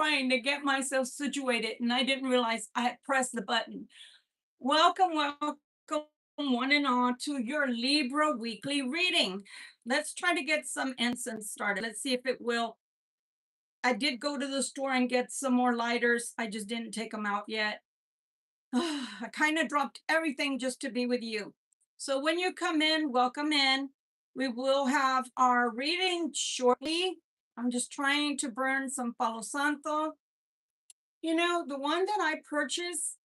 trying to get myself situated and I didn't realize I had pressed the button. Welcome, welcome, one and all, to your Libra weekly reading. Let's try to get some incense started. Let's see if it will. I did go to the store and get some more lighters. I just didn't take them out yet. I kind of dropped everything just to be with you. So when you come in, welcome in. We will have our reading shortly. I'm just trying to burn some Palo Santo. You know, the one that I purchased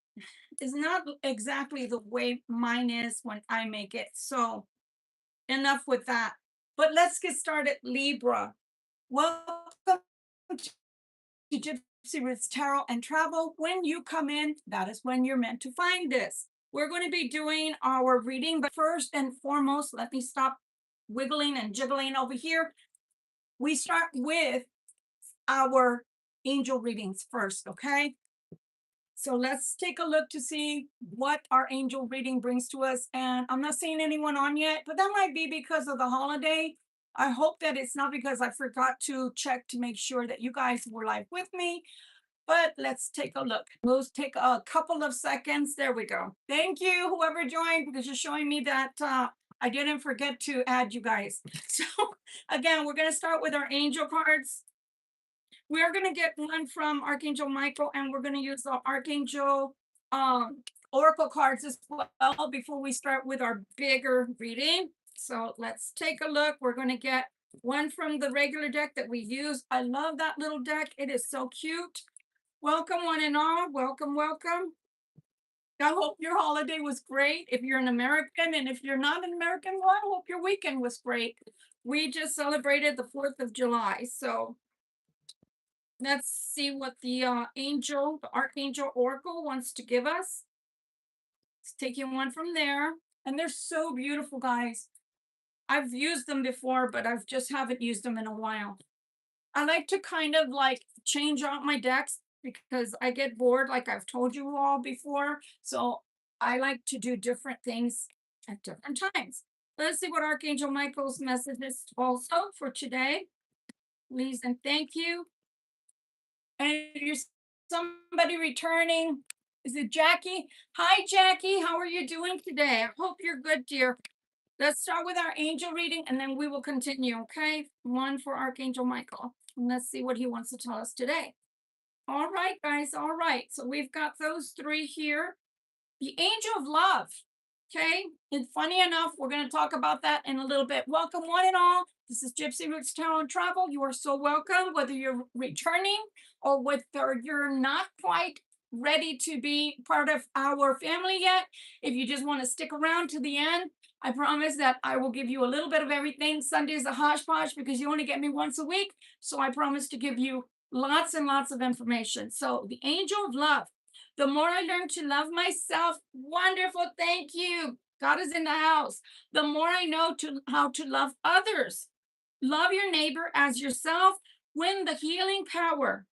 is not exactly the way mine is when I make it. So enough with that. But let's get started, Libra. Welcome to Gypsy Roots Tarot and Travel. When you come in, that is when you're meant to find this. We're going to be doing our reading, but first and foremost, let me stop wiggling and jiggling over here. We start with our angel readings first, okay? So let's take a look to see what our angel reading brings to us. And I'm not seeing anyone on yet, but that might be because of the holiday. I hope that it's not because I forgot to check to make sure that you guys were live with me. But let's take a look. We'll take a couple of seconds. There we go. Thank you, whoever joined, because you're showing me that I didn't forget to add you guys. So again, we're going to start with our angel cards. We are going to get one from Archangel Michael, and we're going to use the Archangel Oracle cards as well before we start with our bigger reading. So let's take a look. We're going to get one from the regular deck that we use. I love that little deck. It is so cute. Welcome, one and all. Welcome, welcome. I hope your holiday was great if you're an American, and if you're not an American, well, I hope your weekend was great. We just celebrated the 4th of July, so let's see what the Archangel Oracle wants to give us. It's taking one from there, and they're so beautiful, guys. I've used them before, but I've just haven't used them in a while. I like to kind of like change out my decks because I get bored, like I've told you all before. So I like to do different things at different times. Let's see what Archangel Michael's message is also for today. Please and thank you. And if you're somebody returning, is it Jackie? Hi, Jackie. How are you doing today? I hope you're good, dear. Let's start with our angel reading and then we will continue, okay? One for Archangel Michael. And let's see what he wants to tell us today. All right, guys. All right. So we've got those three here. The angel of love. Okay. And funny enough, we're going to talk about that in a little bit. Welcome, one and all. This is Gypsy Roots Tarot and Travel. You are so welcome, whether you're returning or whether you're not quite ready to be part of our family yet. If you just want to stick around to the end, I promise that I will give you a little bit of everything. Sunday is a hodgepodge because you only get me once a week. So I promise to give you lots and lots of information. So the angel of love. The more I learn to love myself, wonderful, thank you. God is in the house. The more I know how to love others. Love your neighbor as yourself. When the healing power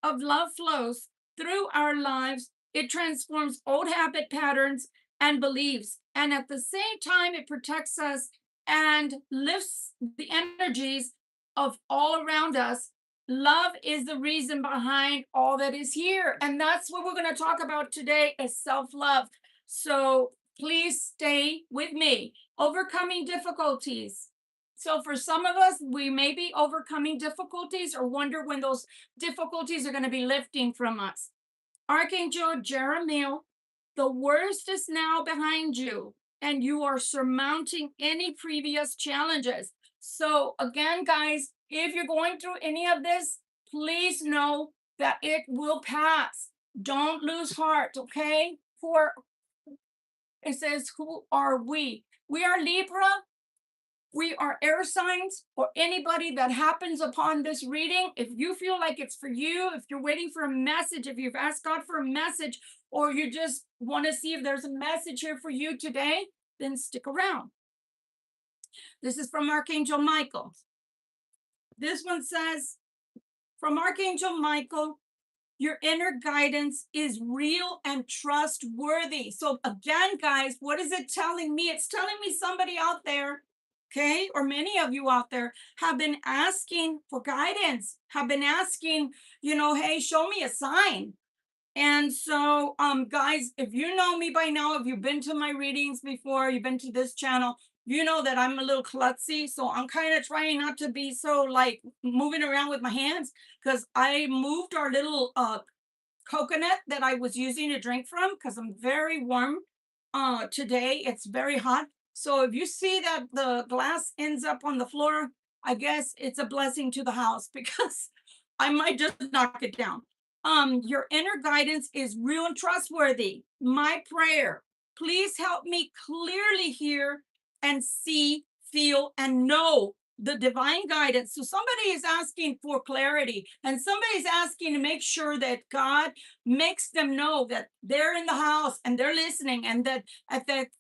of love flows through our lives, it transforms old habit patterns and beliefs. And at the same time, it protects us and lifts the energies of all around us. Love is the reason behind all that is here. And that's what we're going to talk about today is self-love. So please stay with me. Overcoming difficulties. So for some of us, we may be overcoming difficulties or wonder when those difficulties are going to be lifting from us. Archangel Jeremiel, the worst is now behind you, and you are surmounting any previous challenges. So again, guys, if you're going through any of this, please know that it will pass. Don't lose heart, okay? It says, who are we? We are Libra. We are air signs, or anybody that happens upon this reading. If you feel like it's for you, if you're waiting for a message, if you've asked God for a message, or you just want to see if there's a message here for you today, then stick around. This is from Archangel Michael. This one says, from Archangel Michael, your inner guidance is real and trustworthy. So again, guys, what is it telling me? It's telling me somebody out there Okay, or many of you out there have been asking for guidance, have been asking, hey, show me a sign. And so, guys, if you know me by now, if you've been to my readings before, you've been to this channel, you know that I'm a little klutzy. So I'm kind of trying not to be so like moving around with my hands, because I moved our little coconut that I was using to drink from, because I'm very warm today. It's very hot. So if you see that the glass ends up on the floor, I guess it's a blessing to the house because I might just knock it down. Your inner guidance is real and trustworthy. My prayer, please help me clearly hear and see, feel, and know the divine guidance. So somebody is asking for clarity, and somebody's asking to make sure that God makes them know that they're in the house and they're listening, and that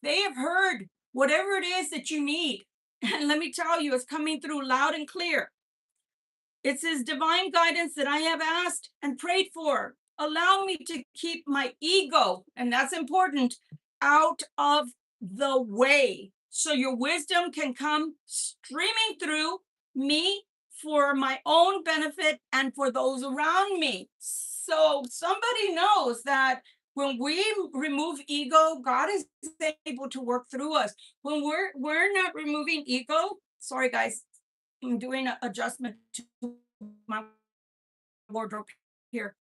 they have heard whatever it is that you need. And let me tell you, it's coming through loud and clear. It says, divine guidance that I have asked and prayed for. Allow me to keep my ego, and that's important, out of the way. So your wisdom can come streaming through me for my own benefit and for those around me. So somebody knows that when we remove ego, God is able to work through us. When we're not removing ego, sorry guys, I'm doing an adjustment to my wardrobe here.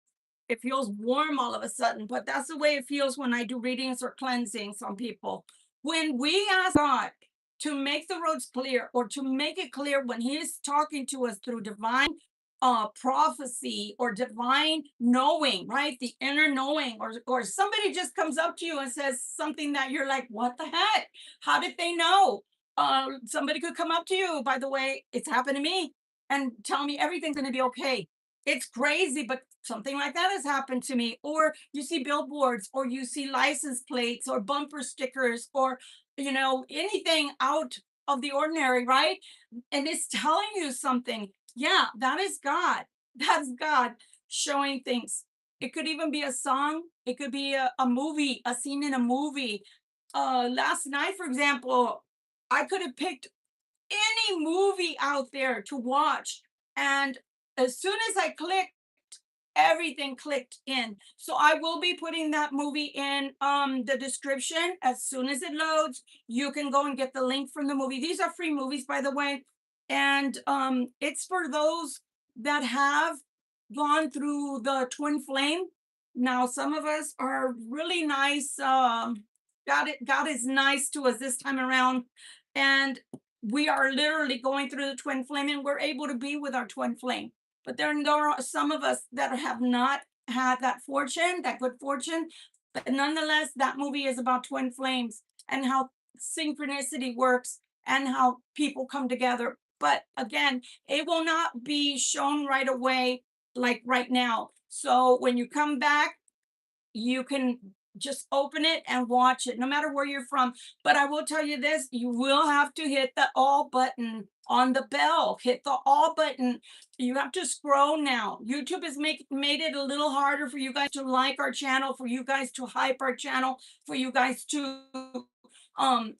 It feels warm all of a sudden, but that's the way it feels when I do readings or cleansing some people. When we ask God to make the roads clear, or to make it clear when He is talking to us through divine prophecy or divine knowing, right? The inner knowing, or somebody just comes up to you and says something that you're like, what the heck? How did they know? Somebody could come up to you, by the way, it's happened to me, and tell me everything's going to be okay. It's crazy, but something like that has happened to me. Or you see billboards, or you see license plates, or bumper stickers, or anything out of the ordinary, right? And it's telling you something. Yeah, that is God. That's God showing things. It could even be a song. It could be a movie, a scene in a movie. Last night, for example, I could have picked any movie out there to watch. And as soon as I clicked, everything clicked in. So I will be putting that movie in the description. As soon as it loads, you can go and get the link from the movie. These are free movies, by the way. And it's for those that have gone through the twin flame. Now, some of us are really nice. God is nice to us this time around. And we are literally going through the twin flame, and we're able to be with our twin flame. But there are some of us that have not had that fortune, that good fortune. But nonetheless, that movie is about twin flames and how synchronicity works and how people come together. But again, it will not be shown right away, like right now. So when you come back, you can just open it and watch it no matter where you're from. But I will tell you this, you will have to hit the all button on the bell. Hit the all button. You have to scroll now. YouTube has made it a little harder for you guys to like our channel, for you guys to hype our channel, for you guys to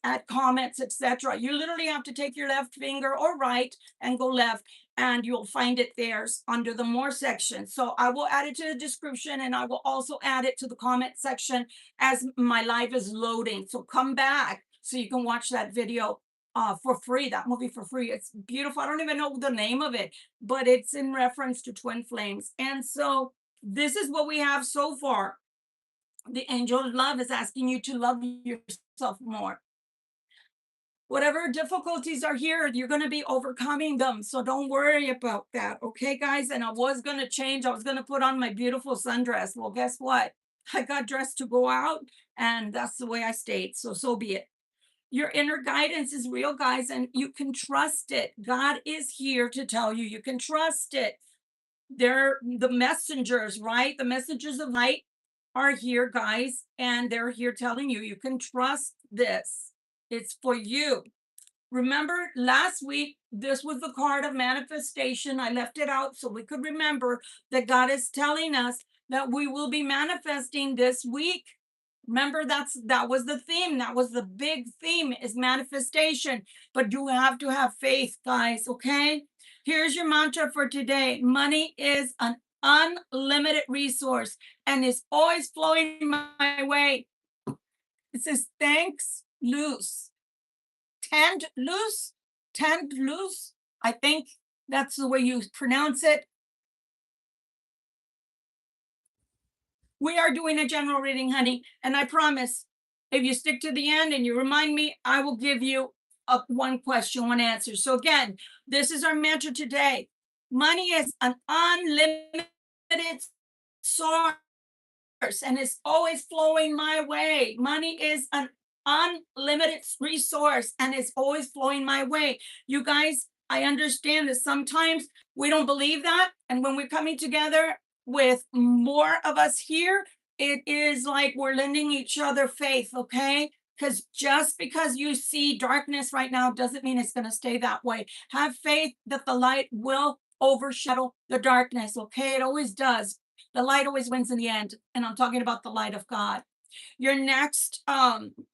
add comments, etc. You literally have to take your left finger or right and go left, and you'll find it there under the more section. So I will add it to the description, and I will also add it to the comment section as my live is loading. So come back so you can watch that video for free, that movie for free. It's beautiful. I don't even know the name of it, but it's in reference to twin flames. And so this is what we have so far. The angel of love is asking you to love yourself more. Whatever difficulties are here, you're going to be overcoming them. So don't worry about that. Okay, guys? And I was going to change. I was going to put on my beautiful sundress. Well, guess what? I got dressed to go out, and that's the way I stayed. So be it. Your inner guidance is real, guys, and you can trust it. God is here to tell you you can trust it. They're the messengers, right? The messengers of light are here, guys, and they're here telling you you can trust this. It's for you. Remember last week, this was the card of manifestation. I left it out so we could remember that God is telling us that we will be manifesting this week. Remember, that was the theme. That was the big theme, is manifestation. But you have to have faith, guys, okay? Here's your mantra for today. Money is an unlimited resource and is always flowing my way. It says thanks loose. Tend loose. Tend loose. I think that's the way you pronounce it. We are doing a general reading, honey, and I promise if you stick to the end and you remind me, I will give you a one question, one answer. So again, this is our mantra today. Money is an unlimited source and it's always flowing my way. Money is an unlimited resource and it's always flowing my way. You guys, I understand that sometimes we don't believe that. And when we're coming together with more of us here, it is like we're lending each other faith, okay? Because just because you see darkness right now doesn't mean it's going to stay that way. Have faith that the light will overshadow the darkness, okay? It always does. The light always wins in the end. And I'm talking about the light of God. Your next,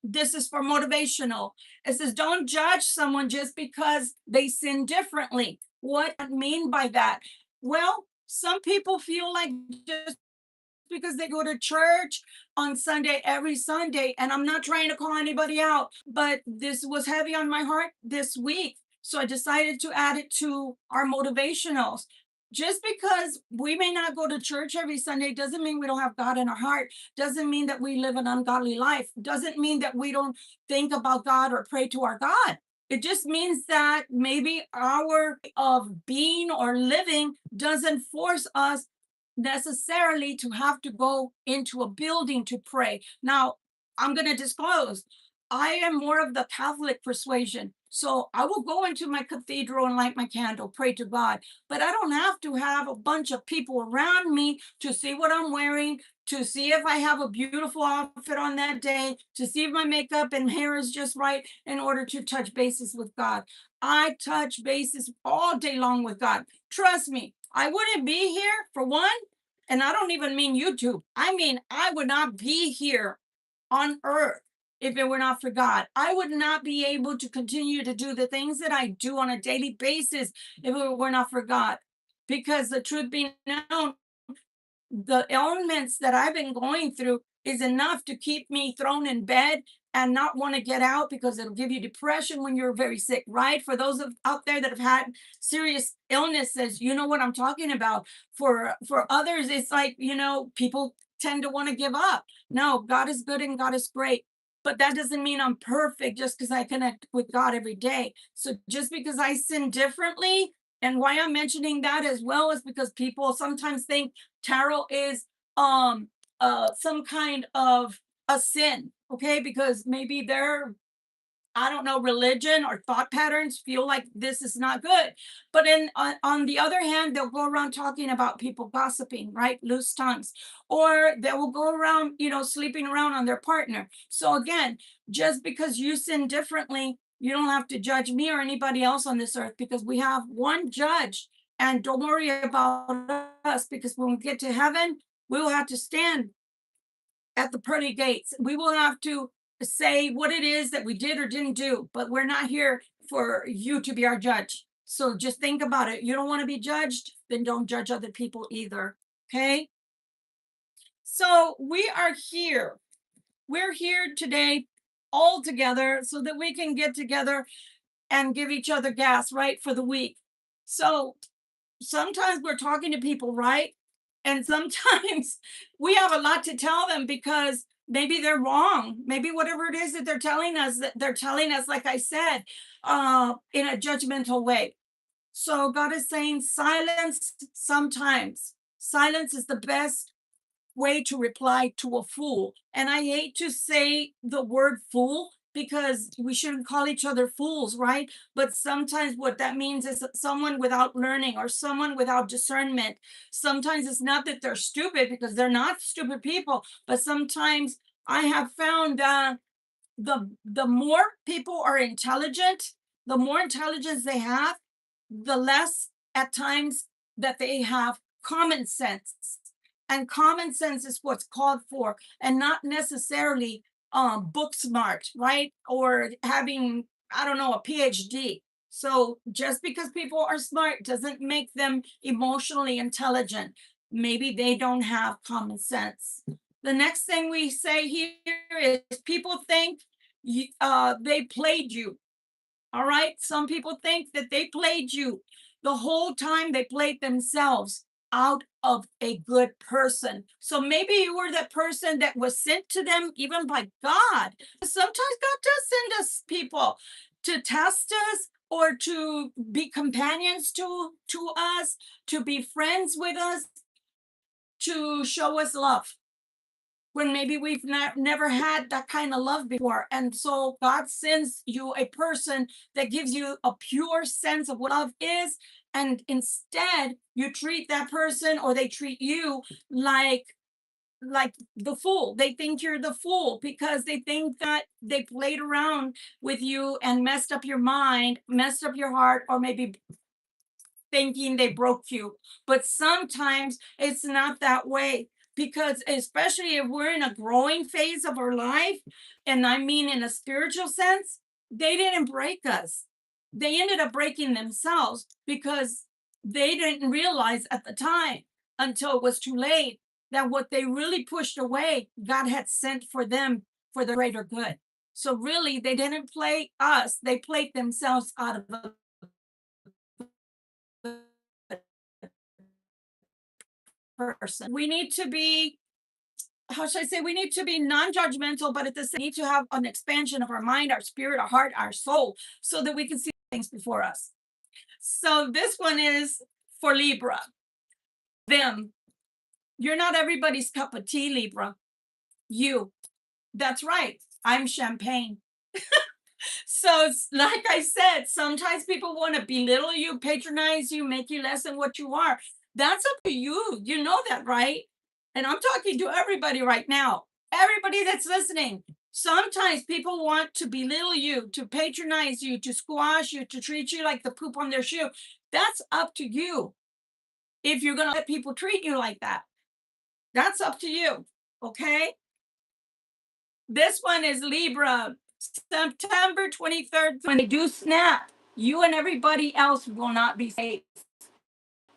this is for motivational. It says, don't judge someone just because they sin differently. What I mean by that? Well, some people feel like just because they go to church on Sunday, every Sunday, and I'm not trying to call anybody out, but this was heavy on my heart this week. So I decided to add it to our motivationals. Just because we may not go to church every Sunday doesn't mean we don't have God in our heart, doesn't mean that we live an ungodly life, doesn't mean that we don't think about God or pray to our God. It just means that maybe our of being or living doesn't force us necessarily to have to go into a building to pray. Now, I'm going to disclose, I am more of the Catholic persuasion. So I will go into my cathedral and light my candle, pray to God. But I don't have to have a bunch of people around me to see what I'm wearing, to see if I have a beautiful outfit on that day, to see if my makeup and hair is just right in order to touch bases with God. I touch bases all day long with God. Trust me, I wouldn't be here for one. And I don't even mean YouTube. I mean, I would not be here on earth if it were not for God. I would not be able to continue to do the things that I do on a daily basis if it were not for God. Because the truth being known, the ailments that I've been going through is enough to keep me thrown in bed and not want to get out because it'll give you depression when you're very sick, right? For those out there that have had serious illnesses, you know what I'm talking about. For others, it's like, people tend to want to give up. No, God is good and God is great. But that doesn't mean I'm perfect just because I connect with God every day. So just because I sin differently, and why I'm mentioning that as well is because people sometimes think tarot is some kind of a sin, okay? Because maybe their, I don't know, religion or thought patterns feel like this is not good. But on the other hand, they'll go around talking about people gossiping, right? Loose tongues. Or they will go around, sleeping around on their partner. So again, just because you sin differently, you don't have to judge me or anybody else on this earth because we have one judge. And don't worry about us because when we get to heaven, we will have to stand at the pearly gates. We will have to say what it is that we did or didn't do, but we're not here for you to be our judge. So just think about it. You don't want to be judged, then don't judge other people either. Okay. So we are here. We're here today all together so that we can get together and give each other gas, right, for the week. So sometimes we're talking to people, right? And sometimes we have a lot to tell them because maybe they're wrong. Maybe whatever it is that they're telling us, like I said, in a judgmental way. So God is saying silence sometimes. Silence is the best way to reply to a fool. And I hate to say the word fool because we shouldn't call each other fools, right? But sometimes what that means is that someone without learning or someone without discernment. Sometimes it's not that they're stupid because they're not stupid people, but sometimes I have found that the more people are intelligent, the more intelligence they have, the less at times that they have common sense. and common sense is what's called for, and not necessarily book smart, right? Or having, I don't know, a PhD. So just because people are smart doesn't make them emotionally intelligent. Maybe they don't have common sense. The next thing we say here is people think they played you. All right. Some people think that they played you. The whole time they played themselves out of a good person. So maybe you were that person that was sent to them even by God. Sometimes God does send us people to test us or to be companions to us, to be friends with us, to show us love when maybe we've never had that kind of love before. And so God sends you a person that gives you a pure sense of what love is. And instead, you treat that person or they treat you like the fool. They think you're the fool because they think that they played around with you and messed up your mind, messed up your heart, or maybe thinking they broke you. But sometimes it's not that way, because especially if we're in a growing phase of our life, and I mean in a spiritual sense, they didn't break us. They ended up breaking themselves because they didn't realize at the time, until it was too late, that what they really pushed away, God had sent for them for the greater good. So really, they didn't play us, they played themselves out of the person. We need to be, how should I say, we need to be non-judgmental, but at the same need to have an expansion of our mind, our spirit, our heart, our soul, so that we can see things before us. So this one is for Libra. Them. You're not everybody's cup of tea, Libra. You. That's right. I'm champagne. So it's like I said, sometimes people want to belittle you, patronize you, make you less than what you are. That's up to you. You know that, right? And I'm talking to everybody right now. Everybody that's listening. Sometimes people want to belittle you, to patronize you, to squash you, to treat you like the poop on their shoe. That's up to you. If you're going to let people treat you like that, that's up to you. Okay. This one is Libra. September 23rd, when they do snap, you and everybody else will not be safe.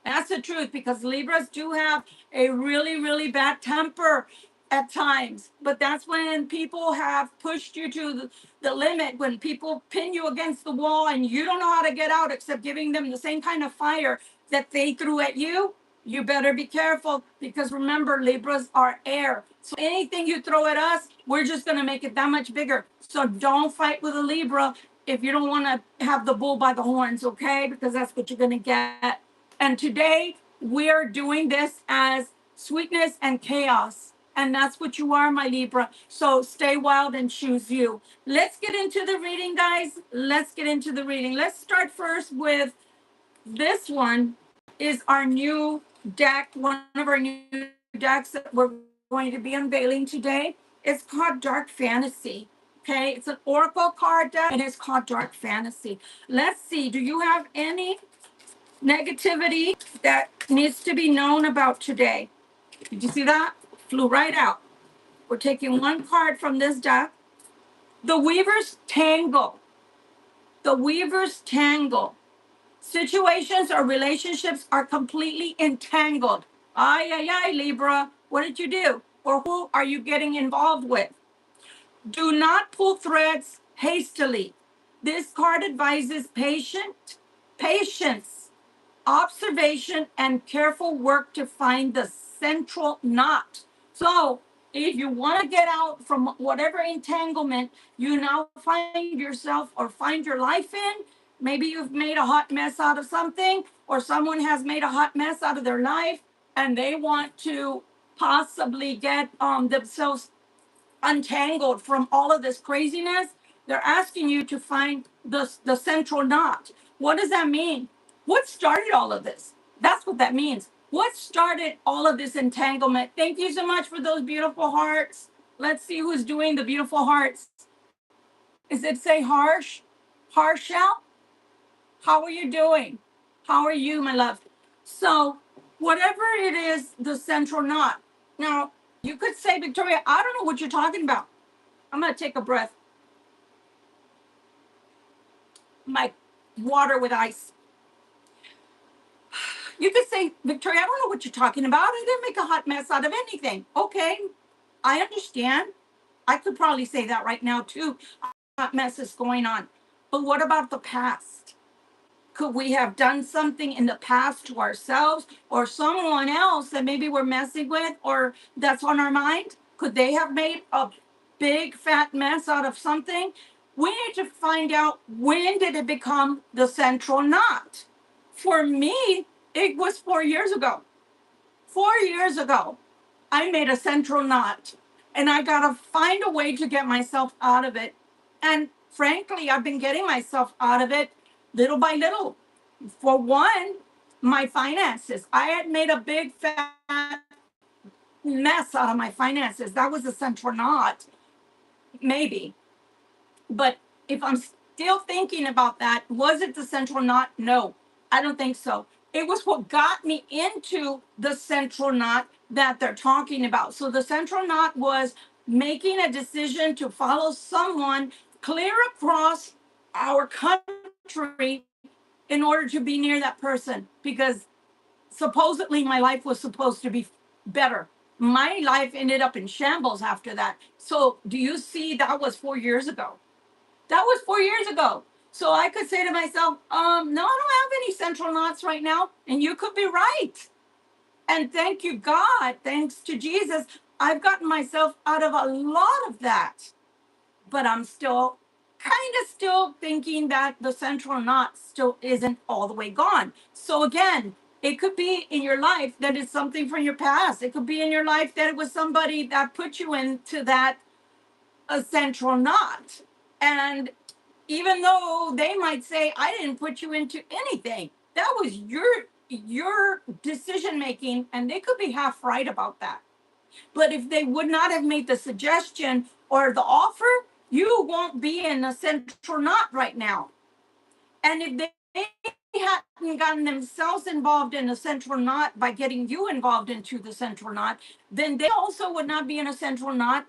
That's the truth, because Libras do have a really, really bad temper at times. But that's when people have pushed you to the limit, when people pin you against the wall and you don't know how to get out except giving them the same kind of fire that they threw at you. You better be careful, because remember, Libras are air. So anything you throw at us, we're just going to make it that much bigger. So don't fight with a Libra if you don't want to have the bull by the horns, okay? Because that's what you're going to get. And today we're doing this as sweetness and chaos. And that's what you are, my Libra. So stay wild and choose you. Let's get into the reading, guys. Let's get into the reading. Let's start first with this one. Is our new deck, one of our new decks that we're going to be unveiling today. It's called Dark Fantasy. Okay, it's an oracle card deck and it's called Dark Fantasy. Let's see, do you have any negativity that needs to be known about today? Did you see that? Flew right out. We're taking one card from this deck. The Weaver's Tangle. The Weaver's Tangle. Situations or relationships are completely entangled. Ay, ay, ay, Libra. What did you do? Or who are you getting involved with? Do not pull threads hastily. This card advises patience, observation, and careful work to find the central knot. So, if you want to get out from whatever entanglement you now find yourself or find your life in, maybe you've made a hot mess out of something, or someone has made a hot mess out of their life, and they want to possibly get themselves untangled from all of this craziness. They're asking you to find the central knot. What does that mean? What started all of this? That's what that means. What started all of this entanglement? Thank you so much for those beautiful hearts. Let's see who's doing the beautiful hearts. Is it say harsh? Harshal? How are you doing? How are you, my love? So, whatever it is, the central knot, Now, you could say, Victoria, I don't know what you're talking about. I'm going to take a breath. My water with ice. You could say, Victoria, I don't know what you're talking about. I didn't make a hot mess out of anything. Okay, I understand. I could probably say that right now too. A hot mess is going on. But what about the past? Could we have done something in the past to ourselves or someone else that maybe we're messing with or that's on our mind? Could they have made a big fat mess out of something? We need to find out, when did it become the central knot? For me, it was 4 years ago. 4 years ago, I made a central knot and I got to find a way to get myself out of it. And frankly, I've been getting myself out of it little by little. For one, my finances. I had made a big fat mess out of my finances. That was a central knot, maybe. But if I'm still thinking about that, was it the central knot? No, I don't think so. It was what got me into the central knot that they're talking about. So the central knot was making a decision to follow someone clear across our country in order to be near that person, because supposedly my life was supposed to be better. My life ended up in shambles after that. So do you see, that was 4 years ago. That was 4 years ago. So I could say to myself, no, I don't have any central knots right now. And you could be right. And thank you, God, thanks to Jesus, I've gotten myself out of a lot of that. But I'm still still thinking that the central knot still isn't all the way gone. So again, it could be in your life that it's something from your past. It could be in your life that it was somebody that put you into that a central knot. And even though they might say, I didn't put you into anything, that was your decision making, and they could be half right about that. But if they would not have made the suggestion or the offer, you won't be in a central knot right now. And if they hadn't gotten themselves involved in a central knot by getting you involved into the central knot, then they also would not be in a central knot,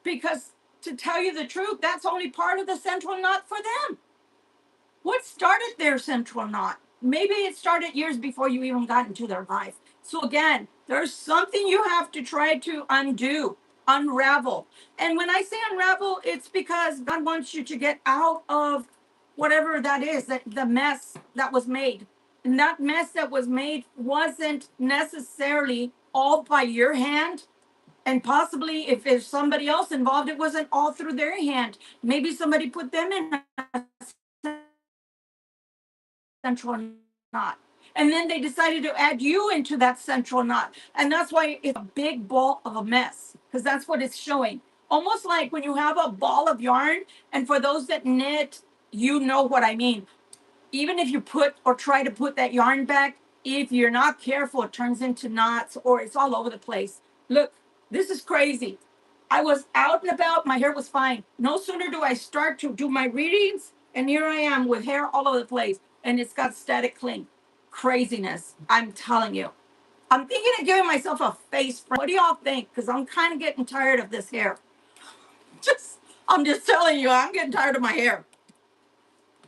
because to tell you the truth, that's only part of the central knot for them. What started their central knot? Maybe it started years before you even got into their life. So again, there's something you have to try to undo, unravel. And when I say unravel, it's because God wants you to get out of whatever that is, that the mess that was made. And that mess that was made wasn't necessarily all by your hand. And possibly if there's somebody else involved, it wasn't all through their hand. Maybe somebody put them in a central knot. And then they decided to add you into that central knot. And that's why it's a big ball of a mess, because that's what it's showing. Almost like when you have a ball of yarn, and for those that knit, you know what I mean. Even if you put or try to put that yarn back, if you're not careful, it turns into knots or it's all over the place. Look, this is crazy. I was out and about, my hair was fine. No sooner do I start to do my readings, and here I am with hair all over the place, and it's got static cling. Craziness, I'm telling you. I'm thinking of giving myself a face frame. What do y'all think? Because I'm kind of getting tired of this hair. I'm just telling you, I'm getting tired of my hair.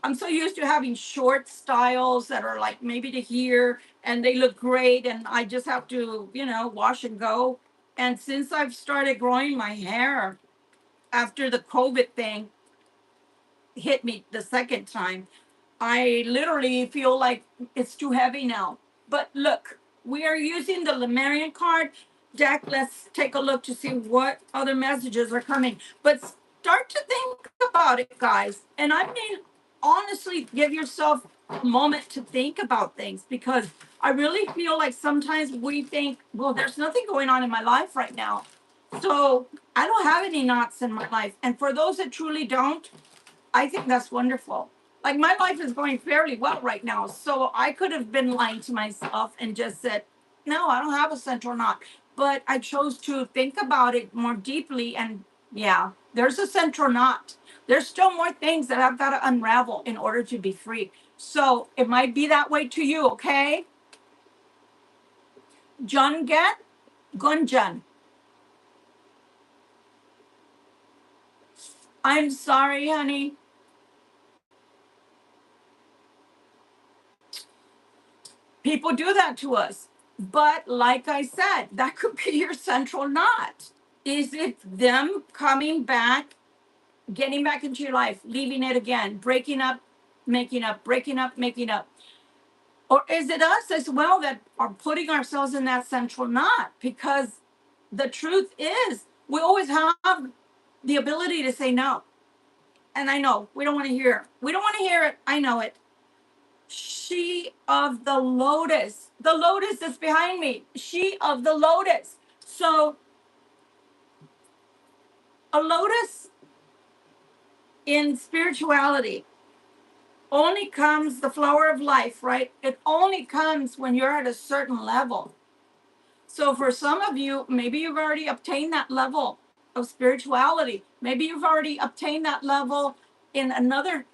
I'm so used to having short styles that are like maybe to here and they look great, and I just have to, wash and go. And since I've started growing my hair after the COVID thing hit me the second time, I literally feel like it's too heavy now. But look, we are using the Lemurian card deck. Let's take a look to see what other messages are coming. But start to think about it, guys. And I mean, honestly, give yourself a moment to think about things, because I really feel like sometimes we think, well, there's nothing going on in my life right now. So I don't have any knots in my life. And for those that truly don't, I think that's wonderful. Like my life is going fairly well right now. So I could have been lying to myself and just said, no, I don't have a central knot. But I chose to think about it more deeply. And yeah, there's a central knot. There's still more things that I've got to unravel in order to be free. So it might be that way to you, okay? John Get, Gunjan. I'm sorry, honey. People do that to us. But like I said, that could be your central knot. Is it them coming back, getting back into your life, leaving it again, breaking up, making up, breaking up, making up? Or is it us as well that are putting ourselves in that central knot? Because the truth is, we always have the ability to say no. And I know we don't want to hear it. We don't want to hear it. I know it. She of the lotus. The lotus is behind me. She of the lotus. So a lotus in spirituality only comes, the flower of life, right? It only comes when you're at a certain level. So for some of you, maybe you've already obtained that level of spirituality. Maybe you've already obtained that level in another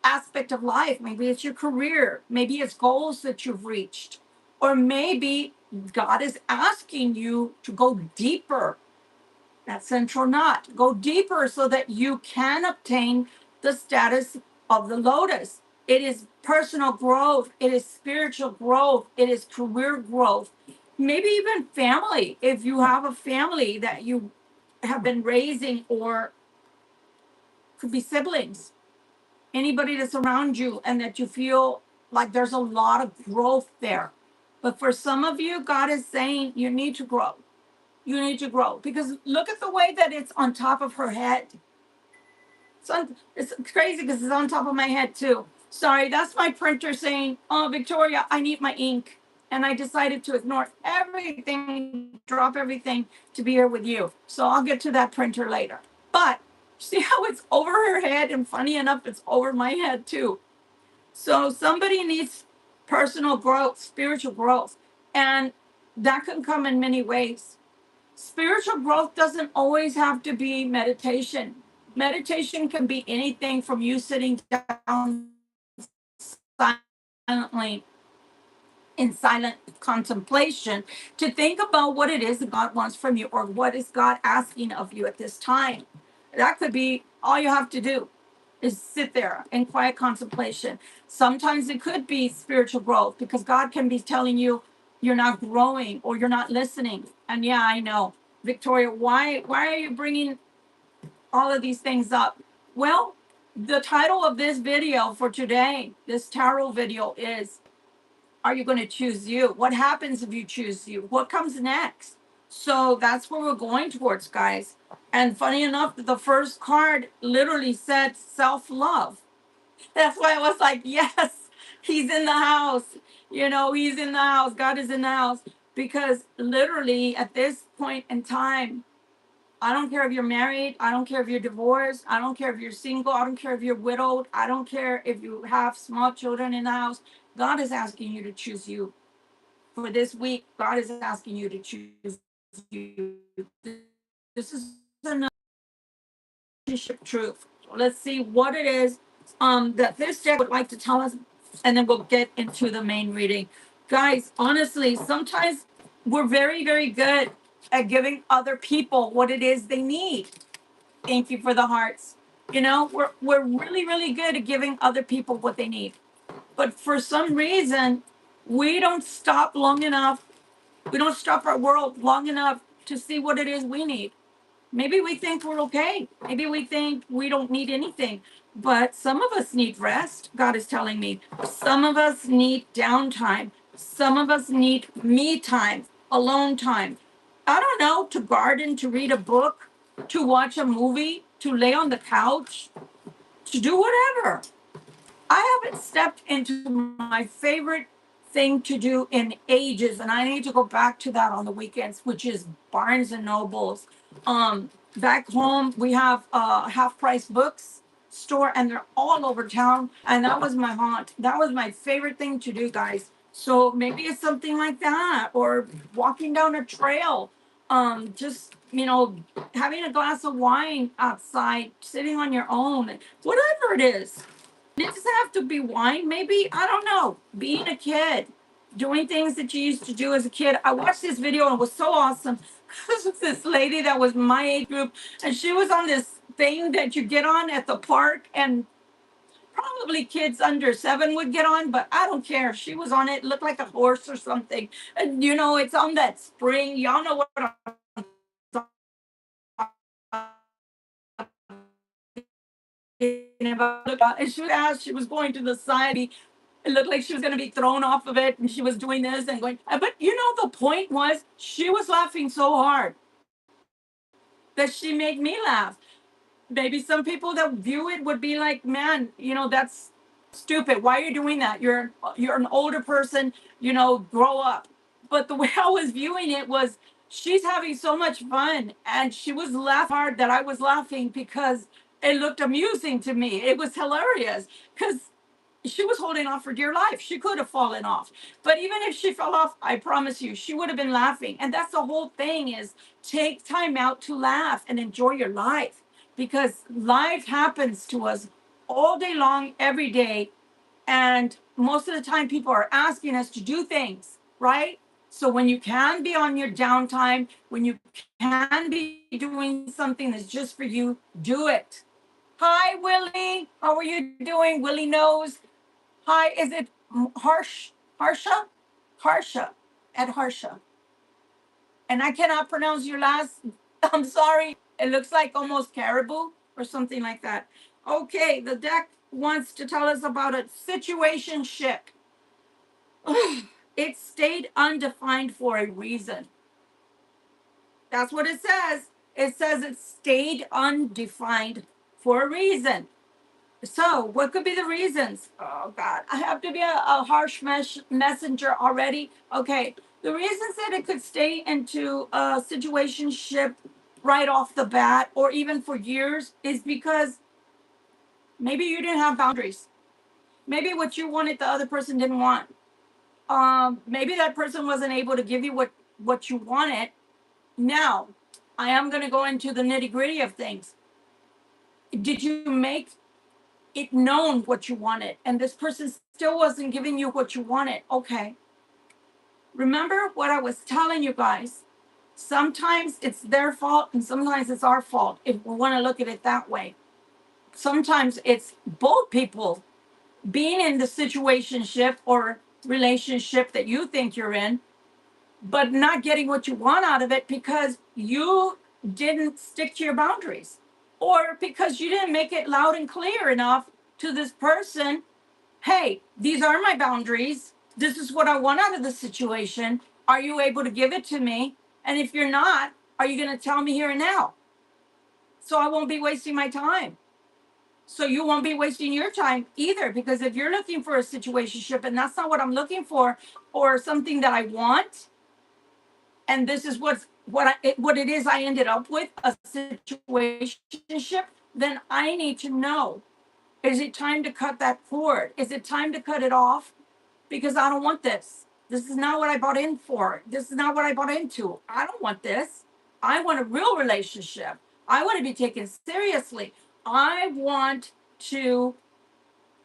aspect of life. Maybe it's your career. Maybe it's goals that you've reached. Or maybe God is asking you to go deeper. That central knot. Go deeper so that you can obtain the status of the lotus. It is personal growth. It is spiritual growth. It is career growth. Maybe even family. If you have a family that you have been raising, or could be siblings, anybody that's around you, and that you feel like there's a lot of growth there. But for some of you, God is saying you need to grow. You need to grow, because look at the way that it's on top of her head. It's crazy because it's on top of my head too. Sorry, that's my printer saying, "Oh, Victoria, I need my ink." And I decided to ignore everything, drop everything to be here with you. So I'll get to that printer later. But see how it's over her head, and funny enough, it's over my head too. So somebody needs personal growth, spiritual growth, and that can come in many ways. Spiritual growth doesn't always have to be meditation. Meditation can be anything from you sitting down silently in silent contemplation to think about what it is that God wants from you, or what is God asking of you at this time. That could be all you have to do, is sit there in quiet contemplation. Sometimes it could be spiritual growth, because God can be telling you you're not growing or you're not listening. And yeah, I know, Victoria, why are you bringing all of these things up? Well, the title of this video for today, this tarot video, is, are you going to choose you? What happens if you choose you? What comes next? So that's where we're going towards, guys. And funny enough, the first card literally said self-love. That's why I was like, yes, he's in the house. You know, he's in the house. God is in the house. Because literally at this point in time, I don't care if you're married. I don't care if you're divorced. I don't care if you're single. I don't care if you're widowed. I don't care if you have small children in the house. God is asking you to choose you. For this week, God is asking you to choose you. This is another relationship truth. So let's see what it is that this deck would like to tell us, and then we'll get into the main reading. Guys, honestly, sometimes we're very, very good at giving other people what it is they need. Thank you for the hearts. You know, we're really, really good at giving other people what they need. But for some reason, we don't stop long enough. We don't stop our world long enough to see what it is we need. Maybe we think we're okay. Maybe we think we don't need anything. But some of us need rest, God is telling me. Some of us need downtime. Some of us need me time, alone time. I don't know, to garden, to read a book, to watch a movie, to lay on the couch, to do whatever. I haven't stepped into my favorite thing to do in ages, and I need to go back to that on the weekends, which is Barnes and Nobles. Back home we have a half price books store, and they're all over town. And that was my haunt. That was my favorite thing to do, guys. So maybe it's something like that, or walking down a trail. Just having a glass of wine outside, sitting on your own, whatever it is. It doesn't have to be wine. Maybe, I don't know, being a kid. doing things that you used to do as a kid. I watched this video and it was so awesome. This was this lady that was my age group, and she was on this thing that you get on at the park, and probably kids under 7 would get on, but I don't care. She was on it, it looked like a horse or something. And you know, it's on that spring. Y'all know what I'm talking about. And she was asked, she was going to the side. It looked like she was going to be thrown off of it, and she was doing this and going. But you know, the point was she was laughing so hard that she made me laugh. Maybe some people that view it would be like, man, you know, that's stupid. Why are you doing that? You're an older person, you know, grow up. But the way I was viewing it was she's having so much fun, and she was laughing hard that I was laughing because it looked amusing to me. It was hilarious because she was holding on for dear life. She could have fallen off. But even if she fell off, I promise you, she would have been laughing. And that's the whole thing, is take time out to laugh and enjoy your life, because life happens to us all day long, every day. And most of the time people are asking us to do things, right? So when you can be on your downtime, when you can be doing something that's just for you, do it. Hi, Willie. How are you doing? Willie knows. Hi, is it Harsha? Harsha, at Harsha. And I cannot pronounce your last. I'm sorry. It looks like almost caribou or something like that. Okay, the deck wants to tell us about a situationship. It stayed undefined for a reason. That's what it says. It says it stayed undefined for a reason. So, what could be the reasons? Oh God, I have to be a harsh messenger already. Okay, the reasons that it could stay into a situationship right off the bat, or even for years, is because maybe you didn't have boundaries. Maybe what you wanted, the other person didn't want. Maybe that person wasn't able to give you what you wanted. Now, I am going to go into the nitty gritty of things. Did you make it known what you wanted, and this person still wasn't giving you what you wanted? Okay, remember what I was telling you guys. Sometimes it's their fault and sometimes it's our fault, if we want to look at it that way. Sometimes it's both people being in the situationship or relationship that you think you're in, but not getting what you want out of it because you didn't stick to your boundaries, or because you didn't make it loud and clear enough to this person. Hey, these are my boundaries. This is what I want out of the situation. Are you able to give it to me? And if you're not, are you going to tell me here and now? So I won't be wasting my time. So you won't be wasting your time either. Because if you're looking for a situationship and that's not what I'm looking for, or something that I want, and this is what it is I ended up with, a situationship, then I need to know. Is it time to cut that cord? Is it time to cut it off? Because I don't want this. This is not what I bought in for. This is not what I bought into. I don't want this. I want a real relationship. I want to be taken seriously. I want to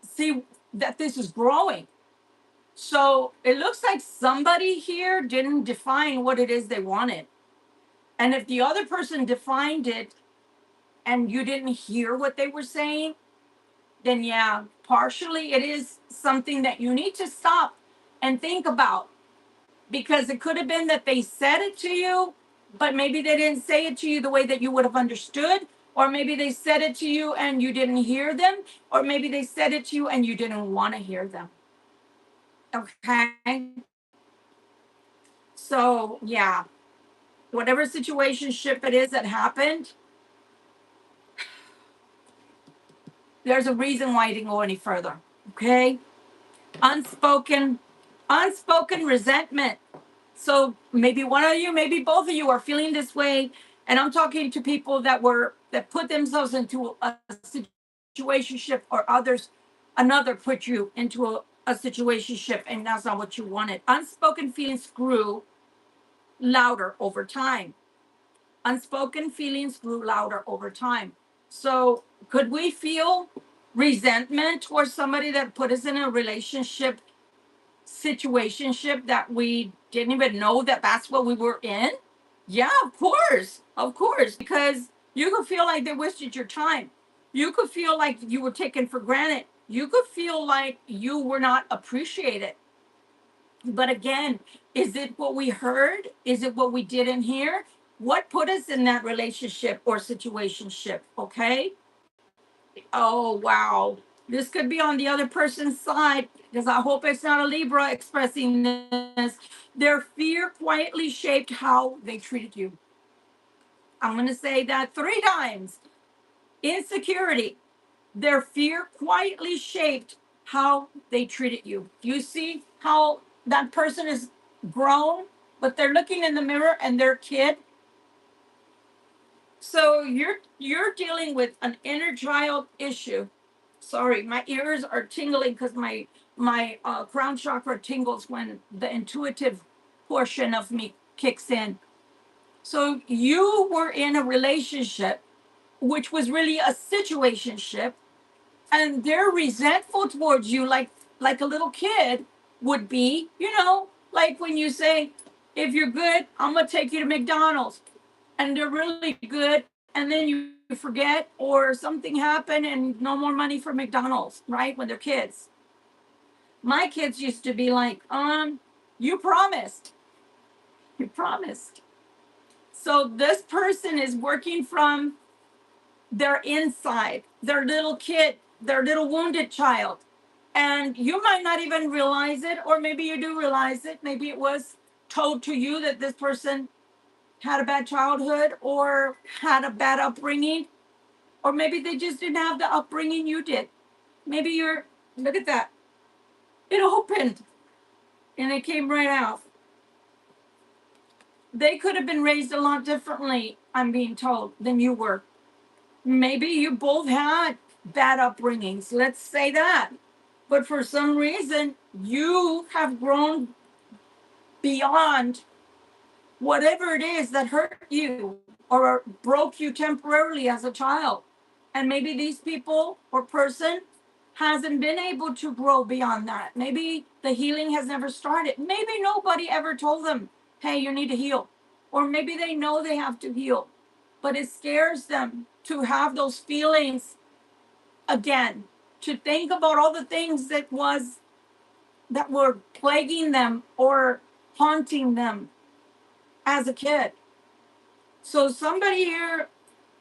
see that this is growing. So it looks like somebody here didn't define what it is they wanted. And if the other person defined it and you didn't hear what they were saying, then yeah, partially it is something that you need to stop and think about, because it could have been that they said it to you, but maybe they didn't say it to you the way that you would have understood, or maybe they said it to you and you didn't hear them, or maybe they said it to you and you didn't want to hear them. Okay. So yeah, whatever situationship it is that happened, there's a reason why it didn't go any further. Okay. Unspoken, unspoken resentment. So maybe one of you, maybe both of you are feeling this way. And I'm talking to people that put themselves into a situationship, or another put you into a situationship, and that's not what you wanted. Unspoken feelings grew louder over time. Unspoken feelings grew louder over time. So could we feel resentment towards somebody that put us in a relationship situationship that we didn't even know that that's what we were in? Yeah, of course, because you could feel like they wasted your time. You could feel like you were taken for granted. You could feel like you were not appreciated. But again, is it what we heard? Is it what we didn't hear? What put us in that relationship or situationship? Okay. Oh, wow. This could be on the other person's side because I hope it's not a Libra expressing this. Their fear quietly shaped how they treated you. I'm going to say that 3 times. Insecurity. Their fear quietly shaped how they treated you. You see how that person is grown, but they're looking in the mirror and they're a kid. So you're dealing with an inner child issue. Sorry, my ears are tingling because my crown chakra tingles when the intuitive portion of me kicks in. So you were in a relationship, which was really a situationship, and they're resentful towards you, like a little kid would be. Like when you say, "If you're good, I'm gonna take you to McDonald's," and they're really good, and then you forget or something happened and no more money for McDonald's, right? When they're kids. My kids used to be like, you promised. You promised. So this person is working from their inside, their little kid, their little wounded child. And you might not even realize it, or maybe you do realize it. Maybe it was told to you that this person had a bad childhood or had a bad upbringing, or maybe they just didn't have the upbringing you did. Maybe look at that. It opened and it came right out. They could have been raised a lot differently, I'm being told, than you were. Maybe you both had bad upbringings, let's say that. But for some reason, you have grown beyond whatever it is that hurt you or broke you temporarily as a child. And maybe these people or person hasn't been able to grow beyond that. Maybe the healing has never started. Maybe nobody ever told them, "Hey, you need to heal." Or maybe they know they have to heal, but it scares them to have those feelings again, to think about all the things that were plaguing them or haunting them as a kid. So somebody here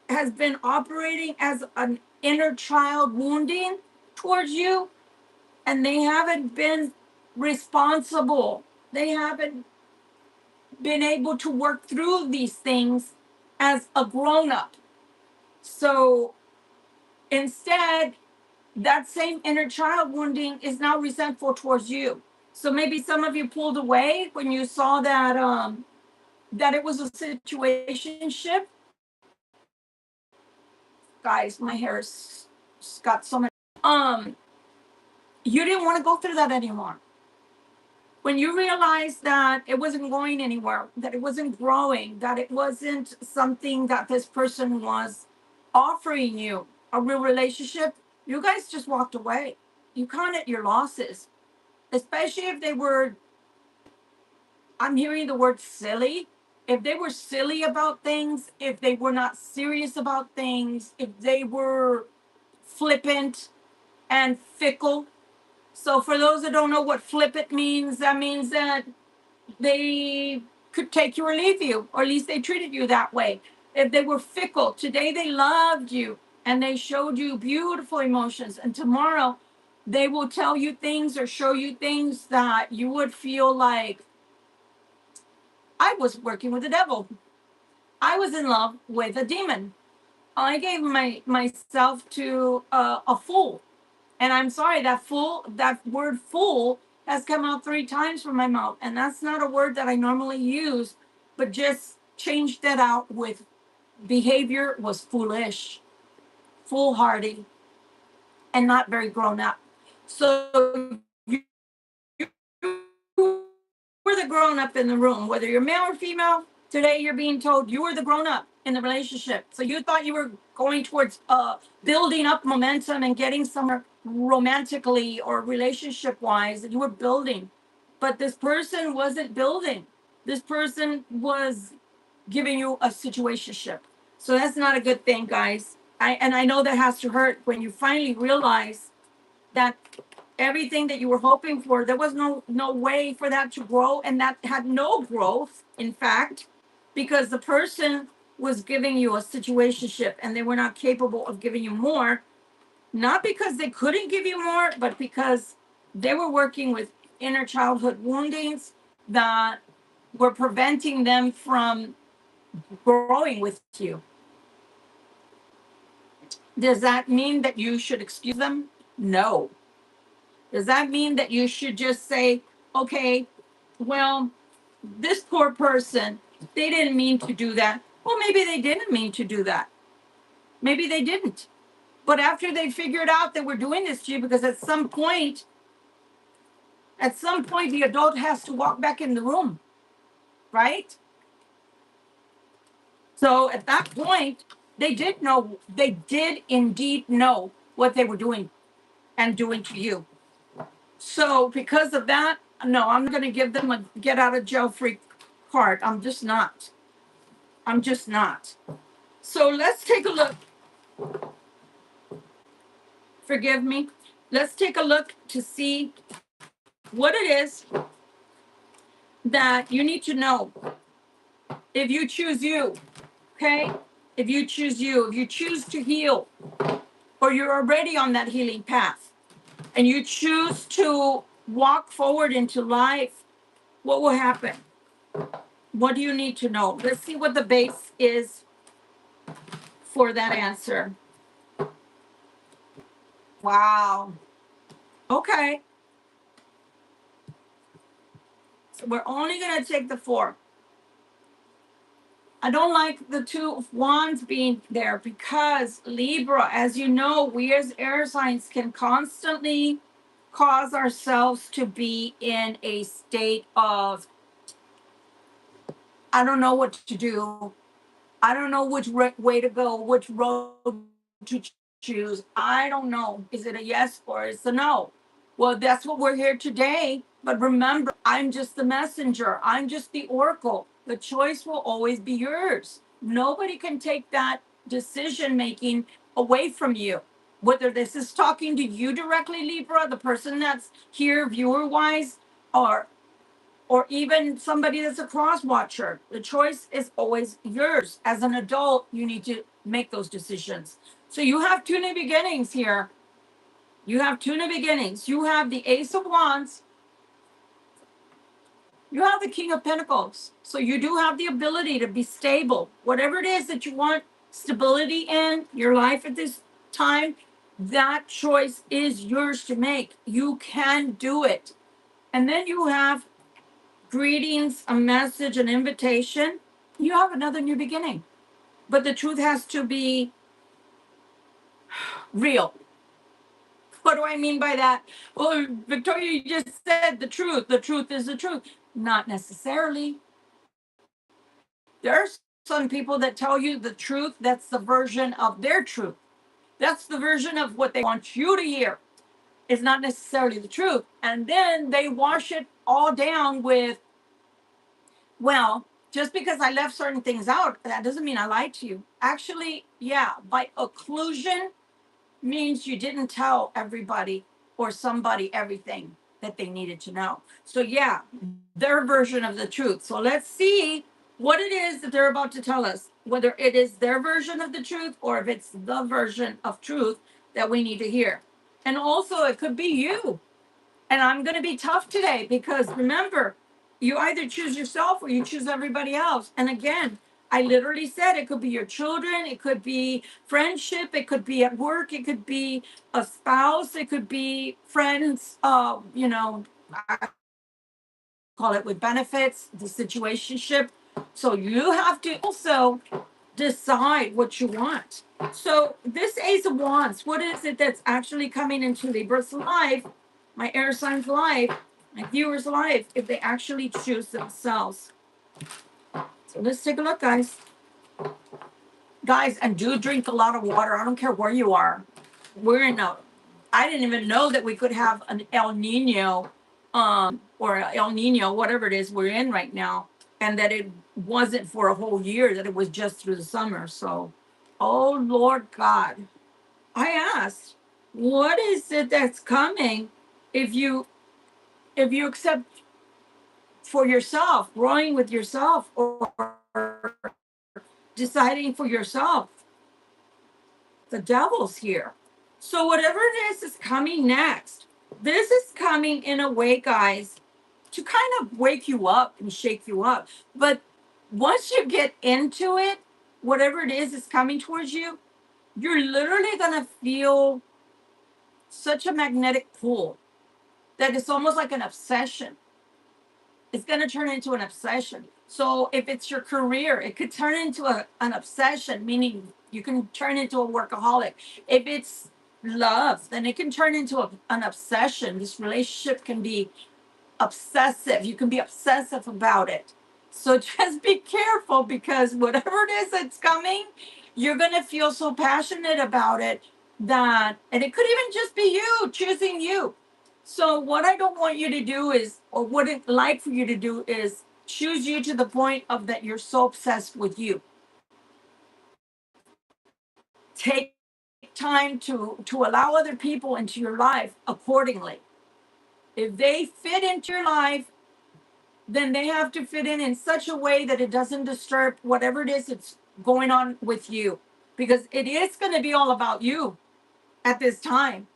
has been operating as an inner child wounding towards you, and they haven't been responsible. They haven't been able to work through these things as a grown up. So instead, that same inner child wounding is now resentful towards you. So maybe some of you pulled away when you saw that it was a situationship. Guys, my hair's got so much. You didn't want to go through that anymore. When you realized that it wasn't going anywhere, that it wasn't growing, that it wasn't something that this person was offering you, a real relationship, you guys just walked away. You counted your losses, especially if they were, I'm hearing the word silly. If they were silly about things, if they were not serious about things, if they were flippant and fickle. So for those that don't know what flippant means, that means that they could take you or leave you, or at least they treated you that way. If they were fickle, today they loved you and they showed you beautiful emotions, and tomorrow they will tell you things or show you things that you would feel like, I was working with the devil. I was in love with a demon. I gave myself to a fool. And I'm sorry, that word fool has come out 3 times from my mouth. And that's not a word that I normally use, but just changed that out with behavior was foolish, foolhardy, and not very grown up. So you were the grown up in the room, whether you're male or female. Today you're being told you were the grown up in the relationship. So you thought you were going towards building up momentum and getting somewhere romantically or relationship wise, and you were building. but this person wasn't building. This person was giving you a situationship. So that's not a good thing, guys. I know that has to hurt when you finally realize that everything that you were hoping for, there was no way for that to grow, and that had no growth, in fact, because the person was giving you a situationship and they were not capable of giving you more, not because they couldn't give you more, but because they were working with inner childhood woundings that were preventing them from growing with you. Does that mean that you should excuse them? No. Does that mean that you should just say, okay, well, this poor person, they didn't mean to do that? Well, maybe they didn't mean to do that. Maybe they didn't. But after they figured out that we're doing this to you, because at some point, the adult has to walk back in the room, right? So at that point, they did indeed know what they were doing and doing to you. So because of that, no, I'm going to give them a get out of jail free card. I'm just not. So let's take a look. Forgive me. Let's take a look to see what it is that you need to know if you choose you. Okay? If you choose you, if you choose to heal, or you're already on that healing path, and you choose to walk forward into life, what will happen? What do you need to know? Let's see what the base is for that answer. Wow. Okay. So we're only going to take the 4. I don't like the 2 of Wands being there because Libra, as you know, we as air signs can constantly cause ourselves to be in a state of, I don't know what to do. I don't know which way to go, which road to choose. I don't know. Is it a yes or is it a no? Well, that's what we're here today. But remember, I'm just the messenger. I'm just the oracle. The choice will always be yours. Nobody can take that decision making away from you. Whether this is talking to you directly, Libra, the person that's here viewer wise, or even somebody that's a cross watcher. The choice is always yours. As an adult, you need to make those decisions. So you have 2 new beginnings here. You have 2 new beginnings. You have the Ace of Wands. You have the King of Pentacles. So you do have the ability to be stable. Whatever it is that you want stability in your life at this time, that choice is yours to make. You can do it. And then you have greetings, a message, an invitation. You have another new beginning. But the truth has to be real. What do I mean by that? Well, Victoria, you just said the truth. The truth is the truth. Not necessarily. There are some people that tell you the truth, that's the version of their truth. That's the version of what they want you to hear. It's not necessarily the truth. And then they wash it all down with, well, just because I left certain things out, that doesn't mean I lied to you. Actually, yeah, by occlusion means you didn't tell everybody or somebody everything that they needed to know. So, yeah, their version of the truth. So, let's see what it is that they're about to tell us, whether it is their version of the truth or if it's the version of truth that we need to hear. And also, it could be you. And I'm going to be tough today because remember, you either choose yourself or you choose everybody else. And again, I literally said it could be your children, it could be friendship, it could be at work, it could be a spouse, it could be friends, I call it with benefits, the situationship. So you have to also decide what you want. So this Ace of Wands, what is it that's actually coming into Libra's life, my air sign's life, my viewers' life, if they actually choose themselves? So let's take a look, guys. Guys, and do drink a lot of water. I don't care where you are. We're in a, I didn't even know that we could have an El Nino or El Nino, whatever it is we're in right now, and that it wasn't for a whole year, that it was just through the summer. So, oh Lord God, I asked, what is it that's coming if you accept for yourself, growing with yourself, or deciding for yourself? The devil's here. So whatever it is coming next, this is coming in a way, guys, to kind of wake you up and shake you up. But once you get into it, whatever it is coming towards you, you're literally going to feel such a magnetic pull that it's almost like an obsession. It's going to turn into an obsession. So if it's your career, it could turn into an obsession, meaning you can turn into a workaholic. If it's love, then it can turn into an obsession. This relationship can be obsessive. You can be obsessive about it. So just be careful, because whatever it is that's coming, you're going to feel so passionate about it that, and it could even just be you choosing you. So what I don't want you to do is, or what I'd like for you to do is choose you to the point of that you're so obsessed with you. Take time to allow other people into your life accordingly. If they fit into your life, then they have to fit in such a way that it doesn't disturb whatever it is that's going on with you, because it is going to be all about you at this time.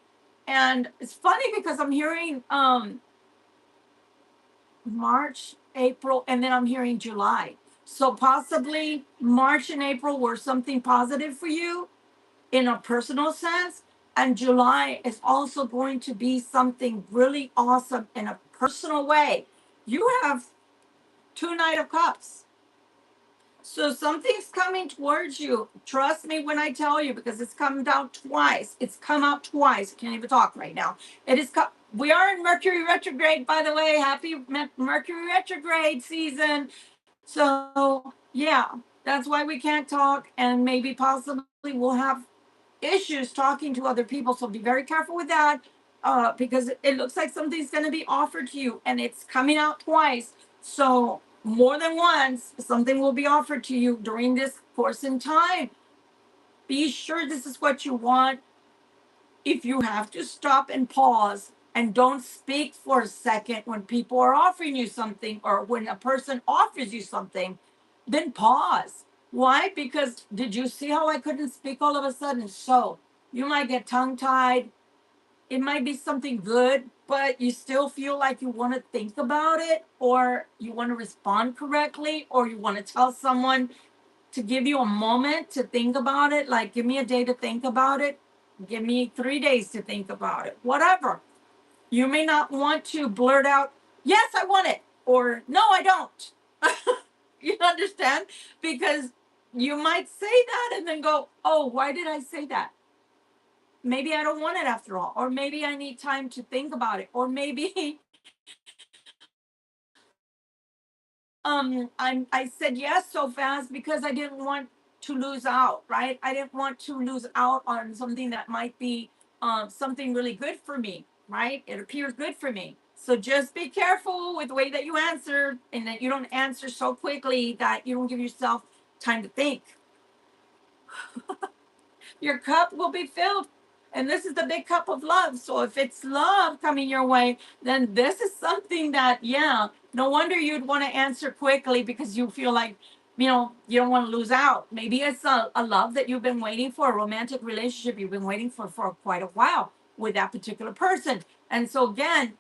And it's funny because I'm hearing March, April, and then I'm hearing July. So possibly March and April were something positive for you in a personal sense, and July is also going to be something really awesome in a personal way. You have two Knight of Cups. So something's coming towards you. Trust me when I tell you, because it's come out twice. It's come out twice. I can't even talk right now. It is. We are in Mercury retrograde, by the way. Happy Mercury retrograde season. So yeah, that's why we can't talk, and maybe possibly we'll have issues talking to other people. So be very careful with that, because it looks like something's going to be offered to you, and it's coming out twice. So more than once, something will be offered to you during this course in time. Be sure this is what you want. If you have to stop and pause and don't speak for a second when people are offering you something, or when a person offers you something, then pause. Why? Because did you see how I couldn't speak all of a sudden? So you might get tongue tied. It might be something good, but you still feel like you want to think about it, or you want to respond correctly, or you want to tell someone to give you a moment to think about it. Like, give me a day to think about it. Give me 3 days to think about it. Whatever. You may not want to blurt out, yes, I want it, or no, I don't. You understand? Because you might say that and then go, oh, why did I say that? Maybe I don't want it after all. Or maybe I need time to think about it. Or maybe I said yes so fast because I didn't want to lose out, right? I didn't want to lose out on something that might be something really good for me, right? It appears good for me. So just be careful with the way that you answer, and that you don't answer so quickly that you don't give yourself time to think. Your cup will be filled. And this is the big cup of love. So if it's love coming your way, then this is something that, yeah, no wonder you'd want to answer quickly, because you feel like, you don't want to lose out. Maybe it's a love that you've been waiting for, a romantic relationship you've been waiting for quite a while with that particular person. And so, again,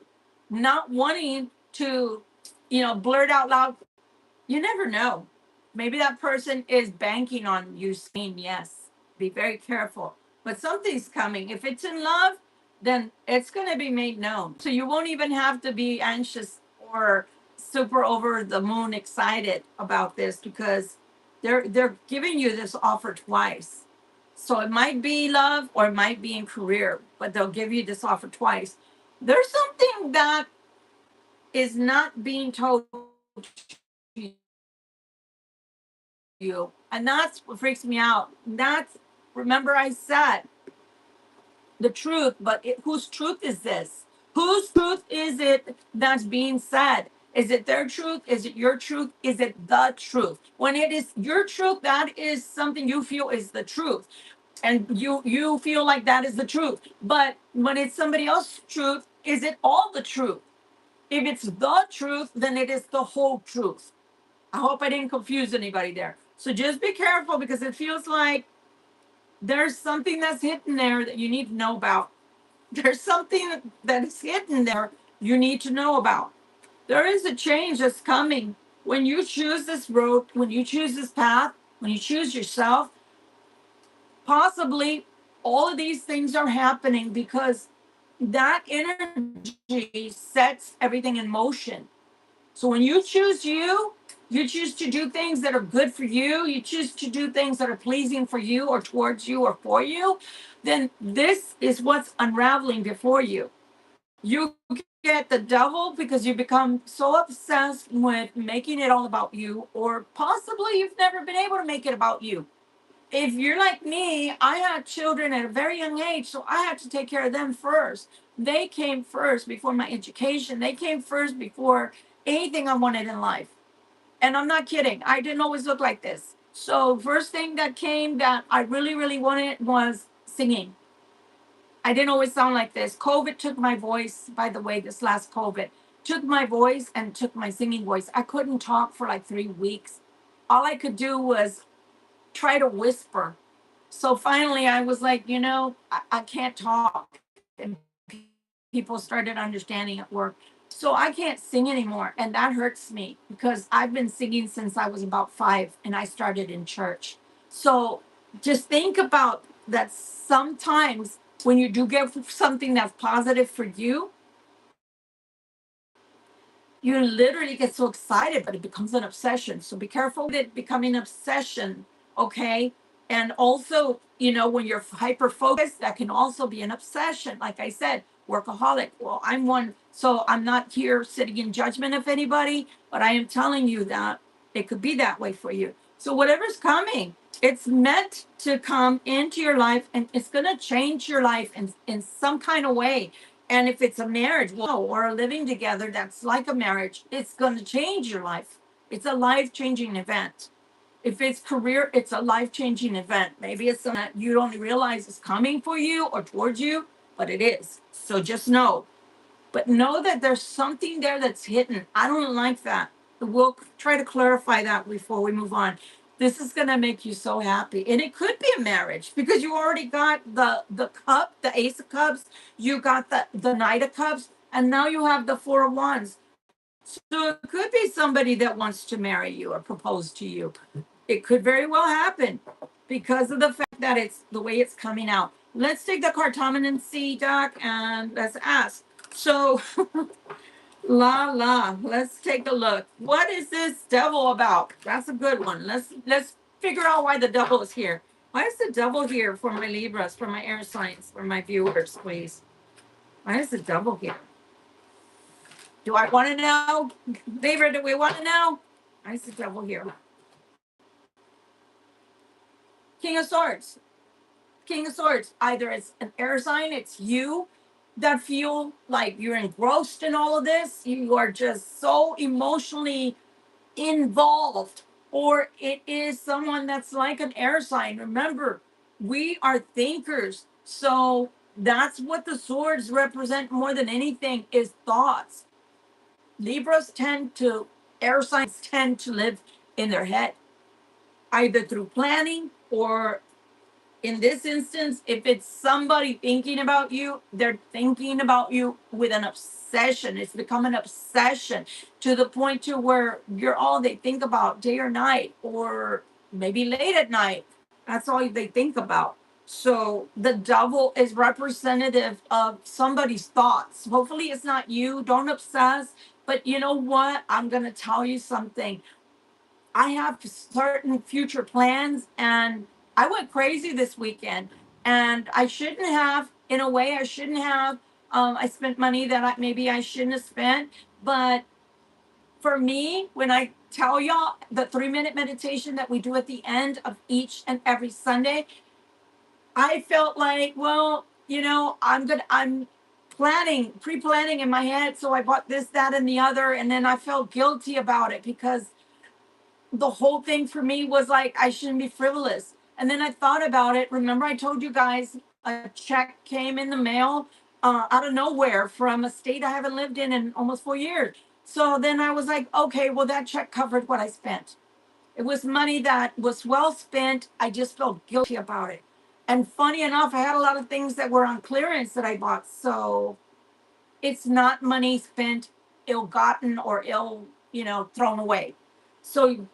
not wanting to, blurt out loud, you never know. Maybe that person is banking on you saying yes. Be very careful. But something's coming. If it's in love, then it's going to be made known. So you won't even have to be anxious or super over the moon excited about this, because they're giving you this offer twice. So it might be love, or it might be in career, but they'll give you this offer twice. There's something that is not being told to you. And that's what freaks me out. Remember I said the truth, but whose truth is this? Whose truth is it that's being said? Is it their truth? Is it your truth? Is it the truth? When it is your truth, that is something you feel is the truth. And you feel like that is the truth. But when it's somebody else's truth, is it all the truth? If it's the truth, then it is the whole truth. I hope I didn't confuse anybody there. So just be careful because it feels like there's something that's hidden there that you need to know about. There's something that is hidden there you need to know about. There is a change that's coming. When you choose this road, when you choose this path, when you choose yourself, possibly all of these things are happening because that energy sets everything in motion. So when you choose you choose to do things that are good for you choose to do things that are pleasing for you or towards you or for you, then this is what's unraveling before you. You get the devil because you become so obsessed with making it all about you, or possibly you've never been able to make it about you. If you're like me, I had children at a very young age, so I had to take care of them first. They came first before my education. They came first before anything I wanted in life. And I'm not kidding. I didn't always look like this. So first thing that came that I really, really wanted was singing. I didn't always sound like this. COVID took my voice, by the way, this last COVID took my voice and took my singing voice. I couldn't talk for like 3 weeks. All I could do was try to whisper. So finally, I was like, I can't talk. And people started understanding at work. So I can't sing anymore. And that hurts me because I've been singing since I was about 5 and I started in church. So just think about that sometimes when you do get something that's positive for you literally get so excited, but it becomes an obsession. So be careful with it becoming an obsession, okay? And also, when you're hyper focused, that can also be an obsession. Like I said, workaholic. Well, I'm one, so I'm not here sitting in judgment of anybody, but I am telling you that it could be that way for you. So whatever's coming, it's meant to come into your life and it's going to change your life in some kind of way. And if it's a marriage, or a living together that's like a marriage, it's going to change your life. It's a life changing event. If it's career, it's a life changing event. Maybe it's something that you don't realize is coming for you or towards you, but it is. So just know. But know that there's something there that's hidden. I don't like that. We'll try to clarify that before we move on. This is going to make you so happy. And it could be a marriage because you already got the cup, the ace of cups, you got the knight of cups, and now you have the four of wands. So it could be somebody that wants to marry you or propose to you. It could very well happen because of the fact that it's the way it's coming out. Let's take the cartomancy deck and let's ask. So let's take a look. What is this devil about? That's a good one. Let's figure out why the devil is here. Why is the devil here for my Libras, for my air signs, for my viewers, please? Why is the devil here? Do I want to know? Libra, do we want to know? Why is the devil here? King of Swords. King of Swords. Either it's an air sign, it's you that feel like you're engrossed in all of this. You are just so emotionally involved, or it is someone that's like an air sign. Remember, we are thinkers. So that's what the swords represent more than anything is thoughts. Libras tend to, air signs tend to live in their head, either through planning or in this instance, if it's somebody thinking about you, they're thinking about you with an obsession. It's become an obsession to the point to where you're all they think about day or night, or maybe late at night. That's all they think about. So the devil is representative of somebody's thoughts. Hopefully it's not you. Don't obsess. But you know what? I'm going to tell you something. I have certain future plans, and I went crazy this weekend, and I shouldn't have. In a way, I shouldn't have. I spent money that maybe I shouldn't have spent. But for me, when I tell y'all the 3-minute meditation that we do at the end of each and every Sunday, I felt like, well, I'm pre-planning in my head. So I bought this, that, and the other. And then I felt guilty about it because the whole thing for me was like, I shouldn't be frivolous. And then I thought about it. Remember, I told you guys a check came in the mail out of nowhere from a state I haven't lived in almost 4 years. So then I was like, okay, well, that check covered what I spent. It was money that was well spent. I just felt guilty about it. And funny enough, I had a lot of things that were on clearance that I bought. So it's not money spent, ill gotten, or ill, thrown away. So,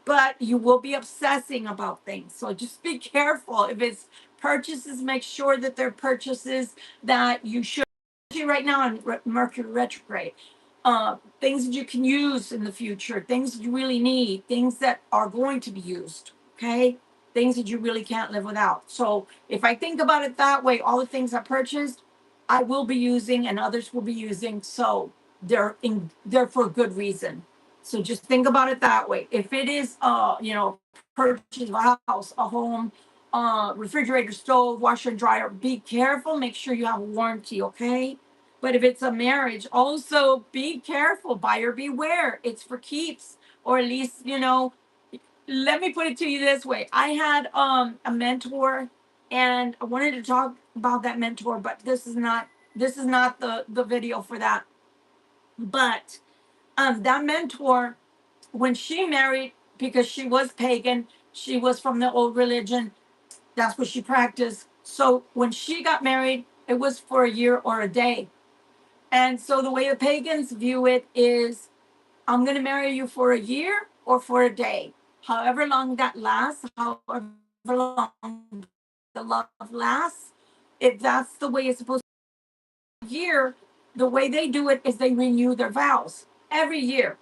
but you will be obsessing about things. So just be careful. If it's purchases, make sure that they're purchases that you should. Right now in Mercury retrograde, things that you can use in the future, things that you really need, things that are going to be used. Okay, things that you really can't live without. So if I think about it that way, all the things I purchased, I will be using, and others will be using. So they're for a good reason. So just think about it that way. If it is, purchase a house, a home, refrigerator, stove, washer and dryer, be careful. Make sure you have a warranty, okay? But if it's a marriage, also be careful. Buyer beware. It's for keeps, or at least, let me put it to you this way. I had a mentor, and I wanted to talk about that mentor, but this is not the video for that. But that mentor, when she married, because she was pagan, she was from the old religion, that's what she practiced. So when she got married, it was for a year or a day. And so the way the pagans view it is, I'm going to marry you for a year or for a day. However long that lasts, however long the love lasts, if that's the way it's supposed to be, year, the way they do it is they renew their vows every year.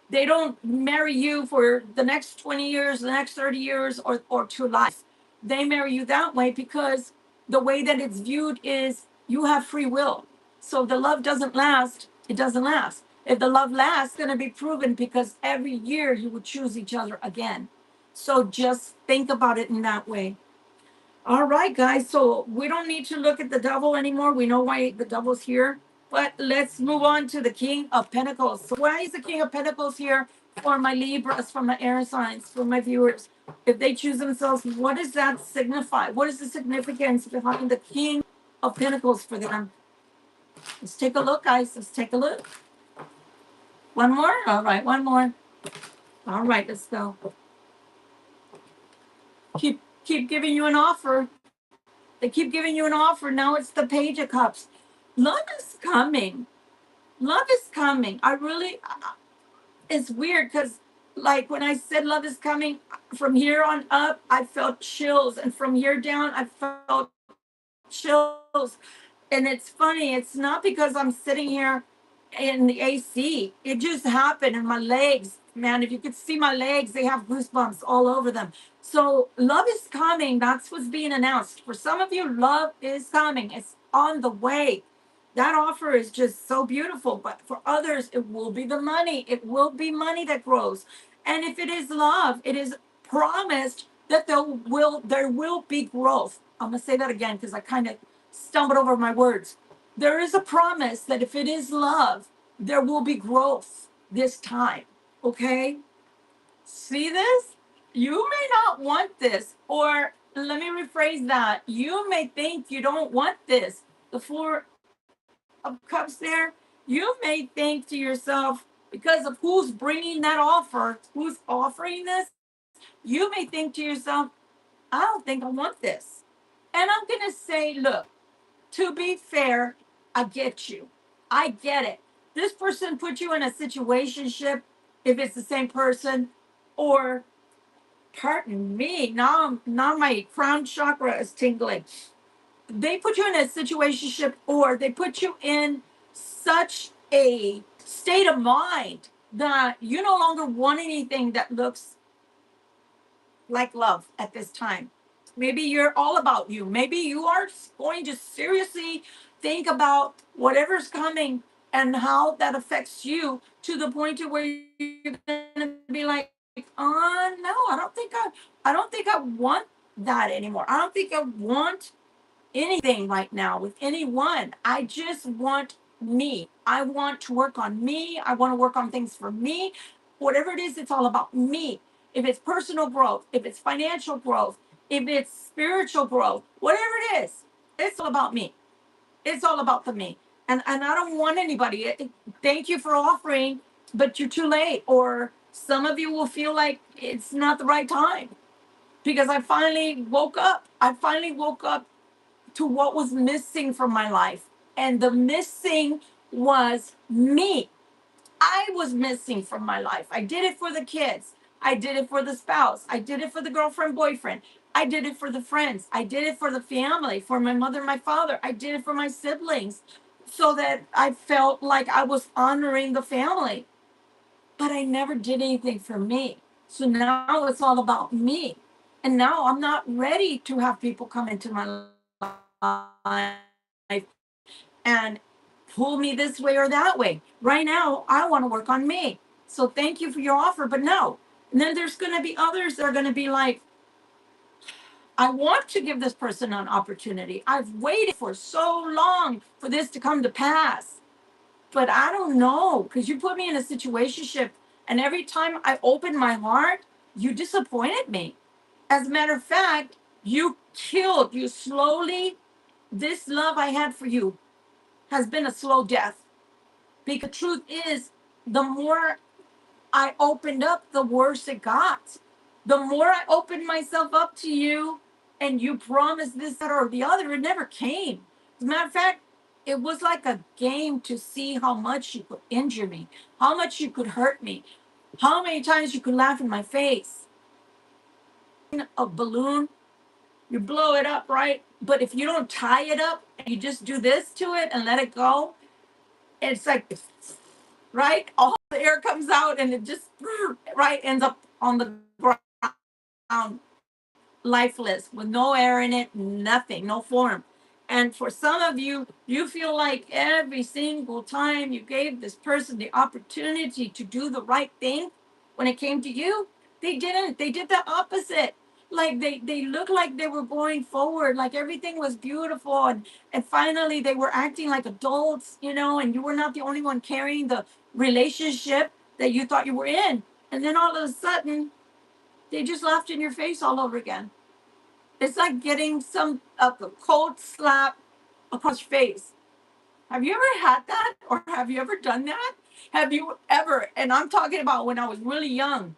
They don't marry you for the next 20 years, the next 30 years, or to life. They marry you that way because the way that it's viewed is you have free will. So if the love doesn't last, it doesn't last. If the love lasts, it's going to be proven because every year you will choose each other again. So just think about it in that way. All right, guys. So we don't need to look at the devil anymore. We know why the devil's here. But let's move on to the King of Pentacles. So why is the King of Pentacles here for my Libras, for my air signs, for my viewers? If they choose themselves, what does that signify? What is the significance behind the King of Pentacles for them? Let's take a look, guys. Let's take a look. One more? All right, one more. All right, let's go. Keep giving you an offer. They keep giving you an offer. Now it's the Page of Cups. Love is coming. Love is coming. It's weird because, like, when I said love is coming, from here on up, I felt chills. And from here down, I felt chills. And it's funny. It's not because I'm sitting here in the AC. It just happened. And my legs, man, if you could see my legs, they have goosebumps all over them. So love is coming. That's what's being announced. For some of you, love is coming. It's on the way. That offer is just so beautiful. But for others, it will be the money. It will be money that grows. And if it is love, it is promised that there will be growth. I'm gonna say that again because I kind of stumbled over my words. There is a promise that if it is love, there will be growth this time. Okay? See this? You may not want this, or let me rephrase that. You may think you don't want this. The Four of Cups there, you may think to yourself, because of who's bringing that offer, who's offering this, you may think to yourself, I don't think I want this. And I'm going to say, look, to be fair, I get you. I get it. This person put you in a situationship, if it's the same person, or pardon me, now my crown chakra is tingling. They put you in a situationship, or they put you in such a state of mind that you no longer want anything that looks like love at this time. Maybe you're all about you. Maybe you are going to seriously think about whatever's coming and how that affects you, to the point to where you're gonna be like, no, I don't think I want that anymore. I don't think I want anything right now with anyone. I just want me. I want to work on me. I want to work on things for me. Whatever it is, it's all about me. If it's personal growth, if it's financial growth, if it's spiritual growth, whatever it is, it's all about me. It's all about the me. And I don't want anybody. Thank you for offering, but you're too late. Or some of you will feel like it's not the right time because I finally woke up. I finally woke up to what was missing from my life. And the missing was me. I was missing from my life. I did it for the kids. I did it for the spouse. I did it for the girlfriend, boyfriend. I did it for the friends. I did it for the family, for my mother, my father. I did it for my siblings so that I felt like I was honoring the family. But I never did anything for me. So now it's all about me. And now I'm not ready to have people come into my life and pull me this way or that way. Right now, I want to work on me. So thank you for your offer, but no. And then there's going to be others that are going to be like, I want to give this person an opportunity. I've waited for so long for this to come to pass. But I don't know, because you put me in a situationship, and every time I opened my heart, you disappointed me. As a matter of fact, you slowly, this love I had for you has been a slow death. Because the truth is, the more I opened up, the worse it got. The more I opened myself up to you and you promised this, that, or the other, it never came. As a matter of fact, it was like a game to see how much you could injure me, how much you could hurt me, how many times you could laugh in my face. A balloon, you blow it up, right? But if you don't tie it up and you just do this to it and let it go, it's like, right? All the air comes out and it just, right, ends up on the ground, lifeless, with no air in it, nothing, no form. And for some of you, you feel like every single time you gave this person the opportunity to do the right thing when it came to you, they didn't. They did the opposite. Like they looked like they were going forward, like everything was beautiful, and finally they were acting like adults, and you were not the only one carrying the relationship that you thought you were in. And then all of a sudden, they just laughed in your face all over again. It's like getting a cold slap across your face. Have you ever had that, or have you ever done that? Have you ever? And I'm talking about when I was really young.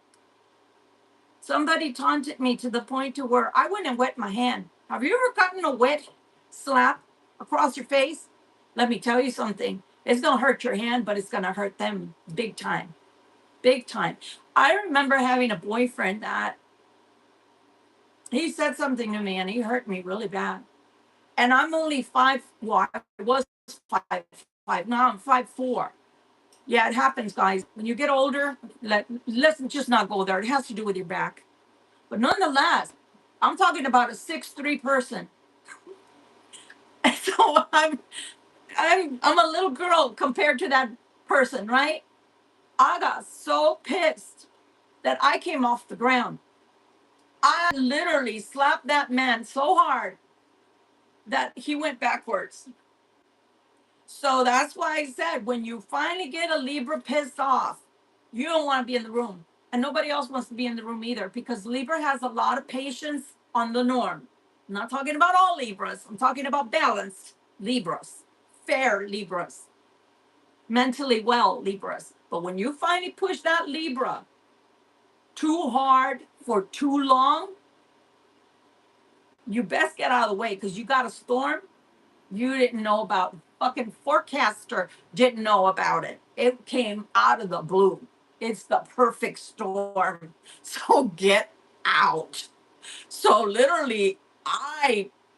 Somebody taunted me to the point to where I went and wet my hand. Have you ever gotten a wet slap across your face? Let me tell you something. It's gonna hurt your hand, but it's gonna hurt them big time. Big time. I remember having a boyfriend that he said something to me and he hurt me really bad. And I'm only five. Well, I was 5'5". Now I'm 5'4". Yeah, it happens, guys. When you get older, let's just not go there. It has to do with your back. But nonetheless, I'm talking about a 6'3" person. And so I'm a little girl compared to that person, right? I got so pissed that I came off the ground. I literally slapped that man so hard that he went backwards. So that's why I said when you finally get a Libra pissed off, you don't want to be in the room. And nobody else wants to be in the room either because Libra has a lot of patience on the norm. I'm not talking about all Libras. I'm talking about balanced Libras, fair Libras, mentally well Libras. But when you finally push that Libra too hard for too long, you best get out of the way because you got a storm you didn't know about. Fucking forecaster didn't know about it. It came out of the blue. It's the perfect storm. So get out. So literally,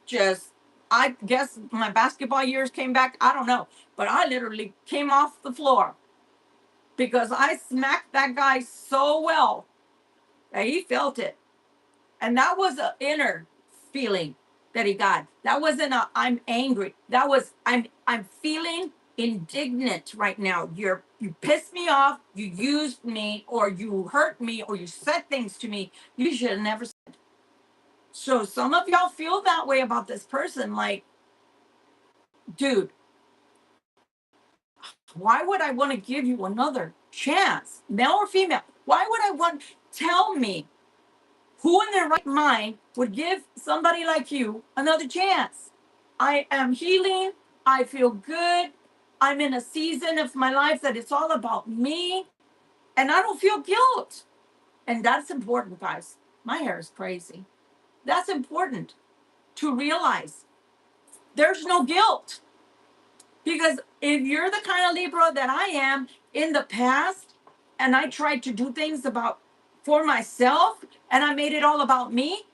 just, I guess my basketball years came back. I don't know. But I literally came off the floor because I smacked that guy so well that he felt it. And that was an inner feeling that he got. That wasn't a I'm angry. That was I'm feeling indignant right now. You pissed me off, you used me, or you hurt me, or you said things to me you should have never said. So some of y'all feel that way about this person, like, dude, why would I want to give you another chance, male or female? Why would I want, tell me, who in their right mind would give somebody like you another chance? I am healing. I feel good. I'm in a season of my life that it's all about me, and I don't feel guilt. And that's important, guys. My hair is crazy. That's important to realize. There's no guilt. Because if you're the kind of Libra that I am in the past, and I tried to do things about for myself, and I made it all about me,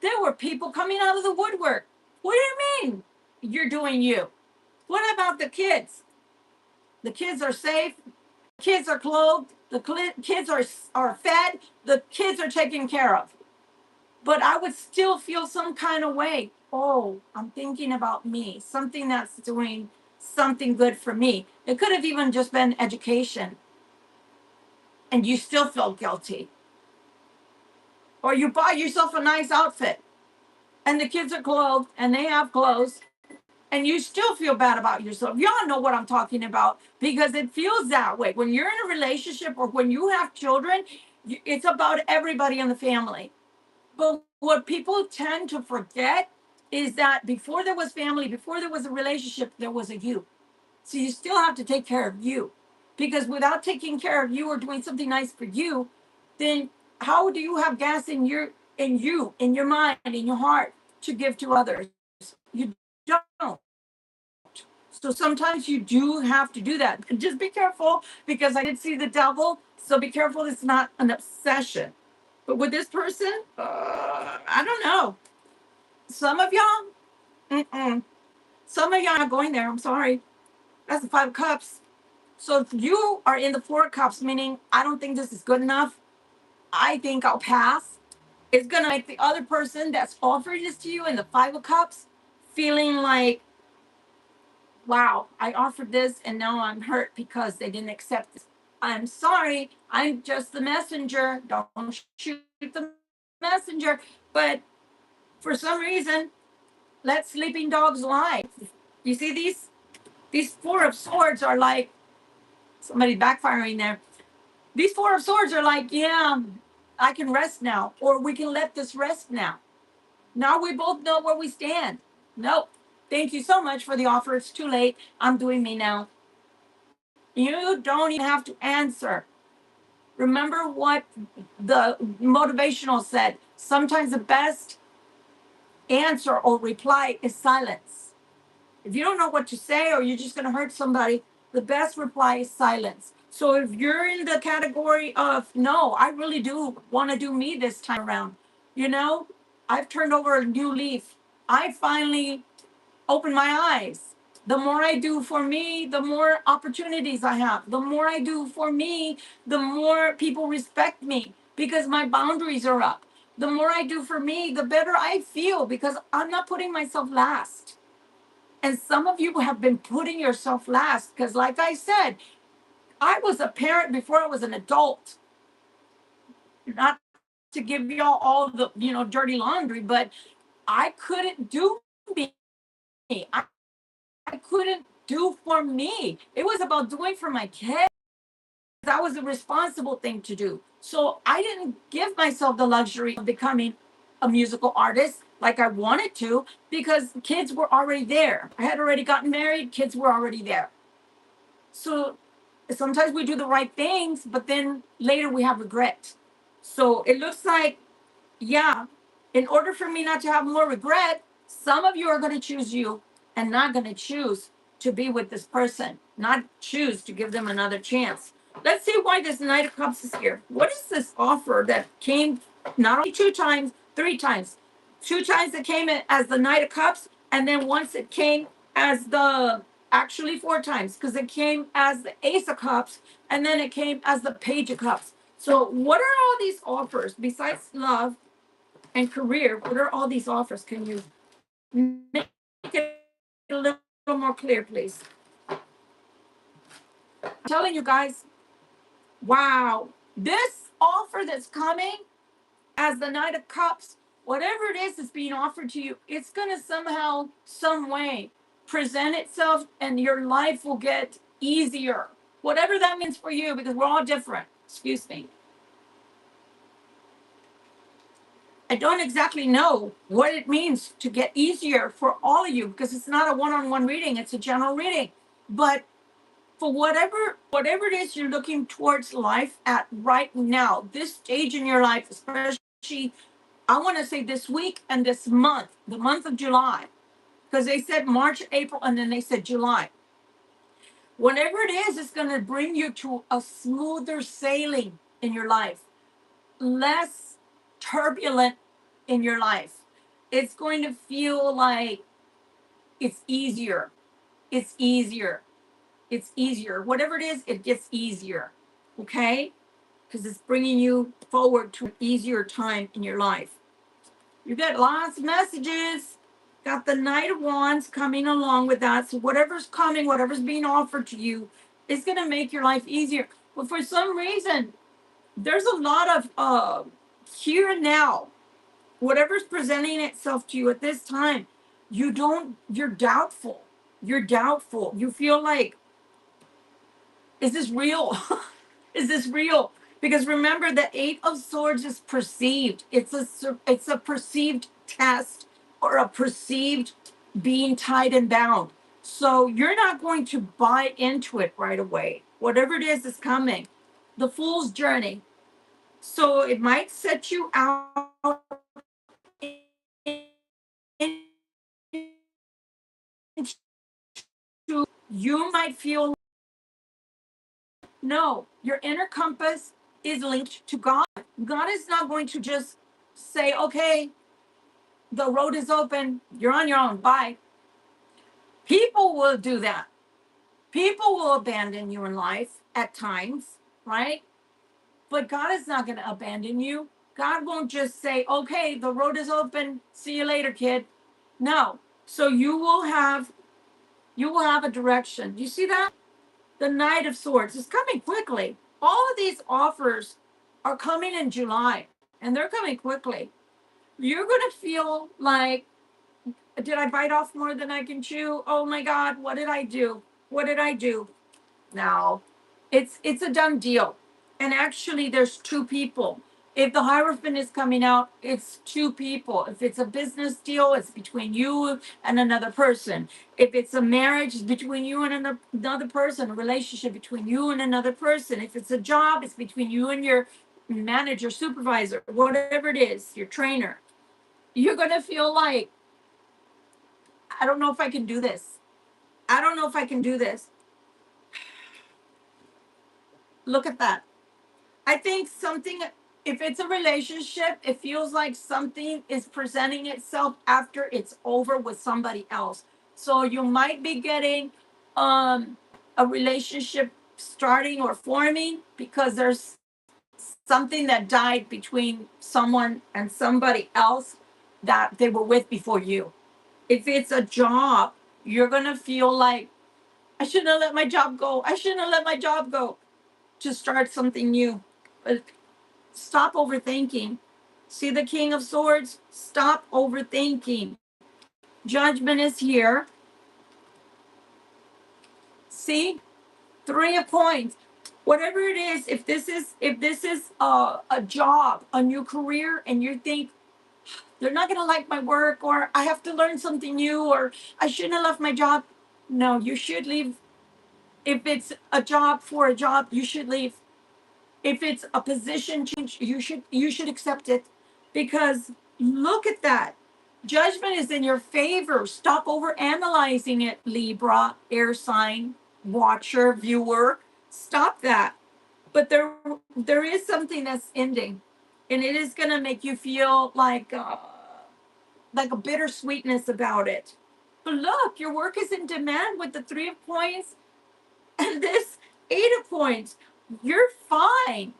there were people coming out of the woodwork. What do you mean you're doing you? What about the kids? The kids are safe. The kids are clothed. The kids are fed. The kids are taken care of. But I would still feel some kind of way. Oh, I'm thinking about me, something that's doing something good for me. It could have even just been education, and you still feel guilty. Or you buy yourself a nice outfit, and the kids are clothed and they have clothes, and you still feel bad about yourself. Y'all know what I'm talking about, because it feels that way. When you're in a relationship or when you have children, it's about everybody in the family. But what people tend to forget is that before there was family, before there was a relationship, there was a you. So you still have to take care of you. Because without taking care of you or doing something nice for you, then how do you have gas in your mind, in your heart to give to others? You don't. So sometimes you do have to do that. Just be careful, because I did see the devil. So be careful it's not an obsession. But with this person, I don't know. Some of y'all, some of y'all are not going there. I'm sorry. That's the 5 of Cups. So if you are in the 4 of Cups, meaning I don't think this is good enough, I think I'll pass. It's gonna make the other person that's offering this to you in the 5 of Cups feeling like, wow, I offered this and now I'm hurt because they didn't accept this. I'm sorry, I'm just the messenger. Don't shoot the messenger. But for some reason, let sleeping dogs lie. You see, these 4 of Swords are like, somebody backfiring there. These 4 of Swords are like, yeah, I can rest now, or we can let this rest now. Now we both know where we stand. Nope. Thank you so much for the offer. It's too late. I'm doing me now. You don't even have to answer. Remember what the motivational said. Sometimes the best answer or reply is silence. If you don't know what to say or you're just going to hurt somebody, the best reply is silence. So if you're in the category of, no, I really do want to do me this time around, you know, I've turned over a new leaf. I finally opened my eyes. The more I do for me, the more opportunities I have. The more I do for me, the more people respect me because my boundaries are up. The more I do for me, the better I feel because I'm not putting myself last. And some of you have been putting yourself last because, like I said, I was a parent before I was an adult. Not to give y'all all the, dirty laundry, but I couldn't do me. I couldn't do for me. It was about doing for my kids. That was a responsible thing to do. So I didn't give myself the luxury of becoming a musical artist like I wanted to because kids were already there. I had already gotten married, kids were already there. So sometimes we do the right things, but then later we have regret. So it looks like, yeah, in order for me not to have more regret, some of you are going to choose you and not going to choose to be with this person, not choose to give them another chance. Let's see why this Knight of Cups is here. What is this offer that came not only 2 times, 3 times? 2 times it came as the Knight of Cups, and then once it came as the, actually 4 times, because it came as the Ace of Cups, and then it came as the Page of Cups. So what are all these offers besides love and career? What are all these offers? Can you make it a little more clear, please? I'm telling you guys, wow, this offer that's coming as the Knight of Cups whatever it is that's being offered to you, it's going to somehow, some way present itself and your life will get easier. Whatever that means for you, because we're all different. Excuse me. I don't exactly know what it means to get easier for all of you because it's not a one-on-one reading, it's a general reading. But for whatever it is you're looking towards life at right now, this stage in your life, especially I want to say this week and this month, the month of July, because they said March, April, and then they said July. Whatever it is, it's going to bring you to a smoother sailing in your life, less turbulent in your life. It's going to feel like it's easier. It's easier. It's easier. Whatever it is, it gets easier. Okay? Because it's bringing you forward to an easier time in your life. You get lots of messages. Got the Knight of Wands coming along with that. So whatever's coming, whatever's being offered to you, is going to make your life easier. But for some reason, there's a lot of here and now. Whatever's presenting itself to you at this time, you're doubtful. You're doubtful. You feel like, is this real? Is this real? Because remember, the Eight of Swords is perceived. It's a perceived test or a perceived being tied and bound. So you're not going to buy into it right away. Whatever it is coming. The Fool's Journey. So it might set you out. You might feel no, your inner compass is linked to God. God is not going to just say, okay, the road is open, you're on your own, bye. People will do that. People will abandon you in life at times, right? But God is not going to abandon you. God won't just say, okay, the road is open, see you later, kid. No. So you will have a direction. Do you see that? The Knight of Swords is coming quickly. All of these offers are coming in July, and they're coming quickly. You're going to feel like, did I bite off more than I can chew? Oh my God, what did I do? What did I do? No, it's a done deal. And actually, there's two people. If the Hierophant is coming out, it's two people. If it's a business deal, it's between you and another person. If it's a marriage, it's between you and another person, a relationship between you and another person. If it's a job, it's between you and your manager, supervisor, whatever it is, your trainer. You're going to feel like, I don't know if I can do this. I don't know if I can do this. Look at that. I think something, if it's a relationship, it feels like something is presenting itself after it's over with somebody else. So you might be getting a relationship starting or forming because there's something that died between someone and somebody else that they were with before you. If it's a job, you're going to feel like, I shouldn't have let my job go. I shouldn't have let my job go to start something new. But stop overthinking. See the King of Swords? Stop overthinking. Judgment is here. See? Three of Coins. Whatever it is, if this is a job, a new career, and you think they're not gonna like my work, or I have to learn something new, or I shouldn't have left my job. No, you should leave. If it's a job for a job, you should leave. If it's a position change, you should accept it, because look at that. Judgment is in your favor. Stop over analyzing it, Libra, air sign, watcher, viewer. Stop that. But there is something that's ending, and it is going to make you feel like a bittersweetness about it. But look, your work is in demand with the Three of Coins and this Eight of Coins. You're fine.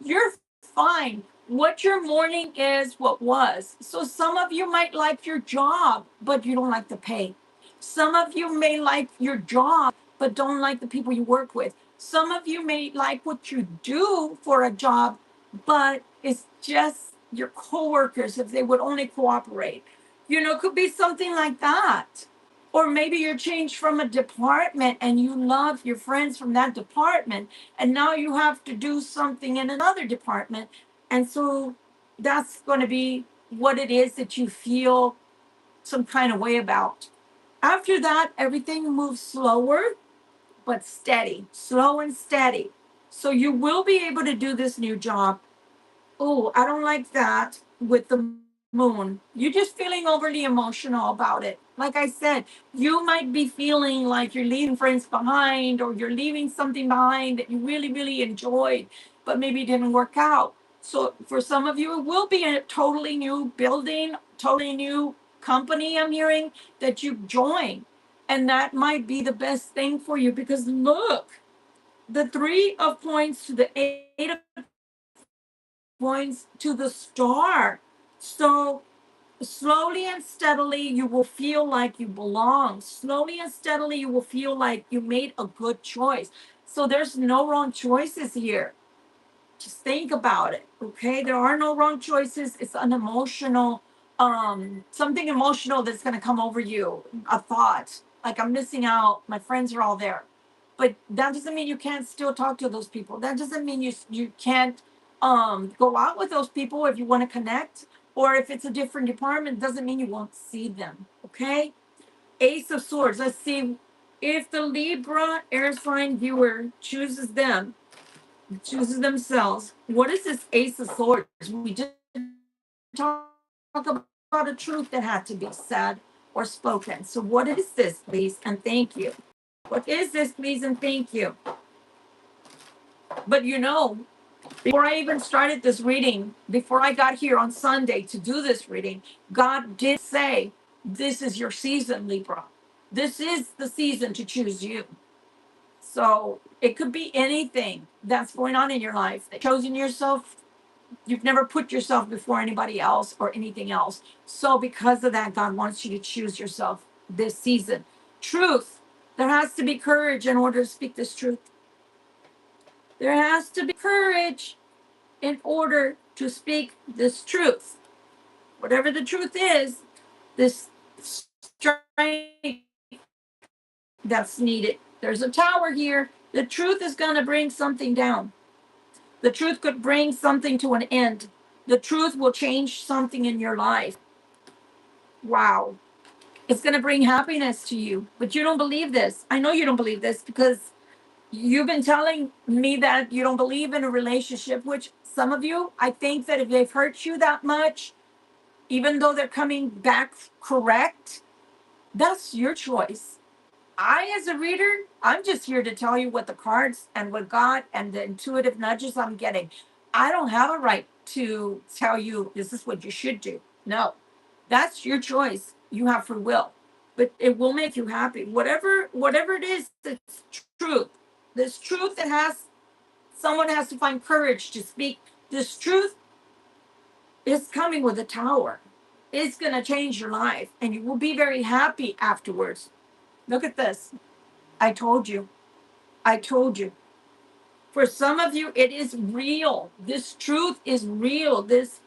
You're fine. What you're mourning is what was. So some of you might like your job, but you don't like the pay. Some of you may like your job, but don't like the people you work with. Some of you may like what you do for a job, but it's just your coworkers if they would only cooperate. It could be something like that. Or maybe you're changed from a department and you love your friends from that department, and now you have to do something in another department. And so that's going to be what it is that you feel some kind of way about. After that, everything moves slower but steady, slow and steady. So you will be able to do this new job. Oh, I don't like that with the moon. You're just feeling overly emotional about it. Like I said, you might be feeling like you're leaving friends behind, or you're leaving something behind that you really, really enjoyed, but maybe it didn't work out. So for some of you, it will be a totally new building, totally new company, I'm hearing, that you join. And that might be the best thing for you, because look, the three of points to the eight of points to the star. So slowly and steadily, you will feel like you belong. Slowly and steadily, you will feel like you made a good choice. So there's no wrong choices here. Just think about it. Okay. There are no wrong choices. It's an emotional, something emotional that's going to come over you. A thought like, I'm missing out. My friends are all there. But that doesn't mean you can't still talk to those people. That doesn't mean you can't go out with those people if you want to connect. Or if it's a different department, doesn't mean you won't see them. Okay. Ace of Swords. Let's see if the Libra air sign viewer chooses themselves. What is this Ace of Swords? We just talk about a truth that had to be said or spoken. So what is this, please? And thank you. What is this, please? And thank you. But before I even started this reading, before I got here on Sunday to do this reading, God did say, this is your season, Libra. This is the season to choose you. So it could be anything that's going on in your life. Choosing yourself, you've never put yourself before anybody else or anything else. So because of that, God wants you to choose yourself this season. Truth. There has to be courage in order to speak this truth. There has to be courage in order to speak this truth. Whatever the truth is, this strength that's needed. There's a tower here. The truth is going to bring something down. The truth could bring something to an end. The truth will change something in your life. Wow. It's going to bring happiness to you. But you don't believe this. I know you don't believe this, because you've been telling me that you don't believe in a relationship, which some of you, I think that if they've hurt you that much, even though they're coming back correct, that's your choice. I, as a reader, I'm just here to tell you what the cards and what God and the intuitive nudges I'm getting. I don't have a right to tell you this is what you should do. No, that's your choice. You have free will, but it will make you happy. Whatever it is, it's truth. This truth that someone has to find courage to speak. This truth is coming with a tower. It's going to change your life, and you will be very happy afterwards. Look at this. I told you. I told you. For some of you, it is real. This truth is real. This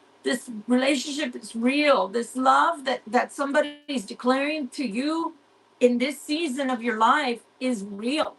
relationship is real. This love that somebody is declaring to you in this season of your life is real.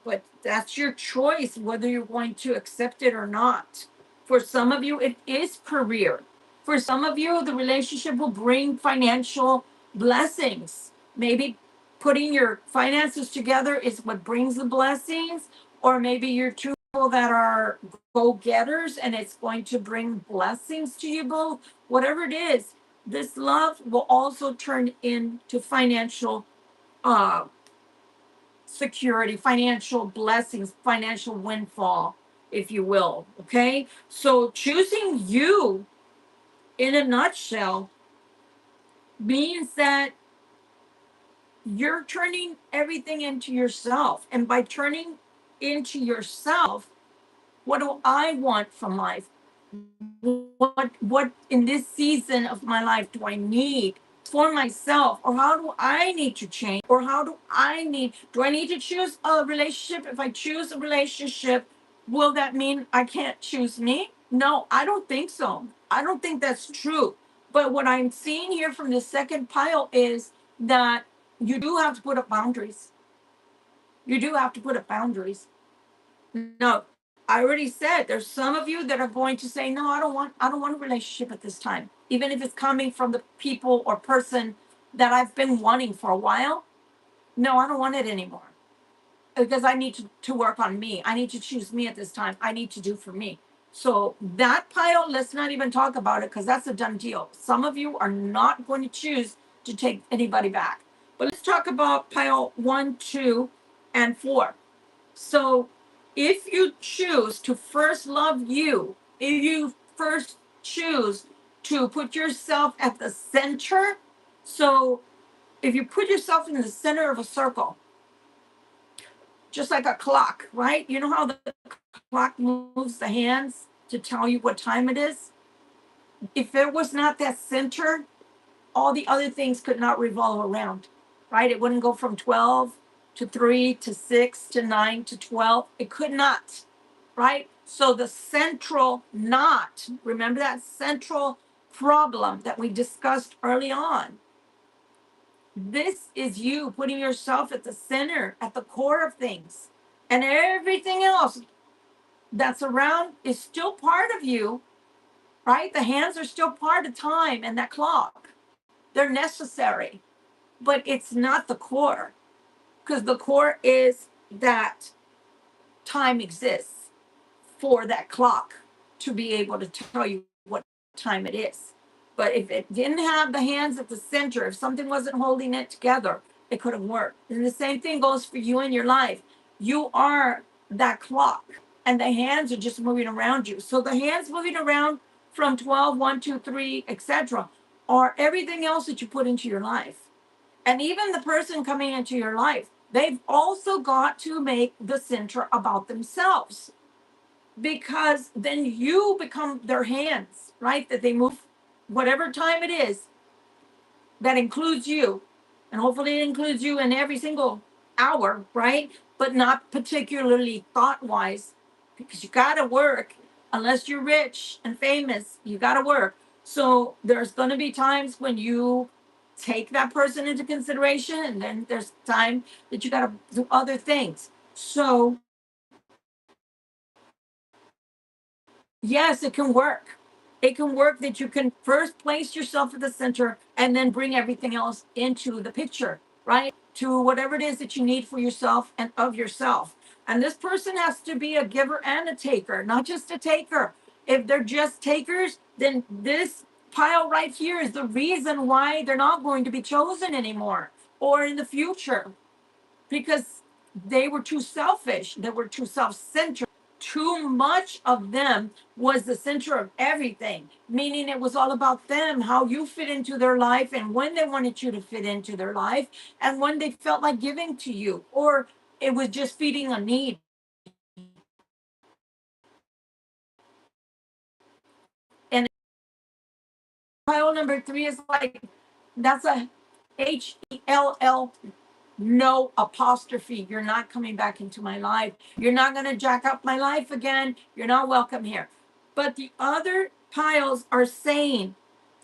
But that's your choice whether you're going to accept it or not. For some of you, it is career. For some of you, the relationship will bring financial blessings. Maybe putting your finances together is what brings the blessings, or maybe you're two people that are go-getters and it's going to bring blessings to you both. Whatever it is, this love will also turn into financial uh, security, financial blessings, financial windfall, if you will. Okay. So choosing you in a nutshell means that you're turning everything into yourself. And by turning into yourself, what do I want from life? What in this season of my life do I need for myself, or how do I need to change, or how do I need to choose a relationship? If I choose a relationship, will that mean I can't choose me? No, I don't think so. I don't think that's true. But what I'm seeing here from the second pile is that you do have to put up boundaries. You do have to put up boundaries. No, I already said there's some of you that are going to say, no, I don't want a relationship at this time. Even if it's coming from the people or person that I've been wanting for a while. No, I don't want it anymore. Because I need to work on me. I need to choose me at this time. I need to do for me. So that pile, let's not even talk about it because that's a done deal. Some of you are not going to choose to take anybody back. But let's talk about pile 1, 2, and 4. So if you choose to first love you, if you first choose to put yourself at the center, so if you put yourself in the center of a circle, just like a clock, right? You know how the clock moves the hands to tell you what time it is? If it was not that center, all the other things could not revolve around, right? It wouldn't go from 12 to 3 to 6 to 9 to 12. It could not, right? So the central knot, remember that central problem that we discussed early on. This is you putting yourself at the center, at the core of things. And everything else that's around is still part of you, right? The hands are still part of time and that clock. They're necessary, but it's not the core because the core is that time exists for that clock to be able to tell you what time it is. But if it didn't have the hands at the center, if something wasn't holding it together, it could have worked. And the same thing goes for you in your life. You are that clock, and the hands are just moving around you. So the hands moving around from 12, 1, 2, 3, etc., are everything else that you put into your life. And even the person coming into your life, they've also got to make the center about themselves because then you become their hands, right? That they move whatever time it is that includes you. And hopefully it includes you in every single hour, right? But not particularly thought wise because you got to work. Unless you're rich and famous, you got to work. So there's going to be times when you take that person into consideration, and then there's time that you got to do other things. So yes, it can work. It can work that you can first place yourself at the center and then bring everything else into the picture, right? To whatever it is that you need for yourself and of yourself. And this person has to be a giver and a taker, not just a taker. If they're just takers, then this pile right here is the reason why they're not going to be chosen anymore or in the future because they were too selfish, they were too self centered. Too much of them was the center of everything, meaning it was all about them, how you fit into their life, and when they wanted you to fit into their life, and when they felt like giving to you, or it was just feeding a need. And pile number 3 is like, that's a HELL, no apostrophe. You're not coming back into my life. You're not going to jack up my life again. You're not welcome here. But the other piles are saying,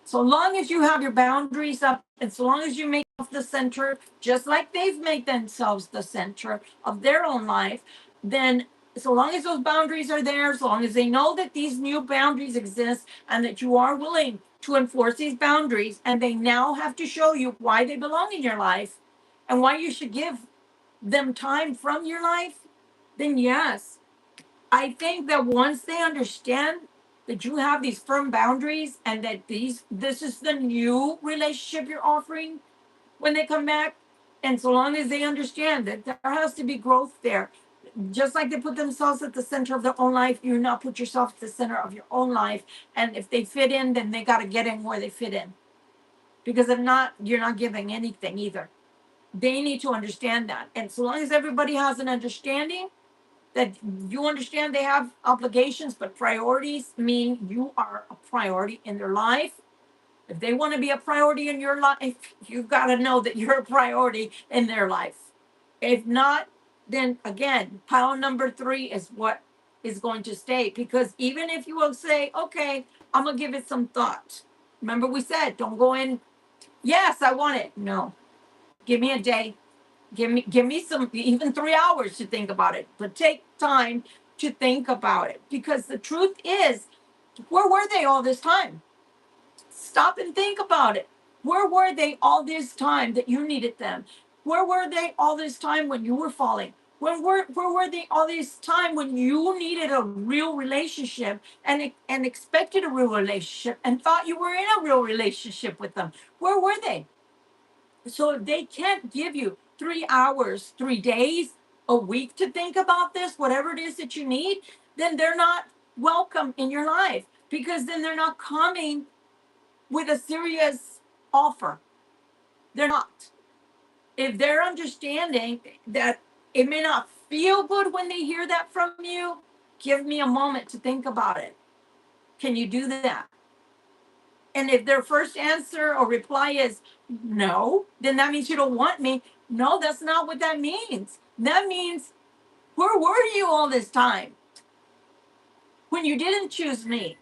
so long as you have your boundaries up and so long as you make the center, just like they've made themselves the center of their own life, then so long as those boundaries are there, so long as they know that these new boundaries exist and that you are willing to enforce these boundaries, and they now have to show you why they belong in your life and why you should give them time from your life, then yes, I think that once they understand that you have these firm boundaries and that this is the new relationship you're offering when they come back, and so long as they understand that there has to be growth there, just like they put themselves at the center of their own life, you now put yourself at the center of your own life. And if they fit in, then they got to get in where they fit in. Because if not, you're not giving anything either. They need to understand that. And so long as everybody has an understanding that you understand they have obligations, but priorities mean you are a priority in their life. If they want to be a priority in your life, you've got to know that you're a priority in their life. If not, then again, pile number 3 is what is going to stay. Because even if you will say, okay, I'm going to give it some thought. Remember we said, don't go in, yes, I want it. No, give me a day. Give me some, even 3 hours to think about it, but take time to think about it, because the truth is, where were they all this time? Stop and think about it. Where were they all this time that you needed them? Where were they all this time when you were falling? Where were they all this time when you needed a real relationship and expected a real relationship and thought you were in a real relationship with them? Where were they? So if they can't give you 3 hours, 3 days, a week to think about this, whatever it is that you need, then they're not welcome in your life, because then they're not coming with a serious offer. They're not. If they're understanding that it may not feel good when they hear that from you, give me a moment to think about it. Can you do that? And if their first answer or reply is no, then that means you don't want me. No, that's not what that means. That means, where were you all this time when you didn't choose me?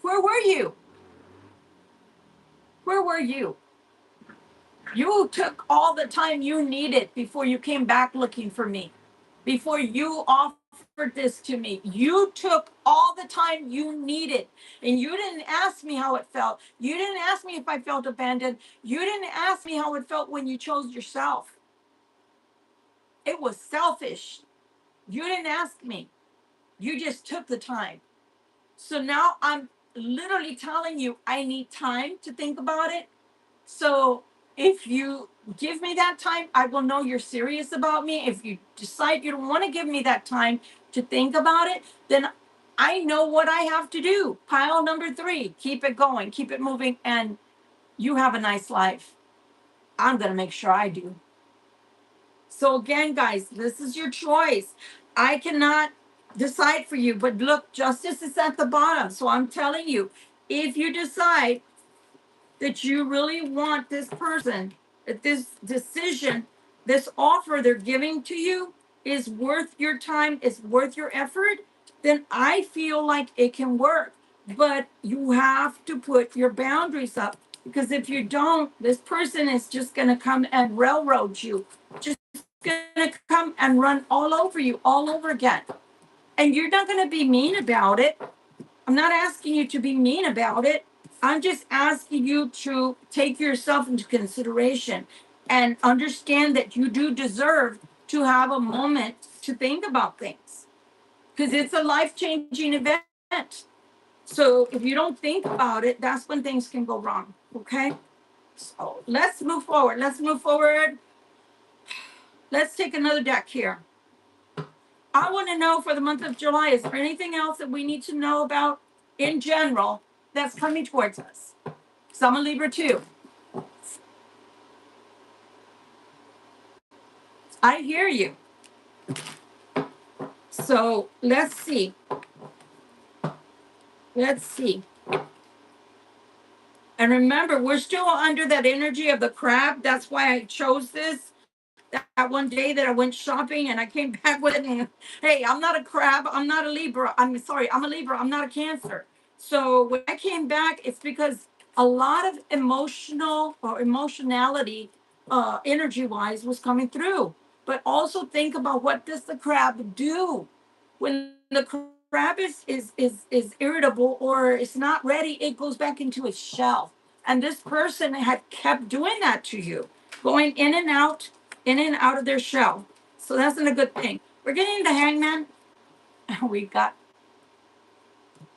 Where were you? Where were you? You took all the time you needed before you came back looking for me, before you offered this to me. You took all the time you needed, and you didn't ask me how it felt. You didn't ask me if I felt abandoned. You didn't ask me how it felt when you chose yourself. It was selfish. You didn't ask me. You just took the time. So now I'm literally telling you, I need time to think about it. So if you give me that time, I will know you're serious about me. If you decide you don't want to give me that time to think about it, then I know what I have to do. Pile number 3, keep it going, keep it moving, and you have a nice life. I'm going to make sure I do. So again, guys, this is your choice. I cannot decide for you, but look, justice is at the bottom. So I'm telling you, if you decide that you really want this person, that this decision, this offer they're giving to you is worth your time, is worth your effort, then I feel like it can work. But you have to put your boundaries up, because if you don't, this person is just going to come and railroad you, just going to come and run all over you all over again. And you're not going to be mean about it. I'm not asking you to be mean about it. I'm just asking you to take yourself into consideration and understand that you do deserve to have a moment to think about things, because it's a life-changing event. So if you don't think about it, that's when things can go wrong. Okay? So let's move forward. Let's take another deck here. I want to know, for the month of July, is there anything else that we need to know about in general that's coming towards us? Because I'm a Libra too. I hear you. So let's see. And remember, we're still under that energy of the crab. That's why I chose this. That one day that I went shopping and I came back with it. And, hey, I'm not a crab. I'm not a Libra. I'm sorry. I'm a Libra. I'm not a Cancer. So when I came back, it's because a lot of emotionality, energy wise, was coming through. But also think about, what does the crab do when the crab is irritable or is not ready? It goes back into its shell. And this person had kept doing that to you, going in and out of their shell. So that's not a good thing. We're getting the Hangman. We got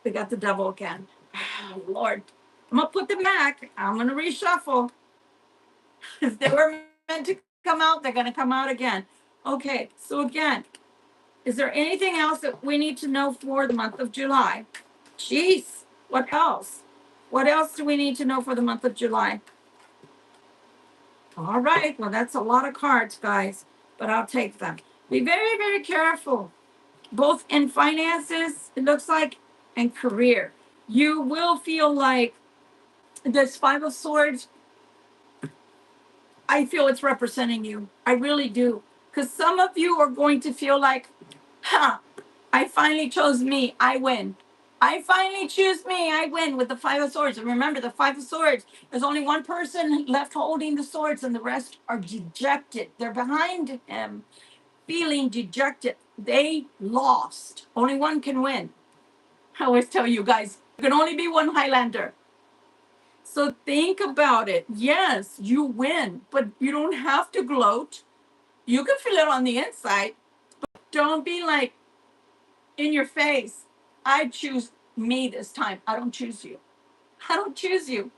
the devil again. Oh, Lord. I'm gonna put them back. I'm gonna reshuffle. If they were meant to come out, they're gonna come out again. Okay, so again, is there anything else that we need to know for the month of July? Jeez, what else? What else do we need to know for the month of July? All right, well, that's a lot of cards, guys, but I'll take them. Be very, very careful, both in finances, it looks like, and career. You will feel like this 5 of Swords, I feel it's representing you. I really do. Because some of you are going to feel like, I finally chose me. I win. I finally choose me. I win with the Five of Swords. And remember, the Five of Swords, there's only one person left holding the swords, and the rest are dejected. They're behind him, feeling dejected. They lost. Only one can win. I always tell you guys, there can only be one Highlander. So think about it. Yes, you win, but you don't have to gloat. You can feel it on the inside. Don't be like in your face. I choose me this time. I don't choose you. I don't choose you.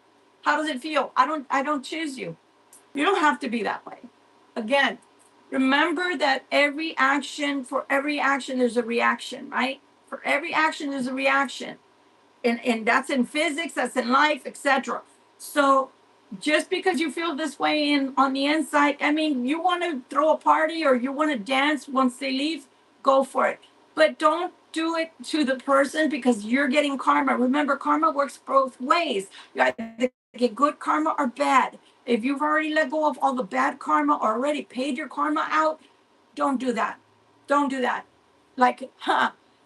How does it feel? I don't choose you. You don't have to be that way. Again, remember that for every action there's a reaction, right? For every action there's a reaction. And that's in physics, that's in life, etc. So just because you feel this way on the inside, I mean, you want to throw a party or you want to dance once they leave, go for it. But don't do it to the person because you're getting karma. Remember, karma works both ways. You either get good karma or bad. If you've already let go of all the bad karma or already paid your karma out, don't do that. Don't do that. Like,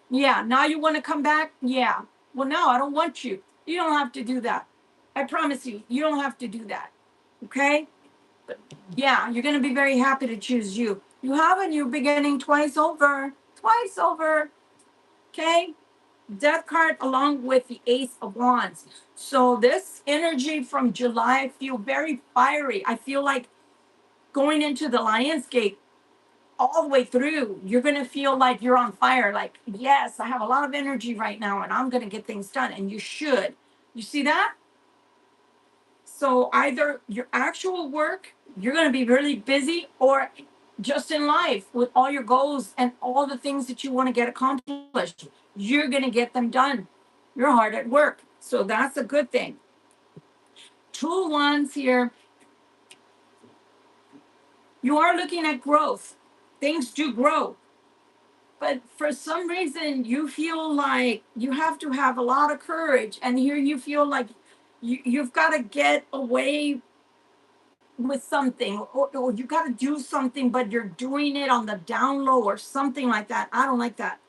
yeah, now you want to come back? Yeah. Well, no, I don't want you. You don't have to do that. I promise you, you don't have to do that. Okay? But yeah, you're going to be very happy to choose you. You have a new beginning twice over. Twice over. Okay? Death card along with the Ace of Wands. So this energy from July, I feel very fiery. I feel like going into the Lion's Gate all the way through, you're going to feel like you're on fire. Like, yes, I have a lot of energy right now and I'm going to get things done. And you should. You see that? So either your actual work, you're going to be really busy, or just in life with all your goals and all the things that you want to get accomplished, you're going to get them done. You're hard at work. So that's a good thing. 2 wands here. You are looking at growth. Things do grow. But for some reason, you feel like you have to have a lot of courage. And here you feel like you've got to get away with something, or you got to do something, but you're doing it on the down low or something like that. I don't like that.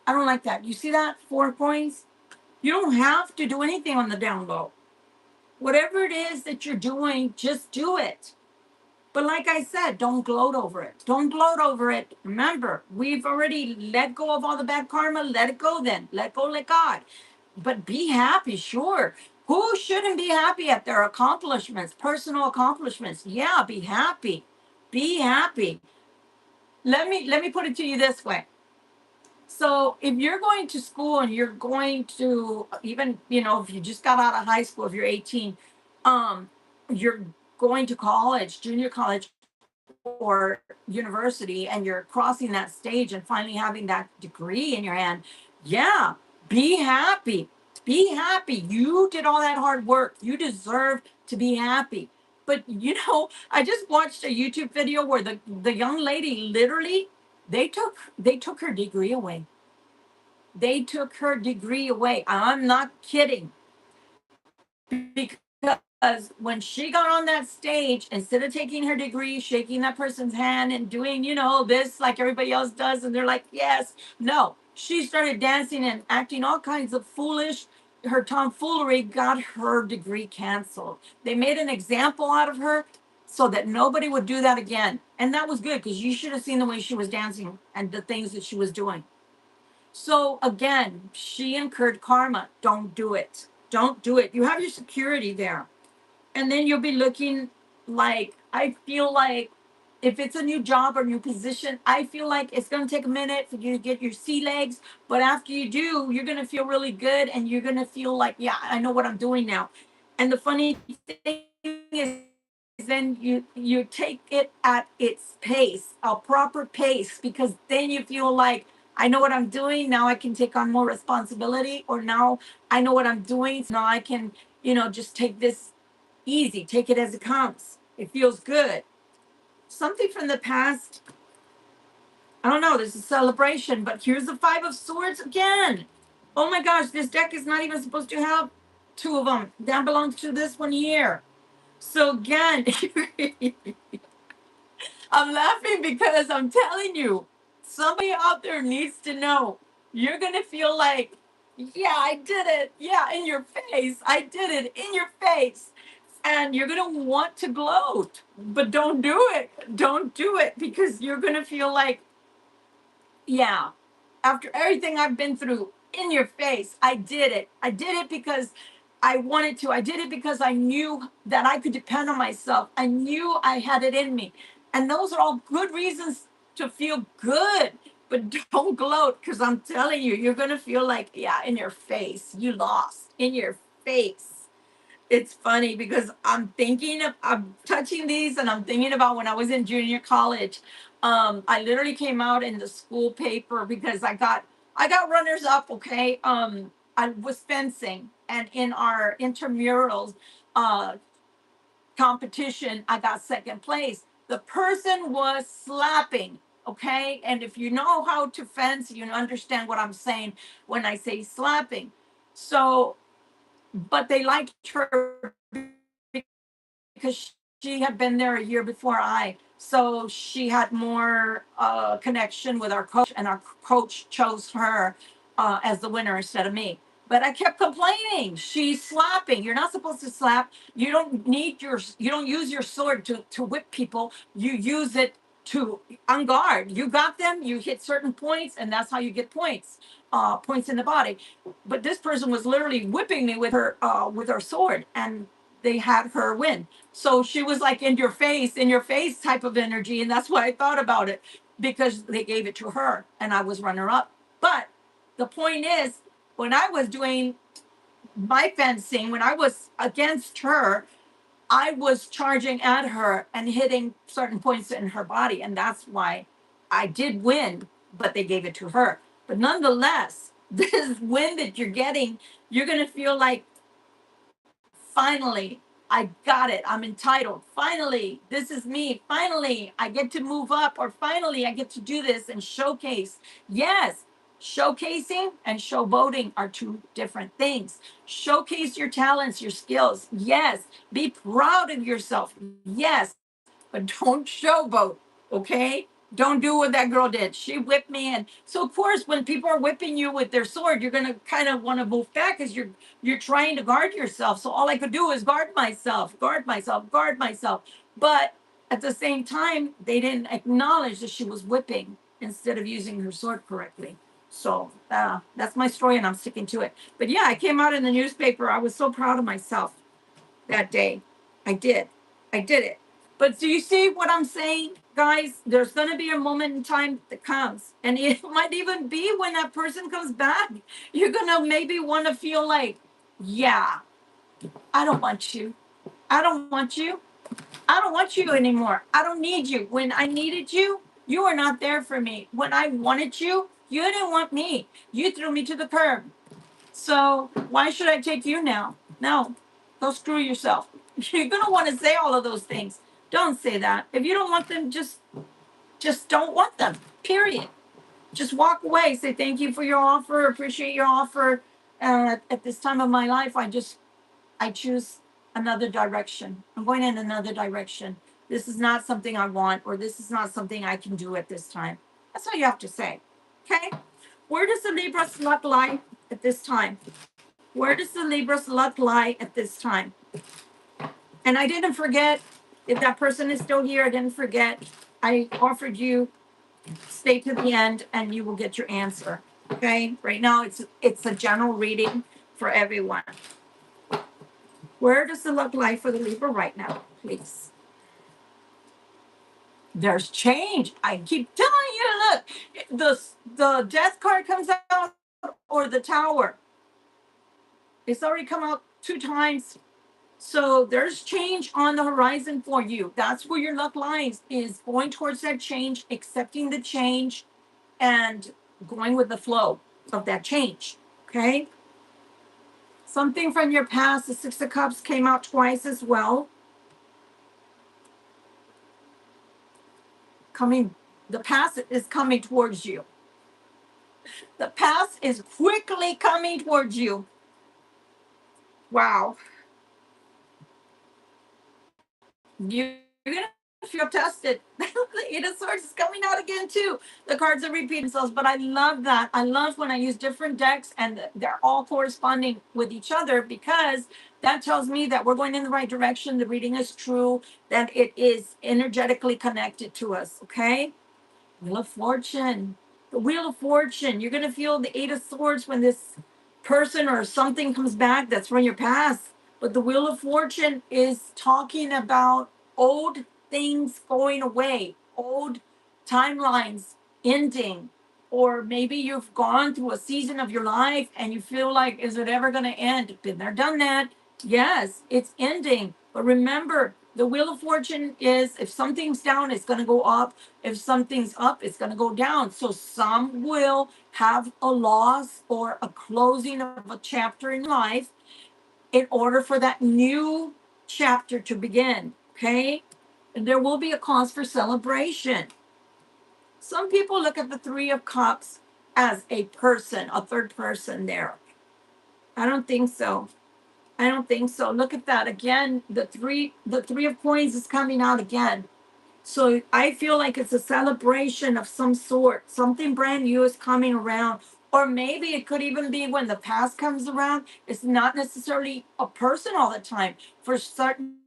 I don't like that. You see that? 4 points. You don't have to do anything on the down low. Whatever it is that you're doing, just do it. But like I said, don't gloat over it. Don't gloat over it. Remember, we've already let go of all the bad karma. Let it go then. Let go, let God. But be happy, sure. Who shouldn't be happy at their accomplishments, personal accomplishments? Yeah, be happy. Be happy. Let me put it to you this way. So if you're going to school and you're going to, even, if you just got out of high school, if you're 18, you're going to college, junior college or university, and you're crossing that stage and finally having that degree in your hand, yeah, be happy. Be happy. You did all that hard work. You deserve to be happy. But I just watched a YouTube video where the young lady literally, they took her degree away. They took her degree away. I'm not kidding. Because when she got on that stage, instead of taking her degree, shaking that person's hand and doing, this like everybody else does, and they're like, yes, no, she started dancing and acting all kinds of foolish. Her tomfoolery got her degree canceled. They made an example out of her so that nobody would do that again. And that was good because you should have seen the way she was dancing and the things that she was doing. So again, she incurred karma. Don't do it. Don't do it. You have your security there. And then you'll be looking like, I feel like if it's a new job or new position, I feel like it's going to take a minute for you to get your sea legs. But after you do, you're going to feel really good and you're going to feel like, yeah, I know what I'm doing now. And the funny thing is, then you take it at its pace, a proper pace, because then you feel like, I know what I'm doing now. I can take on more responsibility, or now I know what I'm doing, so now I can just take this easy, take it as it comes. It feels good. Something from the past, I don't know, there's a celebration, but here's the Five of Swords again. Oh my gosh, this deck is not even supposed to have 2 of them. That belongs to this one here. So again, I'm laughing because I'm telling you, somebody out there needs to know. You're going to feel like, Yeah, I did it. Yeah, in your face. I did it in your face. And you're going to want to gloat, but don't do it. Don't do it because you're going to feel like, yeah, after everything I've been through, in your face, I did it. I did it because I wanted to. I did it because I knew that I could depend on myself. I knew I had it in me. And those are all good reasons to feel good. But don't gloat because I'm telling you, you're going to feel like, yeah, in your face, you lost. In your face. It's funny because I'm touching these and I'm thinking about when I was in junior college. I literally came out in the school paper because I got runners up. Okay. I was fencing, and in our intramurals uh competition, I got second place. The person was slapping. Okay. And if you know how to fence, you understand what I'm saying when I say slapping. So, but they liked her because she had been there a year before I. So she had more connection with our coach, and our coach chose her as the winner instead of me. But I kept complaining. She's slapping. You're not supposed to slap. You don't use your sword to whip people. You use it to on guard. You got them. You hit certain points, and that's how you get points. Points in the body. But this person was literally whipping me with her sword, and they had her win. So she was like in your face type of energy. And that's why I thought about it, because they gave it to her and I was runner up. But the point is, when I was doing my fencing, when I was against her, I was charging at her and hitting certain points in her body. And that's why I did win, but they gave it to her. But nonetheless, this win that you're getting, you're going to feel like, finally, I got it. I'm entitled. Finally, this is me. Finally, I get to move up, or finally, I get to do this and showcase. Yes, showcasing and showboating are two different things. Showcase your talents, your skills. Yes, be proud of yourself. Yes, but don't showboat, okay? Don't do what that girl did. She whipped me, and so of course, when people are whipping you with their sword, you're gonna kind of want to move back because you're trying to guard yourself. So all I could do is guard myself, guard myself, guard myself. But at the same time, they didn't acknowledge that she was whipping instead of using her sword correctly. So that's my story, and I'm sticking to it. But yeah, I came out in the newspaper. I was so proud of myself that day. I did. I did it. But do you see what I'm saying, guys? There's going to be a moment in time that comes, and it might even be when that person comes back. You're going to maybe want to feel like, yeah, I don't want you. I don't want you. I don't want you anymore. I don't need you. When I needed you, you were not there for me. When I wanted you, you didn't want me. You threw me to the curb. So why should I take you now? No, go screw yourself. You're gonna want to say all of those things. Don't say that. If you don't want them, just don't want them. Period. Just walk away. Say thank you for your offer. Appreciate your offer. At this time of my life, I choose another direction. I'm going in another direction. This is not something I want, or this is not something I can do at this time. That's all you have to say. Okay. Where does the Libra luck lie at this time? Where does the Libra's luck lie at this time? And I didn't forget, if that person is still here, I didn't forget. I offered you stay to the end and you will get your answer. Okay? Right now it's a general reading for everyone. Where does the luck lie for the Libra right now, please? There's change. I keep telling you, look, the death card comes out, or the tower. It's already come out 2 times. So there's change on the horizon for you. That's where your luck lies, is going towards that change, accepting the change, and going with the flow of that change. Okay? Something from your past, the Six of Cups came out twice as well. The past is coming towards you. The past is quickly coming towards you. Wow. You're going to feel tested. The Eight of Swords is coming out again too. The cards are repeating themselves, but I love that. I love when I use different decks and they're all corresponding with each other, because that tells me that we're going in the right direction. The reading is true, that it is energetically connected to us. Okay. Wheel of Fortune. The Wheel of Fortune. You're going to feel the Eight of Swords when this person or something comes back that's from your past. But the Wheel of Fortune is talking about old things going away, old timelines ending, or maybe you've gone through a season of your life and you feel like, is it ever going to end? Been there, done that. Yes, it's ending. But remember, the Wheel of Fortune is, if something's down, it's going to go up. If something's up, it's going to go down. So some will have a loss or a closing of a chapter in life in order for that new chapter to begin. Okay. And there will be a cause for celebration. Some people look at the Three of Cups as a person, a third person there. I don't think so. I don't think so. Look at that again. The three of coins is coming out again. So I feel like it's a celebration of some sort. Something brand new is coming around. Or maybe it could even be when the past comes around. It's not necessarily a person all the time. For certain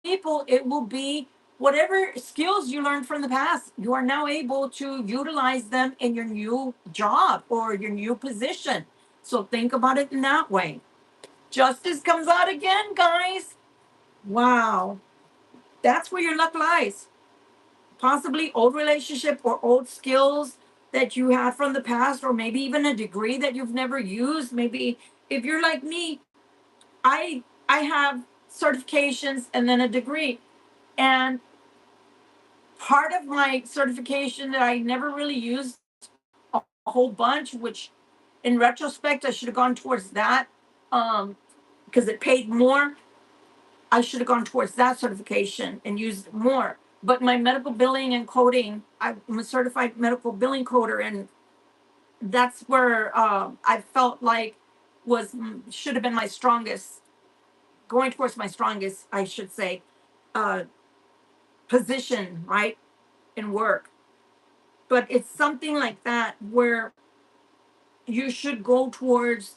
people, it will be whatever skills you learned from the past. You are now able to utilize them in your new job or your new position. So think about it in that way. Justice comes out again, guys. Wow. That's where your luck lies. Possibly old relationship or old skills that you had from the past, or maybe even a degree that you've never used. Maybe if you're like me, I have certifications and then a degree. And part of my certification that I never really used a whole bunch, which in retrospect I should have gone towards that, because it paid more. I should have gone towards that certification and used it more. But my medical billing and coding, I'm a certified medical billing coder, and that's where I felt like was should have been my strongest, going towards my strongest, I should say, uh, position, right, in work. But it's something like that where you should go towards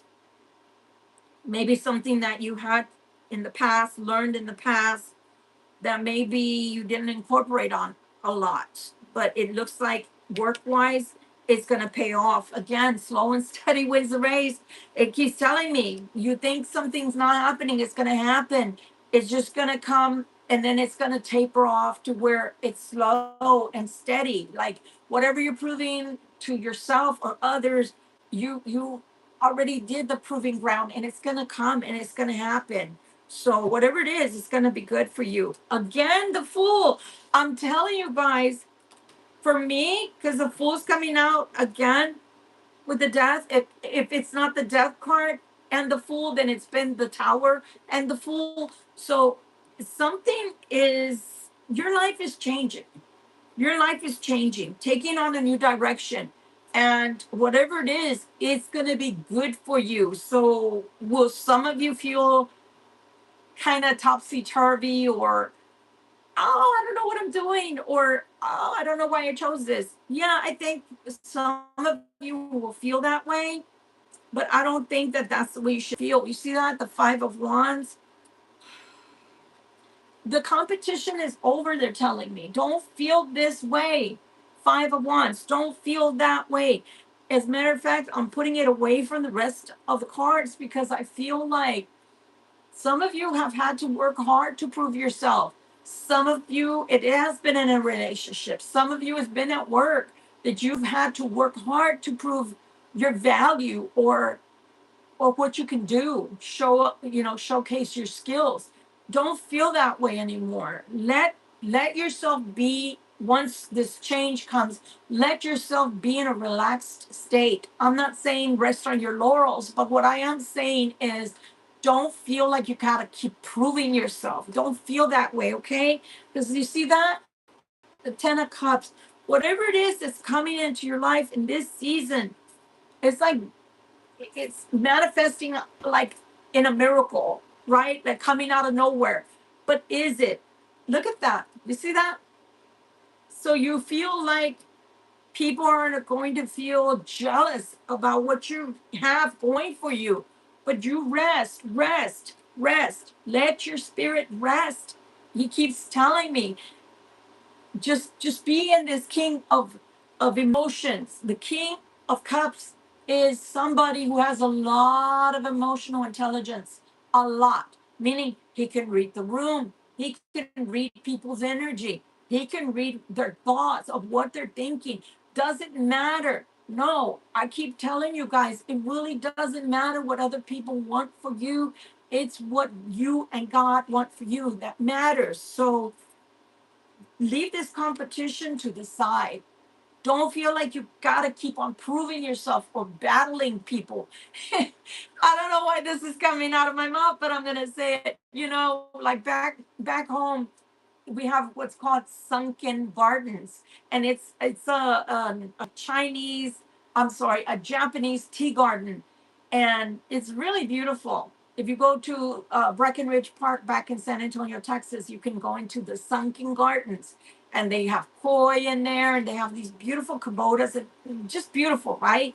maybe something that you had in the past, learned in the past, that maybe you didn't incorporate on a lot, but it looks like work wise, it's going to pay off. Again, slow and steady wins the race. It keeps telling me, you think something's not happening, it's going to happen. It's just going to come, and then it's going to taper off to where it's slow and steady. Like whatever you're proving to yourself or others, you already did the proving ground, and it's going to come and it's going to happen. So whatever it is, it's gonna be good for you. Again, the Fool. I'm telling you guys, for me, because the Fool's coming out again with the Death. If it's not the Death card and the Fool, then it's been the Tower and the Fool. So something is, your life is changing. Your life is changing, taking on a new direction. And whatever it is, it's gonna be good for you. So will some of you feel kind of topsy turvy, or oh, I don't know what I'm doing, or oh, I don't know why I chose this? Yeah, I think some of you will feel that way, but I don't think that that's the way you should feel. You see that, the Five of Wands, the competition is over. They're telling me, don't feel this way. Five of Wands, don't feel that way. As a matter of fact, I'm putting it away from the rest of the cards because I feel like some of you have had to work hard to prove yourself. Some of you, it has been in a relationship. Some of you has been at work that you've had to work hard to prove your value, or what you can do, show up, showcase your skills. Don't feel that way anymore. Let yourself be, once this change comes, let yourself be in a relaxed state. I'm not saying rest on your laurels, but what I am saying is don't feel like you gotta keep proving yourself. Don't feel that way, okay? Because you see that? The Ten of Cups, whatever it is that's coming into your life in this season, it's like it's manifesting like in a miracle, right? Like coming out of nowhere. But is it? Look at that. You see that? So you feel like people are going to feel jealous about what you have going for you. But you rest, rest, rest. Let your spirit rest. He keeps telling me, just be in this king of emotions. The king of cups is somebody who has a lot of emotional intelligence, a lot, meaning he can read the room, he can read people's energy, he can read their thoughts of what they're thinking. Doesn't matter. No, I keep telling you guys, it really doesn't matter what other people want for you. It's what you and God want for you that matters. So leave this competition to the side. Don't feel like you gotta keep on proving yourself or battling people. I don't know why this is coming out of my mouth, but I'm gonna say it. You know, like back home, we have what's called sunken gardens, and it's a Chinese, I'm sorry, a Japanese tea garden, and it's really beautiful. If you go to Breckenridge Park back in San Antonio, Texas, you can go into the sunken gardens, and they have koi in there, and they have these beautiful kabotas, and just beautiful, right?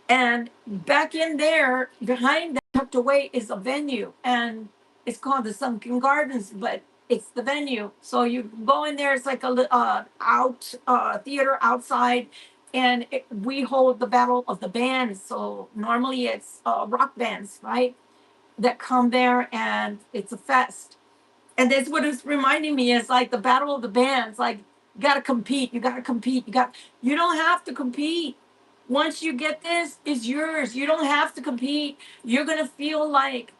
And back in there, behind them, tucked away, is a venue, and it's called the Sunken Gardens, but it's the venue. So you go in there. It's like a out theater outside, and we hold the battle of the bands. So normally it's rock bands, right, that come there, and it's a fest. And that's what it's reminding me is like the battle of the bands. Like you got to compete. You got to compete. You don't have to compete. Once you get this, it's yours. You don't have to compete. You're going to feel like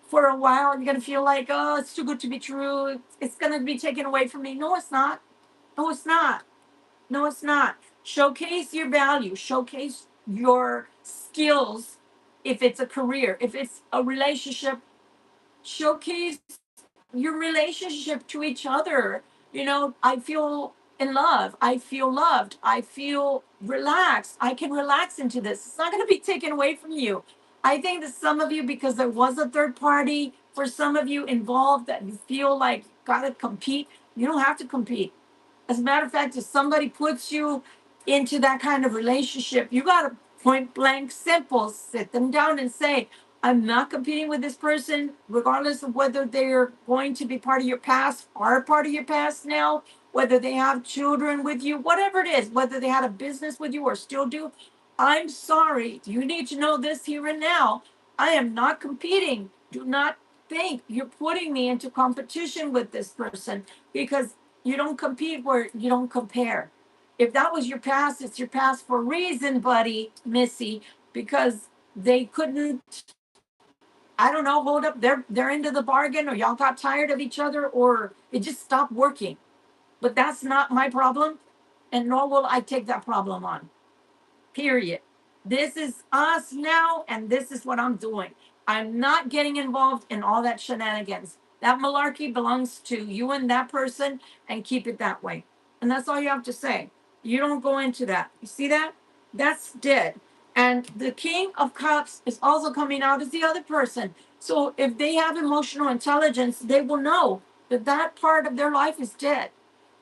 for a while, you're going to feel like, oh, it's too good to be true. It's going to be taken away from me. No, it's not. No, it's not. No, it's not. Showcase your value. Showcase your skills. If it's a career, if it's a relationship, showcase your relationship to each other. You know, I feel in love. I feel loved. I feel relaxed. I can relax into this. It's not going to be taken away from you. I think that some of you, because there was a third party, for some of you involved, that you feel like you got to compete, you don't have to compete. As a matter of fact, if somebody puts you into that kind of relationship, you got to point blank, simple, sit them down and say, I'm not competing with this person, regardless of whether they're going to be part of your past, are part of your past now, whether they have children with you, whatever it is, whether they had a business with you or still do. I'm sorry. You need to know this here and now. I am not competing. Do not think you're putting me into competition with this person, because you don't compete where you don't compare. If that was your past, it's your past for a reason, buddy, Missy, because they couldn't, I don't know, hold up their end of the bargain, or y'all got tired of each other, or it just stopped working. But that's not my problem, and nor will I take that problem on. Period. This is us now, and this is what I'm doing. I'm not getting involved in all that shenanigans. That malarkey belongs to you and that person, and keep it that way. And that's all you have to say. You don't go into that. You see that? That's dead. And the King of Cups is also coming out as the other person. So if they have emotional intelligence, they will know that that part of their life is dead.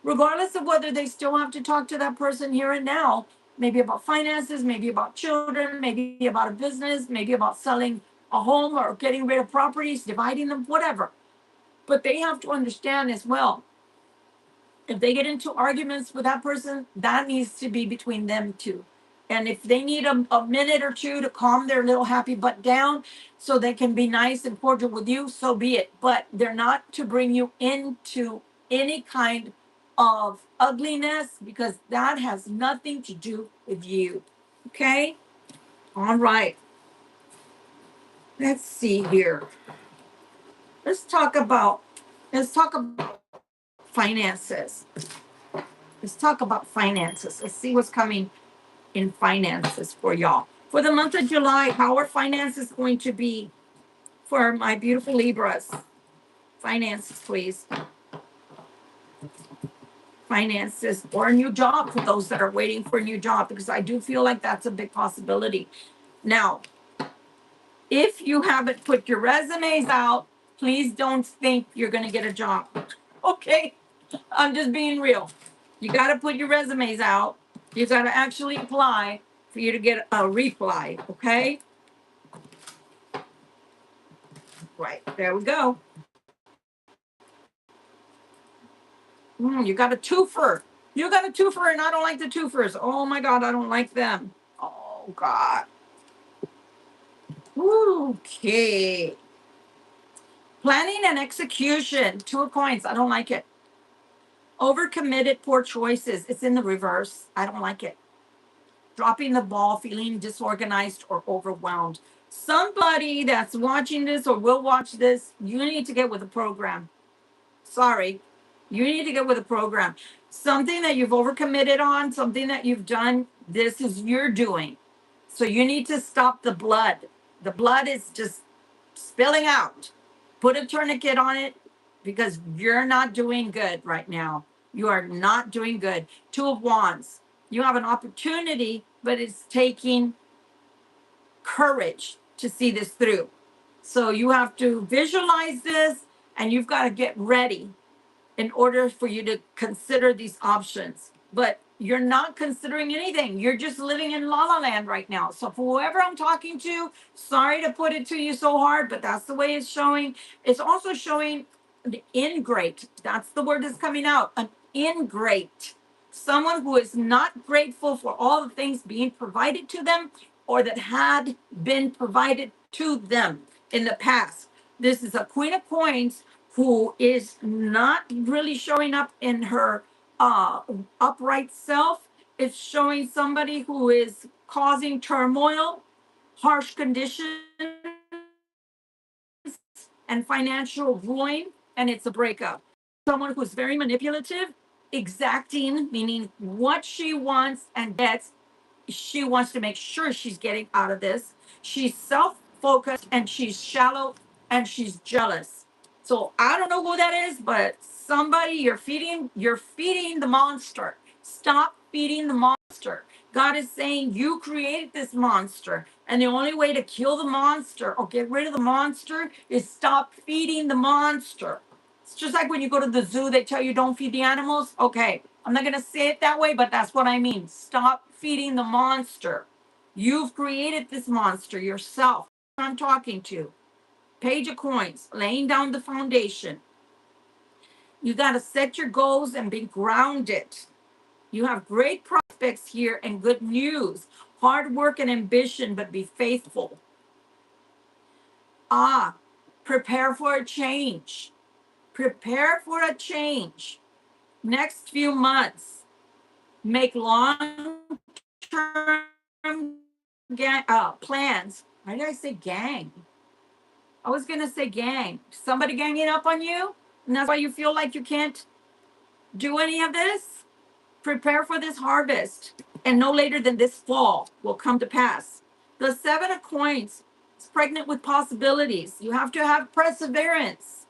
Regardless of whether they still have to talk to that person here and now, maybe about finances, maybe about children, maybe about a business, maybe about selling a home or getting rid of properties, dividing them, whatever. But they have to understand as well, if they get into arguments with that person, that needs to be between them two. And if they need a minute or two to calm their little happy butt down so they can be nice and cordial with you, so be it. But they're not to bring you into any kind of ugliness, because that has nothing to do with you. Okay? All right. Let's see here. Let's talk about let's talk about finances. Let's talk about finances. Let's see what's coming in finances for y'all. For the month of July, how are finances going to be for my beautiful Libras? Finances, please. Finances or a new job for those that are waiting for a new job, because I do feel like that's a big possibility. Now, if you haven't put your resumes out, please don't think you're going to get a job. Okay, I'm just being real. You got to put your resumes out. You got to actually apply for you to get a reply. Okay. Right, there we go. You got a twofer. You got a twofer, and I don't like the twofers. Oh my God, I don't like them. Oh God. Okay. Planning and execution. Two of coins. I don't like it. Overcommitted, poor choices. It's in the reverse. I don't like it. Dropping the ball, feeling disorganized or overwhelmed. Somebody that's watching this or will watch this, you need to get with the program. Sorry. You need to get with a program. Something that you've overcommitted on, something that you've done, this is your doing. So you need to stop the blood. The blood is just spilling out. Put a tourniquet on it because you're not doing good right now. You are not doing good. Two of Wands. You have an opportunity, but it's taking courage to see this through. So you have to visualize this and you've got to get ready in order for you to consider these options. But you're not considering anything. You're just living in la la land right now. So for whoever I'm talking to, sorry to put it to you so hard, but that's the way it's showing. It's also showing the ingrate. That's the word that's coming out. An ingrate. Someone who is not grateful for all the things being provided to them or that had been provided to them in the past. This is a Queen of Coins who is not really showing up in her upright self. It's showing somebody who is causing turmoil, harsh conditions, and financial ruin, and it's a breakup. Someone who's very manipulative, exacting, meaning what she wants and gets, she wants to make sure she's getting out of this. She's self-focused and she's shallow and she's jealous. So I don't know who that is, but somebody you're feeding the monster. Stop feeding the monster. God is saying you created this monster. And the only way to kill the monster or get rid of the monster is stop feeding the monster. It's just like when you go to the zoo, they tell you don't feed the animals. Okay, I'm not going to say it that way, but that's what I mean. Stop feeding the monster. You've created this monster yourself. I'm talking to. Page of Coins, laying down the foundation. You got to set your goals and be grounded. You have great prospects here and good news. Hard work and ambition, but be faithful. Prepare for a change. Prepare for a change. Next few months, make long-term plans. Why did I say gang? I was going to say gang. Somebody ganging up on you? And that's why you feel like you can't do any of this? Prepare for this harvest. And no later than this fall will come to pass. The Seven of Coins is pregnant with possibilities. You have to have perseverance.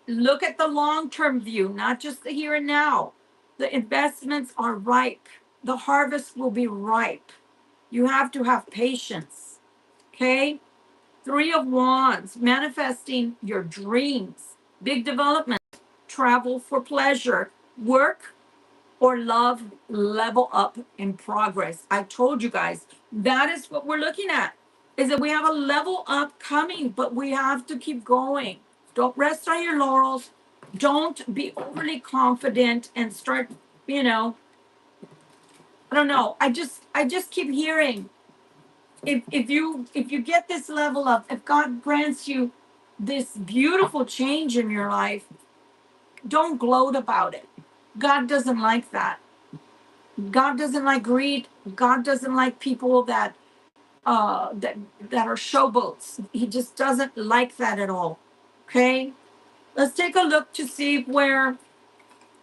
Look at the long-term view, not just the here and now. The investments are ripe. The harvest will be ripe. You have to have patience. Okay? Three of Wands, manifesting your dreams, big development, travel for pleasure, work or love, level up in progress. I told you guys, that is what we're looking at, is that we have a level up coming, but we have to keep going. Don't rest on your laurels. Don't be overly confident and start, you know, I don't know. I just keep hearing if you get this level up, if God grants you this beautiful change in your life, don't gloat about it. God doesn't like that. God doesn't like greed. God doesn't like people that are showboats. He just doesn't like that at all. Okay? Let's take a look to see where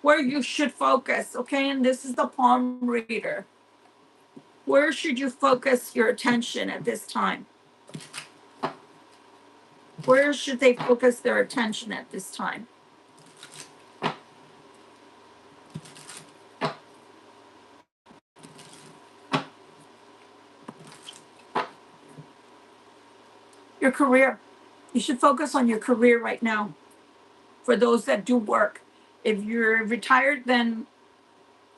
you should focus. Okay, and this is the palm reader. Where should you focus your attention at this time? Where should they focus their attention at this time? Your career. You should focus on your career right now. For those that do work, If you're retired, then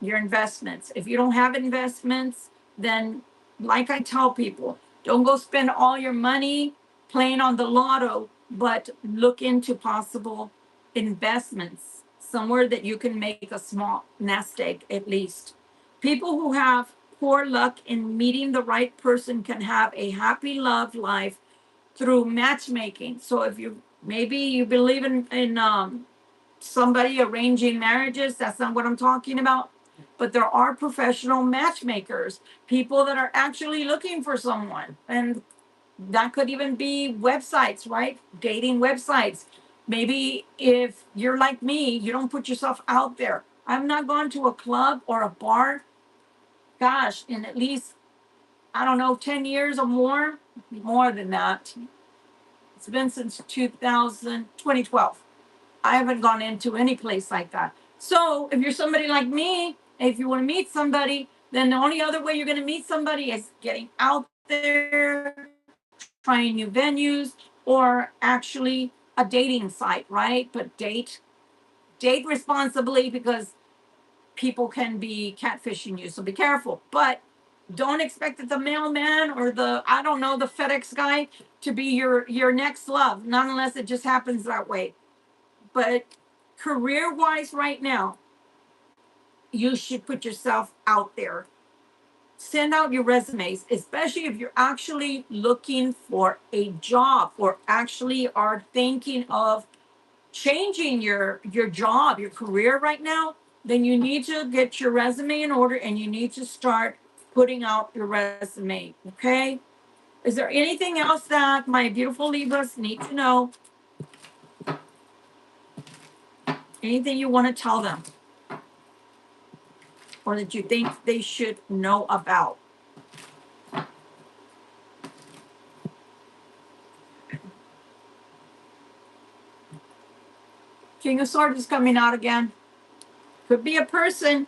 your investments. If you don't have investments, then like I tell people, don't go spend all your money playing on the lotto, but look into possible investments somewhere that you can make a small nest egg at least. People who have poor luck in meeting the right person can have a happy love life through matchmaking. So if you maybe you believe in somebody arranging marriages, that's not what I'm talking about. But there are professional matchmakers, people that are actually looking for someone. And that could even be websites, right? Dating websites. Maybe if you're like me, you don't put yourself out there. I've not gone to a club or a bar, gosh, in at least, I don't know, 10 years or more than that. It's been since 2012. I haven't gone into any place like that. So if you're somebody like me, if you want to meet somebody, then the only other way you're going to meet somebody is getting out there, trying new venues, or actually a dating site, right? But date responsibly, because people can be catfishing you. So be careful. But don't expect that the mailman or the, I don't know, the FedEx guy to be your next love, not unless it just happens that way. But career wise, right now, you should put yourself out there. Send out your resumes, especially if you're actually looking for a job or actually are thinking of changing your job, your career right now. Then you need to get your resume in order and you need to start putting out your resume. Okay. Is there anything else that my beautiful Libras need to know? Anything you want to tell them? Or that you think they should know about? King of Swords is coming out again. Could be a person.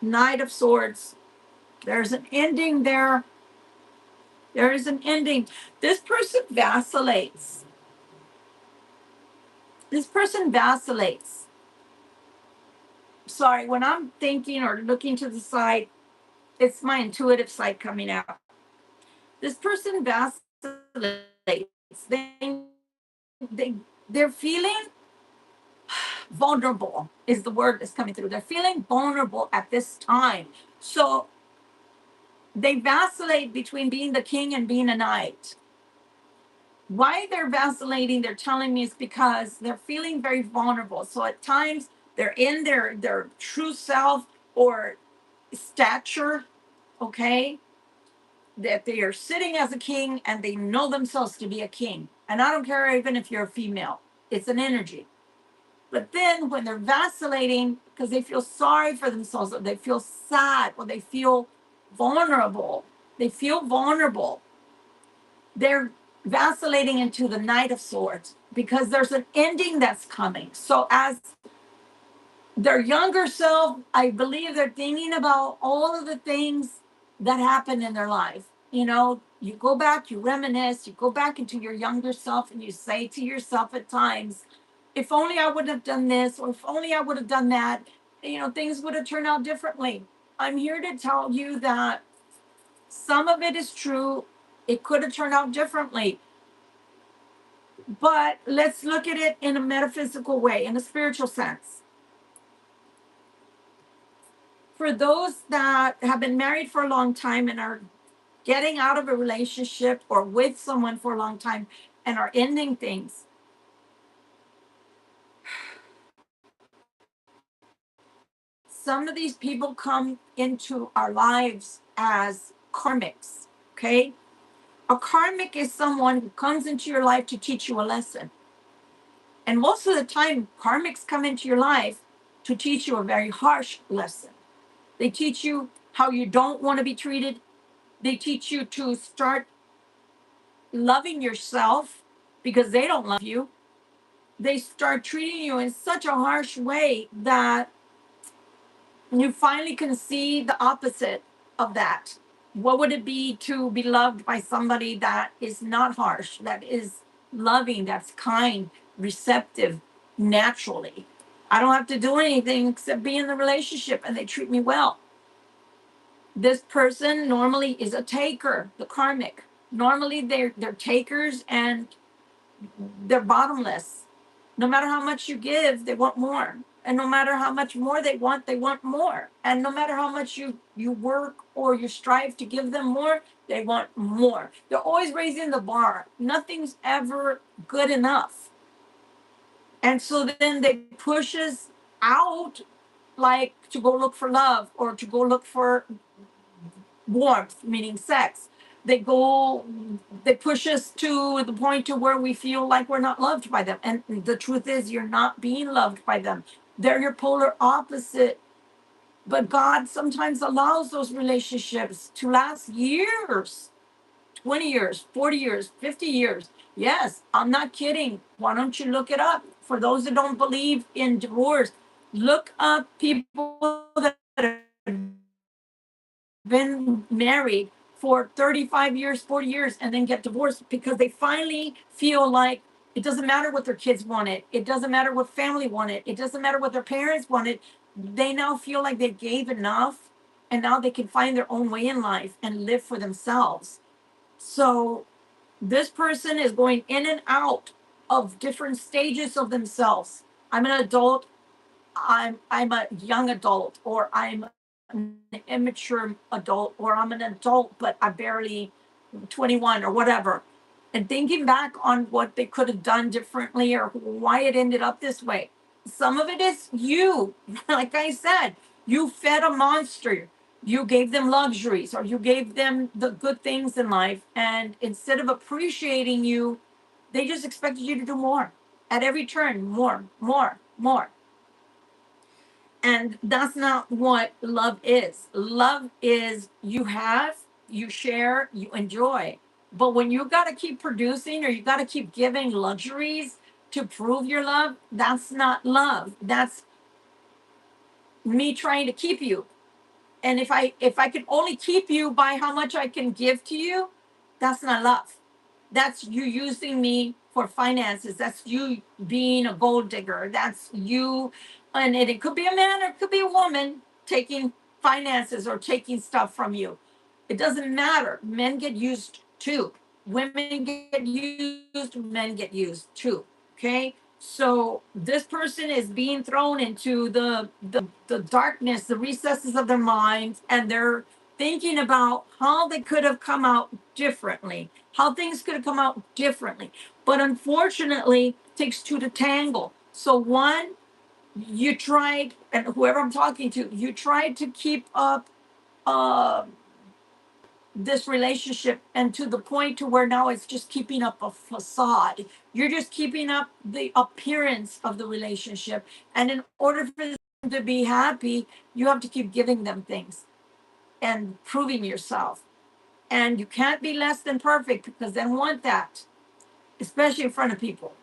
Knight of Swords. There's an ending there. There is an ending. This person vacillates. This person vacillates. Sorry, when I'm thinking or looking to the side, it's my intuitive side coming out. This person vacillates. They, they, they're feeling vulnerable, is the word that's coming through. They're feeling vulnerable at this time. So they vacillate between being the king and being a knight. Why they're vacillating, they're telling me, is because they're feeling very vulnerable. So at times they're in their true self or stature, okay? That they are sitting as a king and they know themselves to be a king. And I don't care even if you're a female, it's an energy. But then when they're vacillating, because they feel sorry for themselves, or they feel sad, or they feel vulnerable, they're vacillating into the Knight of Swords because there's an ending that's coming. So as their younger self, I believe they're thinking about all of the things that happened in their life. You know, you go back, you reminisce, you go back into your younger self and you say to yourself at times, if only I would have done this, or if only I would have done that, you know, things would have turned out differently. I'm here to tell you that some of it is true. It could have turned out differently. But let's look at it in a metaphysical way, in a spiritual sense. For those that have been married for a long time and are getting out of a relationship or with someone for a long time and are ending things, some of these people come into our lives as karmics, okay? A karmic is someone who comes into your life to teach you a lesson. And most of the time, karmics come into your life to teach you a very harsh lesson. They teach you how you don't want to be treated. They teach you to start loving yourself because they don't love you. They start treating you in such a harsh way that you finally can see the opposite of that. What would it be to be loved by somebody that is not harsh, that is loving, that's kind, receptive naturally. I don't have to do anything except be in the relationship and they treat me well. This person normally is a taker, the karmic. Normally they're takers and they're bottomless. No matter how much you give, they want more. And no matter how much more they want more. And no matter how much you work or you strive to give them more, they want more. They're always raising the bar. Nothing's ever good enough. And so then they push us out, like to go look for love or to go look for warmth, meaning sex. They go, they push us to the point to where we feel like we're not loved by them. And the truth is, you're not being loved by them. They're your polar opposite. But God sometimes allows those relationships to last years, 20 years, 40 years, 50 years. Yes, I'm not kidding. Why don't you look it up? For those that don't believe in divorce, look up people that have been married for 35 years, 40 years, and then get divorced because they finally feel like it doesn't matter what their kids wanted. It doesn't matter what family wanted. It doesn't matter what their parents wanted. They now feel like they gave enough and now they can find their own way in life and live for themselves. So this person is going in and out of different stages of themselves. I'm an adult. I'm a young adult, or I'm an immature adult, or I'm an adult but I barely 21 or whatever. And thinking back on what they could have done differently or why it ended up this way. Some of it is you. Like I said, you fed a monster. You gave them luxuries or you gave them the good things in life. And instead of appreciating you, they just expected you to do more. At every turn, more, more, more. And that's not what love is. Love is you have, you share, you enjoy. But when you got to keep producing or you got to keep giving luxuries to prove your love, that's not love. That's me trying to keep you. And if I can only keep you by how much I can give to you, that's not love. That's you using me for finances. That's you being a gold digger. That's you, and it could be a man or it could be a woman taking finances or taking stuff from you. It doesn't matter. Men get used too. Women get used, men get used too. Okay? So this person is being thrown into the darkness, the recesses of their minds, and they're thinking about how they could have come out differently, how things could have come out differently. But unfortunately, it takes two to tangle. So one, you tried, and whoever I'm talking to, you tried to keep up uh, this relationship, and to the point to where now it's just keeping up a facade. You're just keeping up the appearance of the relationship. And in order for them to be happy, you have to keep giving them things and proving yourself. And you can't be less than perfect because they want that, especially in front of people.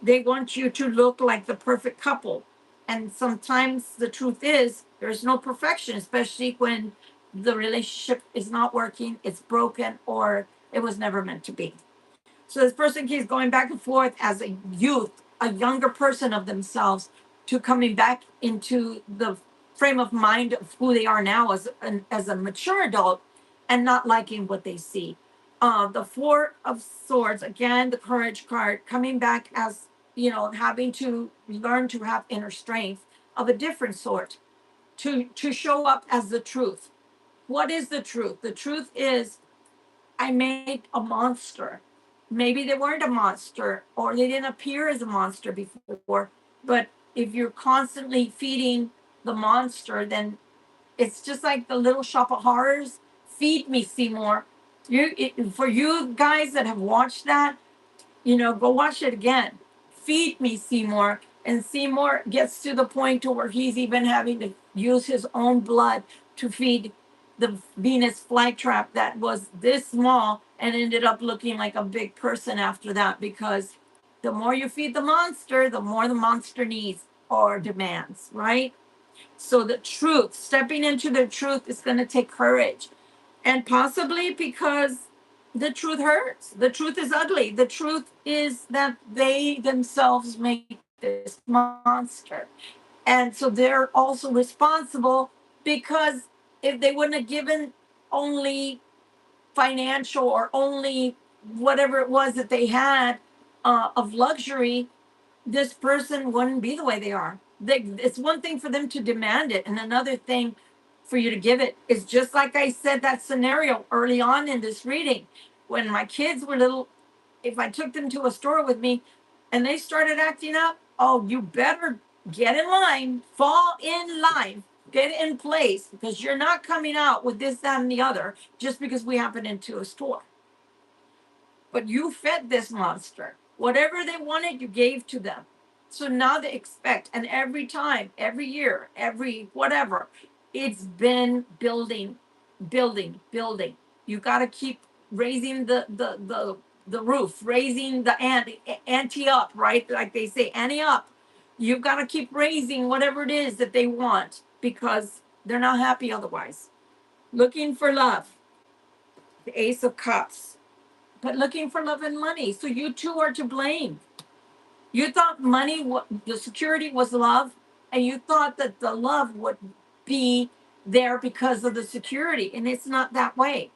They want you to look like the perfect couple. And sometimes the truth is there's no perfection, especially when the relationship is not working, it's broken, or it was never meant to be. So this person keeps going back and forth as a youth, a younger person of themselves, to coming back into the frame of mind of who they are now as a mature adult and not liking what they see. The Four of Swords, again, the Courage card, coming back as, having to learn to have inner strength of a different sort to show up as the truth. What is the truth? The truth is I made a monster. Maybe they weren't a monster or they didn't appear as a monster before, but if you're constantly feeding the monster, then it's just like the Little Shop of Horrors. Feed me, Seymour. For you guys that have watched that, go watch it again. Feed me, Seymour. And Seymour gets to the point to where he's even having to use his own blood to feed the Venus flytrap that was this small and ended up looking like a big person after that, because the more you feed the monster, the more the monster needs or demands, right? So the truth, stepping into the truth, is going to take courage. And possibly because The truth hurts. The truth is ugly. The truth is that they themselves make this monster. And so they're also responsible, because if they wouldn't have given only financial or only whatever it was that they had of luxury, this person wouldn't be the way they are. It's one thing for them to demand it, and another thing for you to give it. Is just like I said, that scenario early on in this reading. When my kids were little, if I took them to a store with me and they started acting up, oh, you better get in line, fall in line, get in place, because you're not coming out with this, that, and the other just because we happen into a store. But you fed this monster. Whatever they wanted, you gave to them. So now they expect, and every time, every year, every whatever, it's been building, building, building. You got to keep raising the roof, raising the ante up, right? Like they say, ante up. You've got to keep raising whatever it is that they want, because they're not happy otherwise. Looking for love. The Ace of Cups, but looking for love and money. So you two are to blame. You thought money, the security was love, and you thought that the love would be there because of the security, and it's not that way.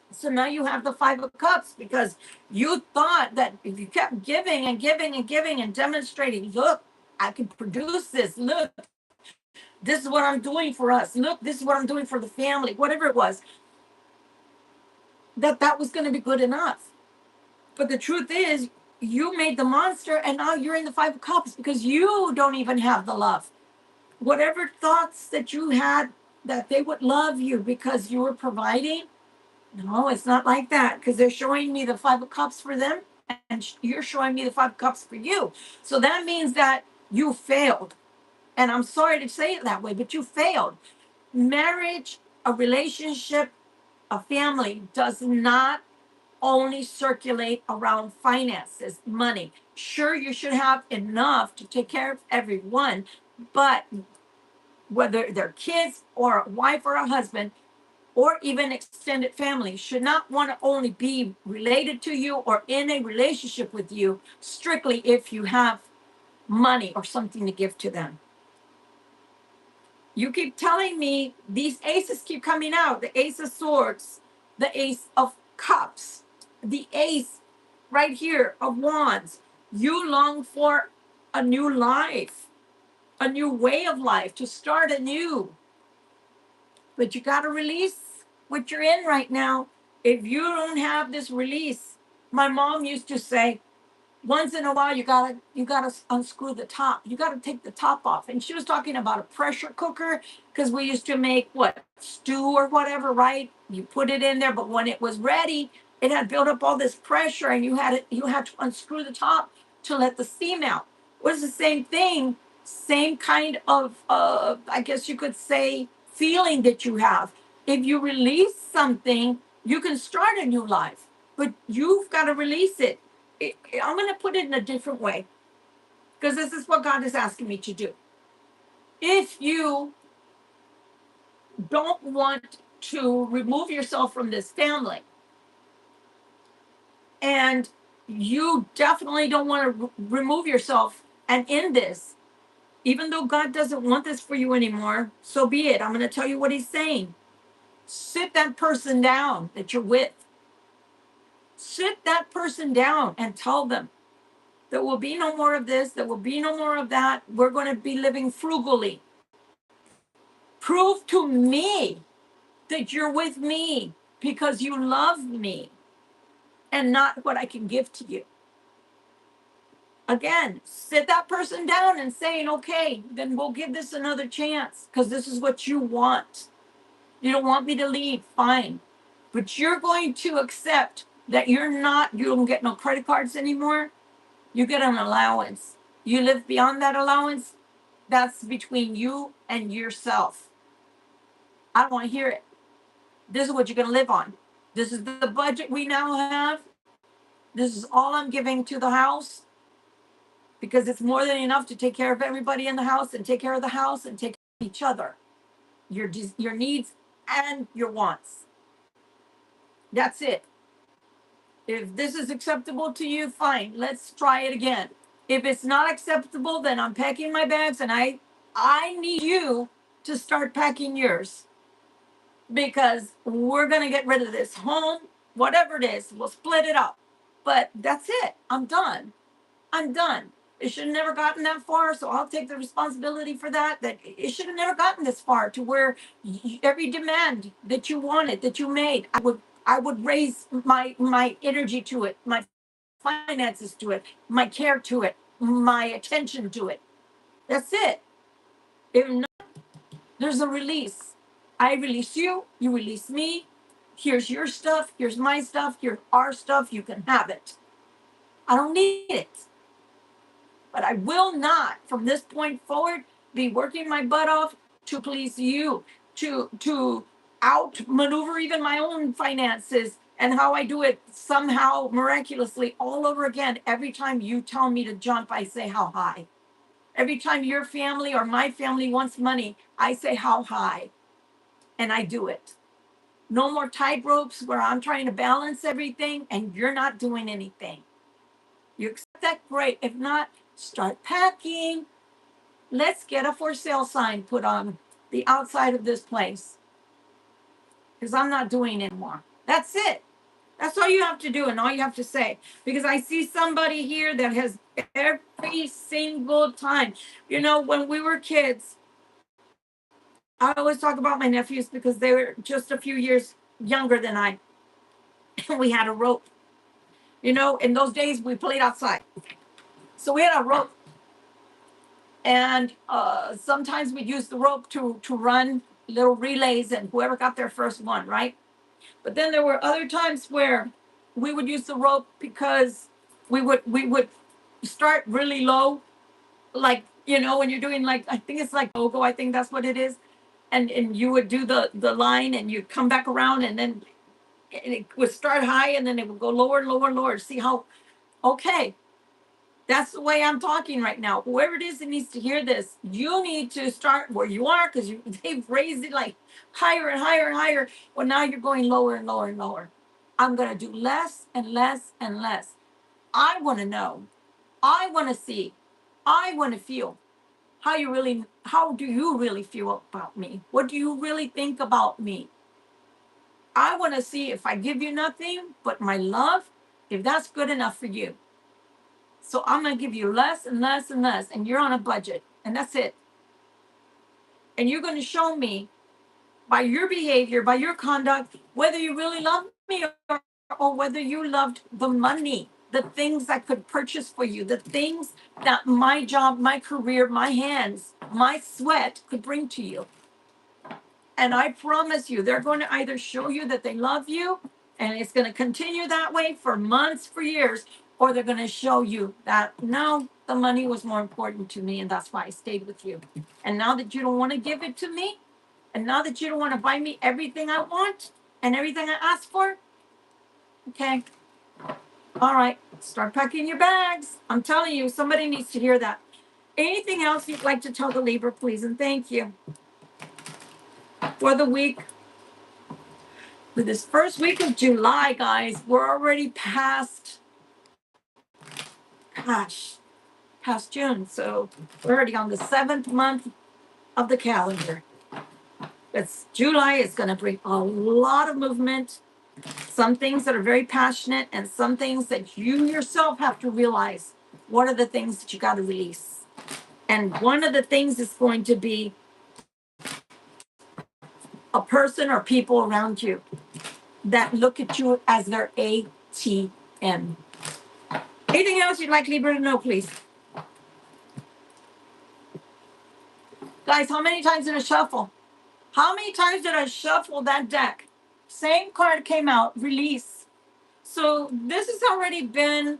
So now you have the Five of Cups, because you thought that if you kept giving and giving and giving and demonstrating, look, I can produce this. Look, this is what I'm doing for us. Look, this is what I'm doing for the family, whatever it was, that was going to be good enough. But the truth is, you made the monster, and now you're in the Five of Cups because you don't even have the love. Whatever thoughts that you had that they would love you because you were providing, no, it's not like that, because they're showing me the Five of Cups for them, and you're showing me the Five of Cups for you. So that means that you failed. And I'm sorry to say it that way, but you failed. Marriage, a relationship, a family does not only circulate around finances, money. Sure, you should have enough to take care of everyone, but whether they're kids or a wife or a husband, or even extended family, should not want to only be related to you or in a relationship with you strictly if you have money or something to give to them. You keep telling me these aces keep coming out, the Ace of Swords, the Ace of Cups, the Ace right here of Wands. You long for a new life, a new way of life, to start anew. But you got to release what you're in right now. If you don't have this release, my mom used to say, once in a while you gotta unscrew the top. You gotta take the top off. And she was talking about a pressure cooker, because we used to make what, stew or whatever, right? You put it in there, but when it was ready, it had built up all this pressure, and you had to unscrew the top to let the steam out. It was the same thing, same kind of I guess you could say feeling that you have. If you release something, you can start a new life, but you've got to release it. I'm going to put it in a different way, because this is what God is asking me to do. If you don't want to remove yourself from this family, and you definitely don't want to remove yourself and end this, even though God doesn't want this for you anymore, so be it. I'm going to tell you what He's saying. Sit that person down that you're with. Sit that person down and tell them, there will be no more of this. There will be no more of that. We're going to be living frugally. Prove to me that you're with me because you love me and not what I can give to you. Again, sit that person down and saying, okay, then we'll give this another chance because this is what you want. You don't want me to leave, fine. But you're going to accept that you don't get no credit cards anymore. You get an allowance. You live beyond that allowance. That's between you and yourself. I don't want to hear it. This is what you're going to live on. This is the budget we now have. This is all I'm giving to the house, because it's more than enough to take care of everybody in the house and take care of the house and take care of each other, your needs and your wants. That's it. If this is acceptable to you, fine. Let's try it again. If it's not acceptable, then I'm packing my bags, and I need you to start packing yours, because we're going to get rid of this home, whatever it is. We'll split it up. But that's it. I'm done. I'm done. It should have never gotten that far, so I'll take the responsibility for that. That it should have never gotten this far to where every demand that you wanted, that you made, I would raise my energy to it, my finances to it, my care to it, my attention to it. That's it. If not, there's a release. I release you, you release me. Here's your stuff, here's my stuff, here's our stuff. You can have it. I don't need it. But I will not, from this point forward, be working my butt off to please you, to outmaneuver even my own finances and how I do it somehow miraculously all over again. Every time you tell me to jump, I say how high. Every time your family or my family wants money, I say how high, and I do it. No more tight ropes where I'm trying to balance everything and you're not doing anything. You accept that? Great. If not, start packing. Let's get a for sale sign put on the outside of this place, because I'm not doing it anymore. That's it. That's all you have to do and all you have to say. Because I see somebody here that has every single time. You know, when we were kids, I always talk about my nephews because they were just a few years younger than I. We had a rope. You know, in those days we played outside. So we had a rope. And sometimes we'd use the rope to run little relays, and whoever got there first won, right? But then there were other times where we would use the rope because we would start really low, like, you know, when you're doing, like, I think it's like logo, I think that's what it is. And you would do the line and you'd come back around, and then it would start high and then it would go lower, lower, lower. See how, okay, that's the way I'm talking right now. Whoever it is that needs to hear this, you need to start where you are, because they've raised it like higher and higher and higher. Well, now you're going lower and lower and lower. I'm going to do less and less and less. I want to know. I want to see. I want to feel how do you really feel about me? What do you really think about me? I want to see if I give you nothing but my love, if that's good enough for you. So I'm going to give you less and less and less, and you're on a budget, and that's it. And you're going to show me by your behavior, by your conduct, whether you really love me, or whether you loved the money, the things I could purchase for you, the things that my job, my career, my hands, my sweat could bring to you. And I promise you, they're going to either show you that they love you, and it's going to continue that way for months, for years, or they're going to show you that no, the money was more important to me, and that's why I stayed with you. And now that you don't want to give it to me, and now that you don't want to buy me everything I want and everything I ask for, okay, all right, start packing your bags. I'm telling you, somebody needs to hear that. Anything else you'd like to tell the Libra, please? And thank you for the week. For this first week of July, guys, we're already past, past June. So we're already on the 7th month of the calendar. It's July is going to bring a lot of movement, some things that are very passionate, and some things that you yourself have to realize. What are the things that you got to release? And one of the things is going to be a person or people around you that look at you as their ATM. Anything else you'd like Libra to know, please? Guys, how many times did I shuffle? How many times did I shuffle that deck? Same card came out, release. So this has already been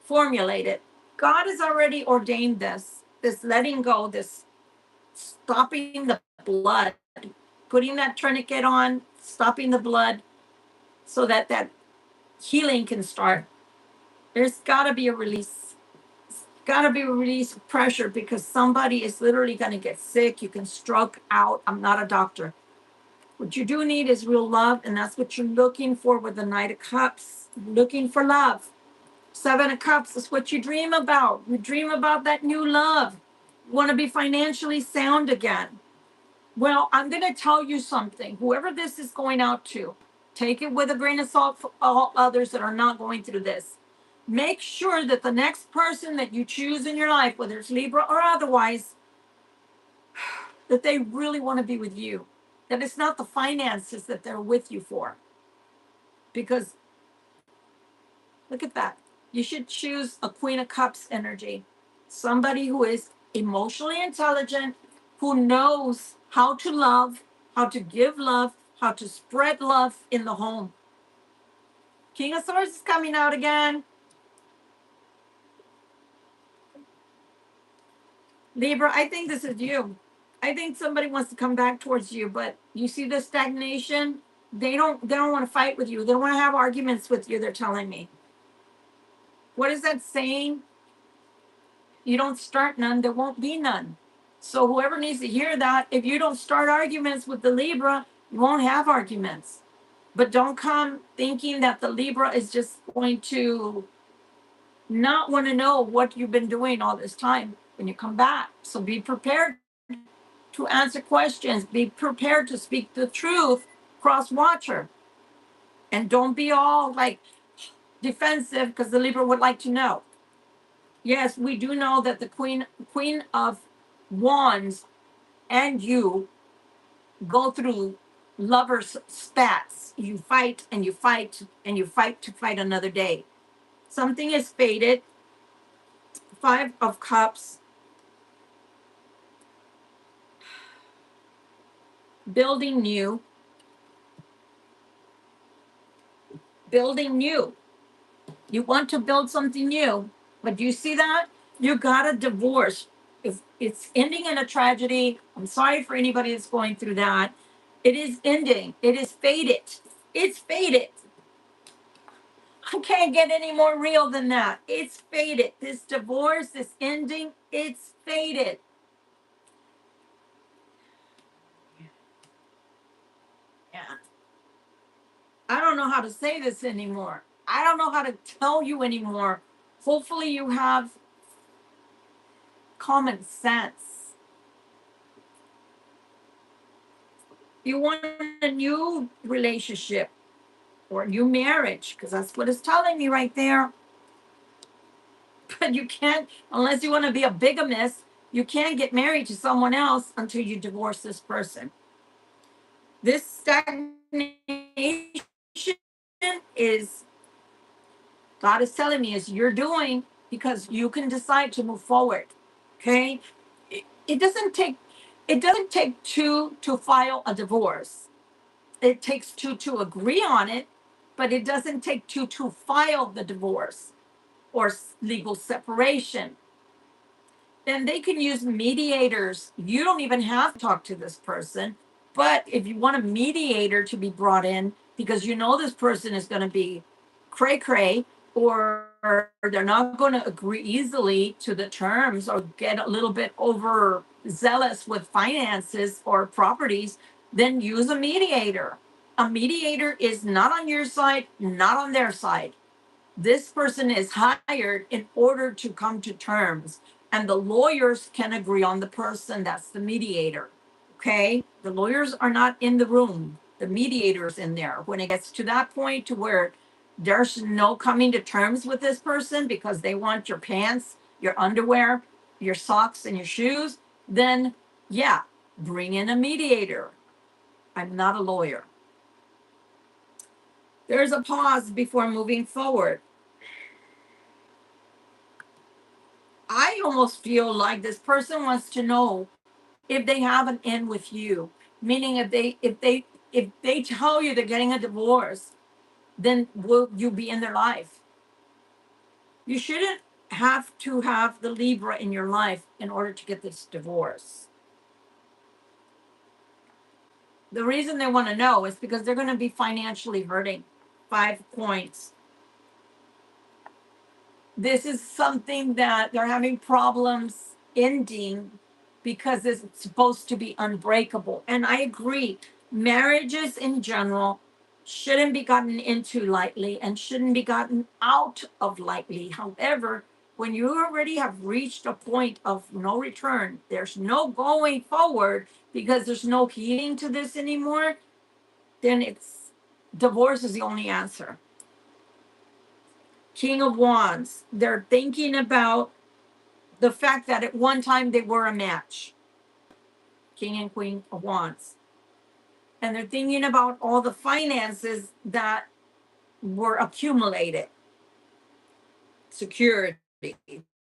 formulated. God has already ordained this letting go, this stopping the blood, putting that tourniquet on, stopping the blood so that that healing can start. There's got to be a release. Got to be a release of pressure, because somebody is literally going to get sick. You can stroke out. I'm not a doctor. What you do need is real love, and that's what you're looking for with the Knight of Cups. Looking for love. Seven of Cups is what you dream about. You dream about that new love. You want to be financially sound again. Well, I'm going to tell you something. Whoever this is going out to, take it with a grain of salt for all others that are not going through this. Make sure that the next person that you choose in your life, whether it's Libra or otherwise, that they really want to be with you. That it's not the finances that they're with you for. Because look at that. You should choose a Queen of Cups energy. Somebody who is emotionally intelligent, who knows how to love, how to give love, how to spread love in the home. King of Swords is coming out again. Libra, I think this is you. I think somebody wants to come back towards you, but you see the stagnation? They don't want to fight with you. They don't want to have arguments with you, they're telling me. What is that saying? You don't start none, there won't be none. So whoever needs to hear that, if you don't start arguments with the Libra, you won't have arguments. But don't come thinking that the Libra is just going to not want to know what you've been doing all this time when you come back. So be prepared to answer questions. Be prepared to speak the truth, cross watcher. And don't be all like defensive because the Libra would like to know. Yes, we do know that the Queen of Wands and you go through lovers spats. You fight and you fight and you fight to fight another day. Something is fated. Five of Cups. Building new. Building new. You want to build something new, but you see that? You got a divorce. If it's ending in a tragedy, I'm sorry for anybody that's going through that. It is ending. It is fated. It's fated. I can't get any more real than that. It's fated. This divorce, this ending, it's fated. Yeah. I don't know how to say this anymore. I don't know how to tell you anymore. Hopefully, you have common sense. You want a new relationship or a new marriage, because that's what it's telling me right there. But you can't, unless you want to be a bigamist, you can't get married to someone else until you divorce this person. This stagnation is, God is telling me, is you're doing because you can decide to move forward. Okay? It doesn't take two to file a divorce. It takes two to agree on it, but it doesn't take two to file the divorce or legal separation. Then they can use mediators. You don't even have to talk to this person. But if you want a mediator to be brought in because you know this person is going to be cray cray, or they're not going to agree easily to the terms or get a little bit overzealous with finances or properties, then use a mediator. A mediator is not on your side, not on their side. This person is hired in order to come to terms, and the lawyers can agree on the person that's the mediator. Okay, the lawyers are not in the room, the mediator's in there. When it gets to that point to where there's no coming to terms with this person because they want your pants, your underwear, your socks, and your shoes, then yeah, bring in a mediator. I'm not a lawyer. There's a pause before moving forward. I almost feel like this person wants to know if they have an end with you. Meaning if they tell you they're getting a divorce, then will you be in their life? You shouldn't have to have the Libra in your life in order to get this divorce. The reason they want to know is because they're going to be financially hurting. 5 points. This is something that they're having problems ending because it's supposed to be unbreakable. And I agree. Marriages in general shouldn't be gotten into lightly and shouldn't be gotten out of lightly. However, when you already have reached a point of no return, there's no going forward because there's no healing to this anymore, then it's divorce is the only answer. King of Wands, they're thinking about the fact that at one time they were a match. King and Queen of Wands. And they're thinking about all the finances that were accumulated, security.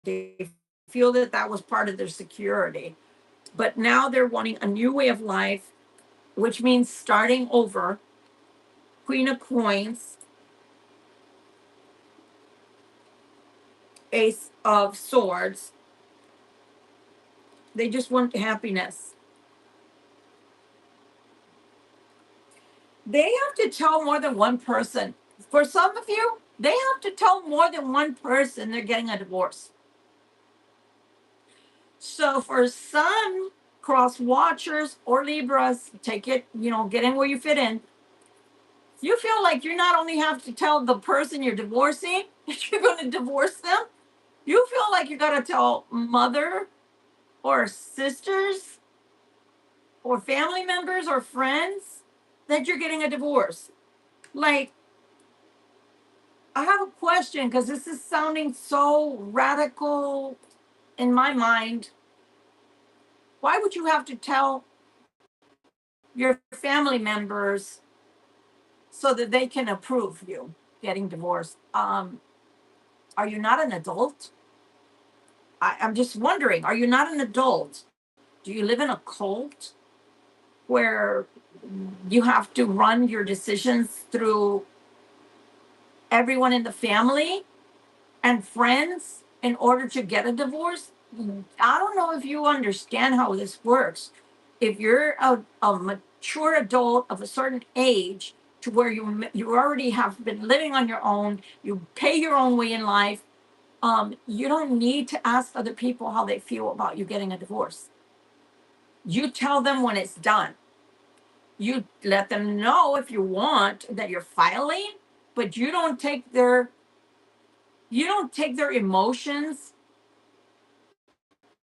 They feel that that was part of their security. But now they're wanting a new way of life, which means starting over. Queen of Coins, Ace of Swords. They just want happiness. They have to tell more than one person. For some of you, they have to tell more than one person they're getting a divorce. So for some cross watchers or Libras, take it, get in where you fit in. You feel like you not only have to tell the person you're divorcing that you're going to divorce them, you feel like you got to tell mother or sisters or family members or friends that you're getting a divorce. Like, I have a question because this is sounding so radical in my mind. Why would you have to tell your family members so that they can approve you getting divorced? Are you not an adult? I'm just wondering, are you not an adult? Do you live in a cult where you have to run your decisions through everyone in the family and friends in order to get a divorce? I don't know if you understand how this works. If you're a mature adult of a certain age to where you already have been living on your own, you pay your own way in life, you don't need to ask other people how they feel about you getting a divorce. You tell them when it's done. You let them know if you want that you're filing, but you don't take their emotions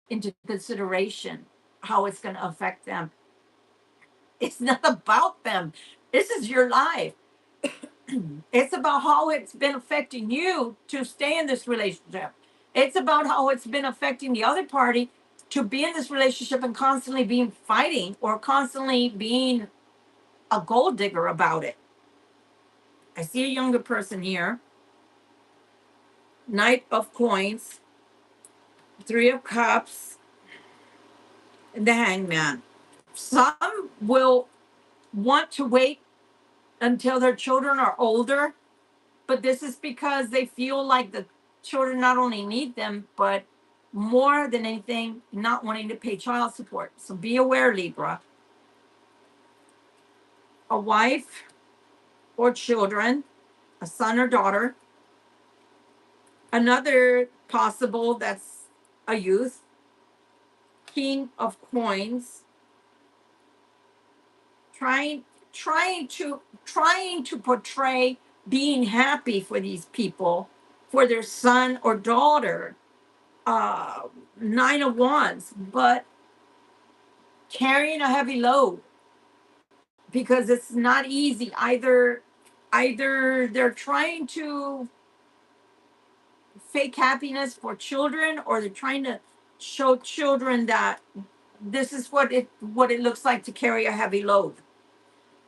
into consideration, how it's going to affect them. It's not about them. This is your life. It's about how it's been affecting you to stay in this relationship. It's about how it's been affecting the other party to be in this relationship and constantly being fighting or constantly being a gold digger about it. I see a younger person here. Knight of Coins, Three of Cups, and the Hangman. Some will want to wait until their children are older, but this is because they feel like the children not only need them, but more than anything, not wanting to pay child support. So be aware, Libra. A wife or children, a son or daughter. Another possible that's a youth. King of Coins. Trying to portray being happy for these people, for their son or daughter. Nine of Wands, but carrying a heavy load because it's not easy. Either they're trying to fake happiness for children, or they're trying to show children that this is what it looks like to carry a heavy load.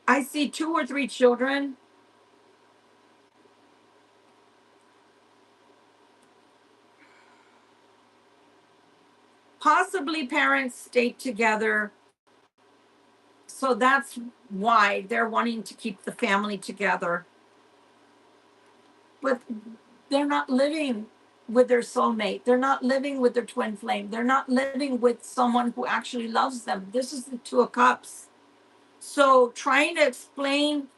I see two or three children. Possibly parents stayed together. So that's why they're wanting to keep the family together. But they're not living with their soulmate. They're not living with their twin flame. They're not living with someone who actually loves them. This is the Two of Cups. So trying to explain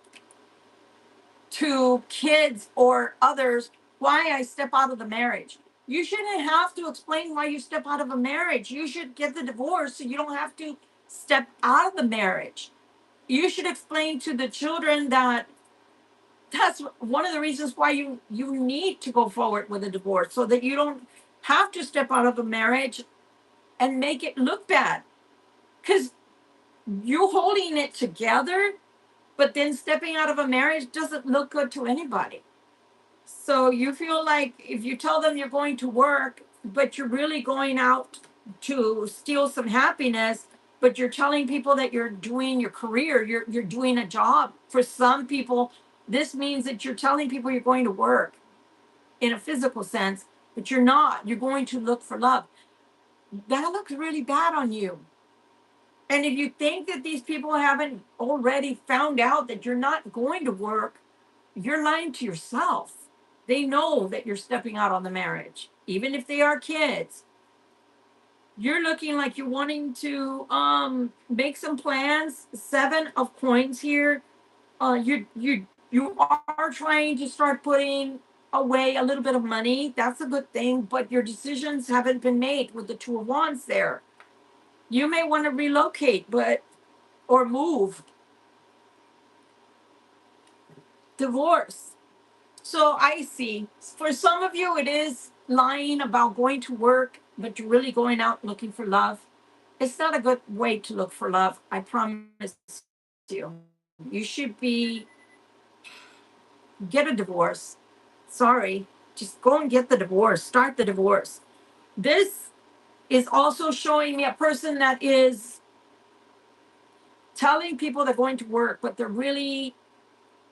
to kids or others why I step out of the marriage. You shouldn't have to explain why you step out of a marriage. You should get the divorce so you don't have to step out of the marriage. you should explain to the children that that's one of the reasons why you need to go forward with a divorce, so that you don't have to step out of a marriage and make it look bad, because you holding it together but then stepping out of a marriage doesn't look good to anybody. So you feel like if you tell them you're going to work, but you're really going out to steal some happiness, but you're telling people that you're doing your career, you're doing a job. For some people, this means that you're telling people you're going to work in a physical sense, but you're not. You're going to look for love. That looks really bad on you. And if you think that these people haven't already found out that you're not going to work, you're lying to yourself. They know that you're stepping out on the marriage, even if they are kids. You're looking like you're wanting to make some plans. 7 of coins here. You are trying to start putting away a little bit of money. That's a good thing, but your decisions haven't been made with the 2 of wands there. You may want to relocate, but or move. Divorce. So I see. For some of you, it is lying about going to work, but you're really going out looking for love. It's not a good way to look for love. I promise you. You should be get a divorce. Sorry. Just go and get the divorce. Start the divorce. This is also showing me a person that is telling people they're going to work, but they're really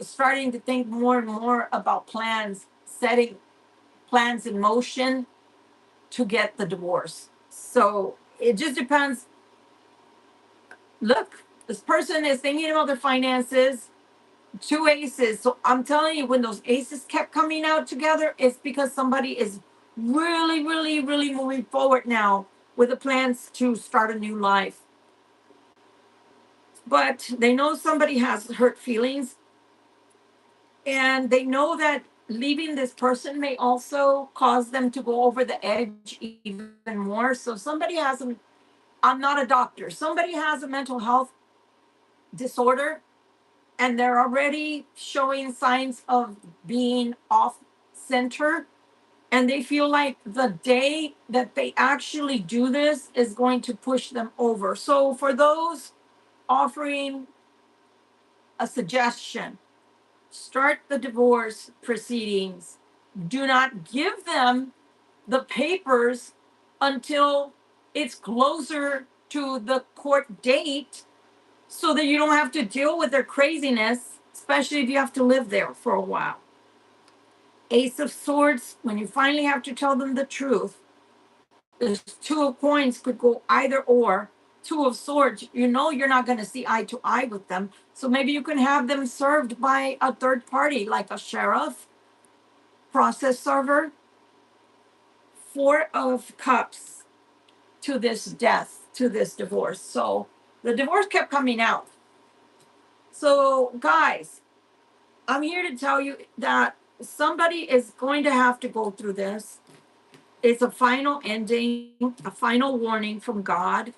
starting to think more and more about plans, setting plans in motion to get the divorce. So it just depends. Look, this person is thinking about their finances. 2 aces. So I'm telling you, when those aces kept coming out together, it's because somebody is really, really, really moving forward now with the plans to start a new life. But they know somebody has hurt feelings, and they know that leaving this person may also cause them to go over the edge even more. So somebody has a, I'm not a doctor, somebody has a mental health disorder, and they're already showing signs of being off center, and they feel like the day that they actually do this is going to push them over. So for those offering a suggestion, start the divorce proceedings. Do not give them the papers until it's closer to the court date, so that you don't have to deal with their craziness, especially if you have to live there for a while. Ace of Swords, when you finally have to tell them the truth, the 2 of coins could go either or. 2 of swords, you know you're not going to see eye to eye with them. So maybe you can have them served by a third party, like a sheriff, process server. 4 of cups to this death, to this divorce. So the divorce kept coming out. So, guys, I'm here to tell you that somebody is going to have to go through this. It's a final ending, a final warning from God.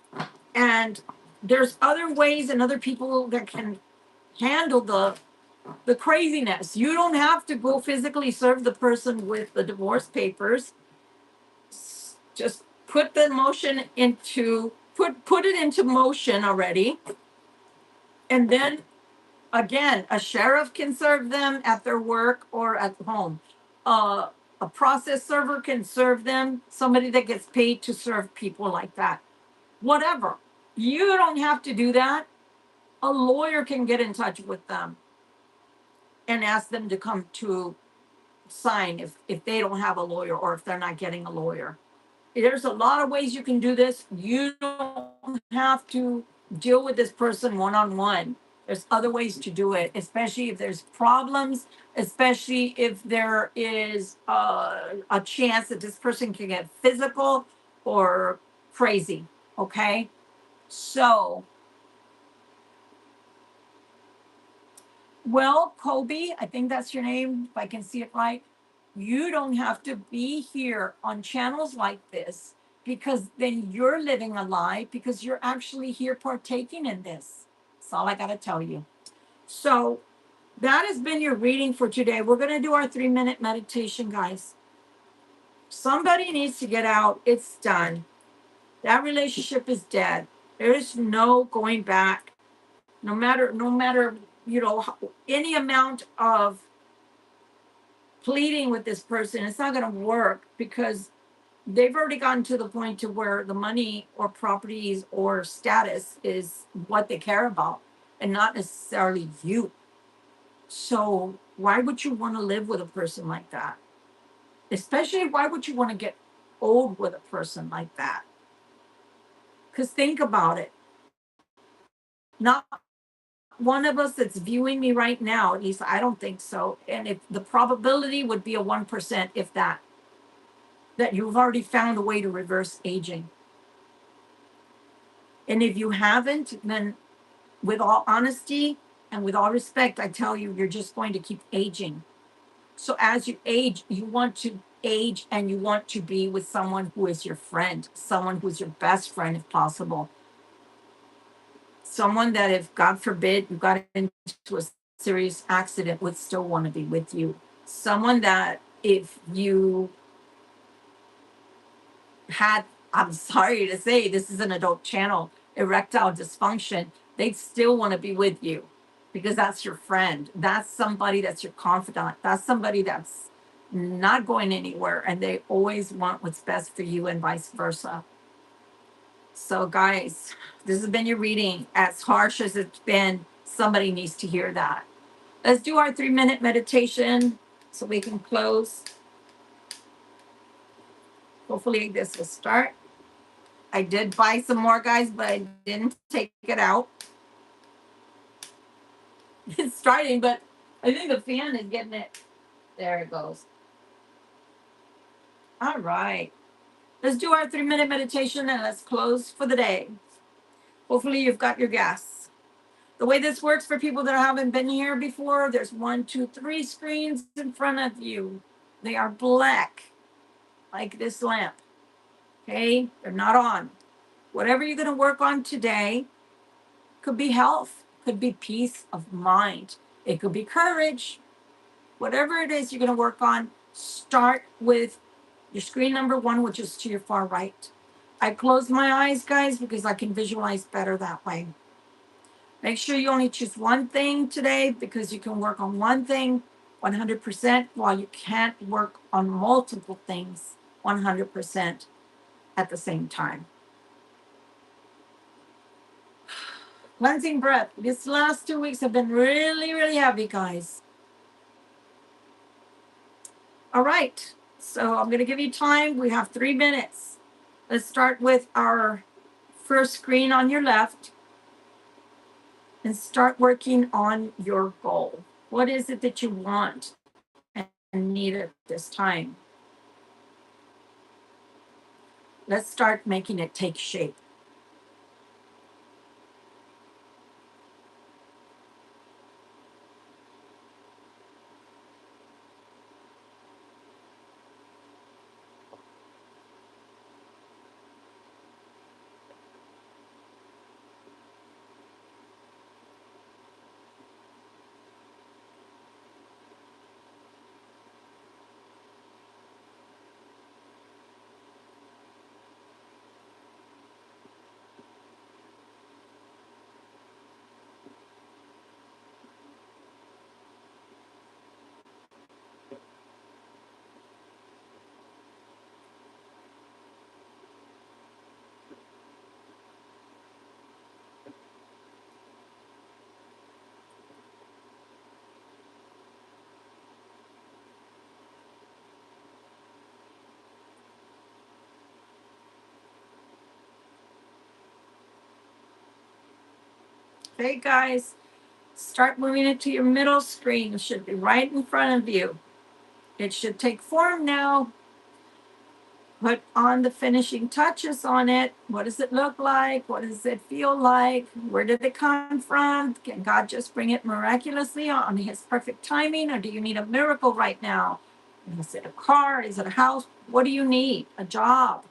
And there's other ways and other people that can handle the craziness. You don't have to go physically serve the person with the divorce papers. Just put the motion into put it into motion already. And then again, a sheriff can serve them at their work or at home. A process server can serve them, somebody that gets paid to serve people like that. Whatever. You don't have to do that. A lawyer can get in touch with them and ask them to come to sign if they don't have a lawyer, or if they're not getting a lawyer. There's a lot of ways you can do this. You don't have to deal with this person one on one. There's other ways to do it, especially if there's problems, especially if there is a chance that this person can get physical or crazy. Okay. So, well, Kobe, I think that's your name, if I can see it right. You don't have to be here on channels like this, because then you're living a lie, because you're actually here partaking in this. That's all I got to tell you. So that has been your reading for today. We're going to do our 3-minute meditation, guys. Somebody needs to get out. It's done. That relationship is dead. There is no going back. No matter, any amount of pleading with this person, it's not going to work because they've already gotten to the point to where the money or properties or status is what they care about and not necessarily you. So why would you want to live with a person like that? Especially, why would you want to get old with a person like that? Because think about it. Not one of us that's viewing me right now, at least I don't think so. And if the probability would be a 1%, if that you've already found a way to reverse aging. And if you haven't, then with all honesty and with all respect, I tell you, you're just going to keep aging. So as you age, you want to age and you want to be with someone who is your friend, someone who's your best friend if possible. Someone that if, God forbid, you got into a serious accident would still want to be with you. Someone that if you had, I'm sorry to say, this is an adult channel, erectile dysfunction, they'd still want to be with you because that's your friend. That's somebody that's your confidant. That's somebody that's not going anywhere and they always want what's best for you and vice versa. So guys, this has been your reading. As harsh as it's been, somebody needs to hear that. Let's do our 3-minute meditation so we can close. Hopefully this will start. I did buy some more, guys, but I didn't take it out. It's starting, but I think the fan is getting it. There it goes. All right. Let's do our 3-minute meditation and let's close for the day. Hopefully you've got your gas. The way this works for people that haven't been here before, there's 1, 2, 3 screens in front of you. They are black, like this lamp. Okay? They're not on. Whatever you're going to work on today could be health, could be peace of mind. It could be courage. Whatever it is you're going to work on, start with your screen number 1, which is to your far right. I close my eyes, guys, because I can visualize better that way. Make sure you only choose one thing today because you can work on one thing 100% while you can't work on multiple things 100% at the same time. Cleansing breath. These last 2 weeks have been really, really heavy, guys. All right. So I'm going to give you time. We have 3 minutes. Let's start with our first screen on your left and start working on your goal. What is it that you want and need at this time? Let's start making it take shape. Okay, guys, start moving it to your middle screen. It should be right in front of you. It should take form now. Put on the finishing touches on it. What does it look like? What does it feel like? Where did it come from? Can God just bring it miraculously on his perfect timing? Or do you need a miracle right now? Is it a car? Is it a house? What do you need? A job?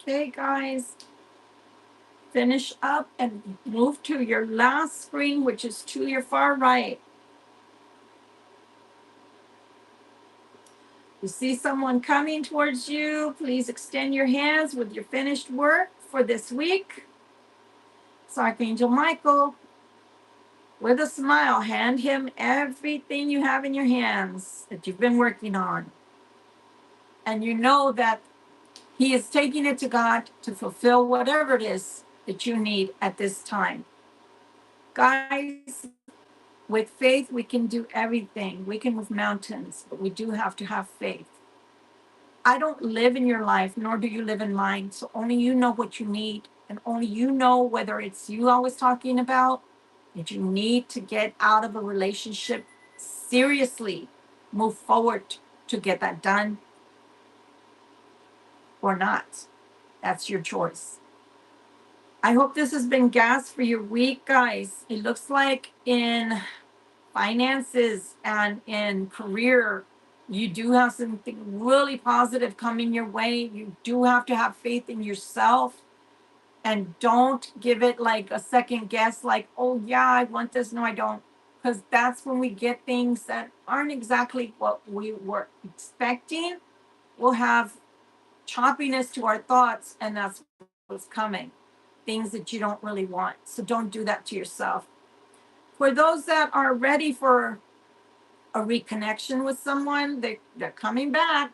Okay, guys, finish up and move to your last screen, which is to your far right. You see someone coming towards you, please extend your hands with your finished work for this week. It's Archangel Michael. With a smile, hand him everything you have in your hands that you've been working on. And you know that he is taking it to God to fulfill whatever it is that you need at this time. Guys, with faith, we can do everything. We can move mountains, but we do have to have faith. I don't live in your life, nor do you live in mine. So only you know what you need. And only you know whether it's you I was talking about, that you need to get out of a relationship seriously, move forward to get that done or not. That's your choice. I hope this has been gas for your week, guys. It looks like in finances and in career, you do have something really positive coming your way. You do have to have faith in yourself and don't give it like a second guess, like, oh, yeah, I want this. No, I don't. Because that's when we get things that aren't exactly what we were expecting. We'll have choppiness to our thoughts, and that's what's coming. Things that you don't really want. So don't do that to yourself. For those that are ready for a reconnection with someone, they're coming back.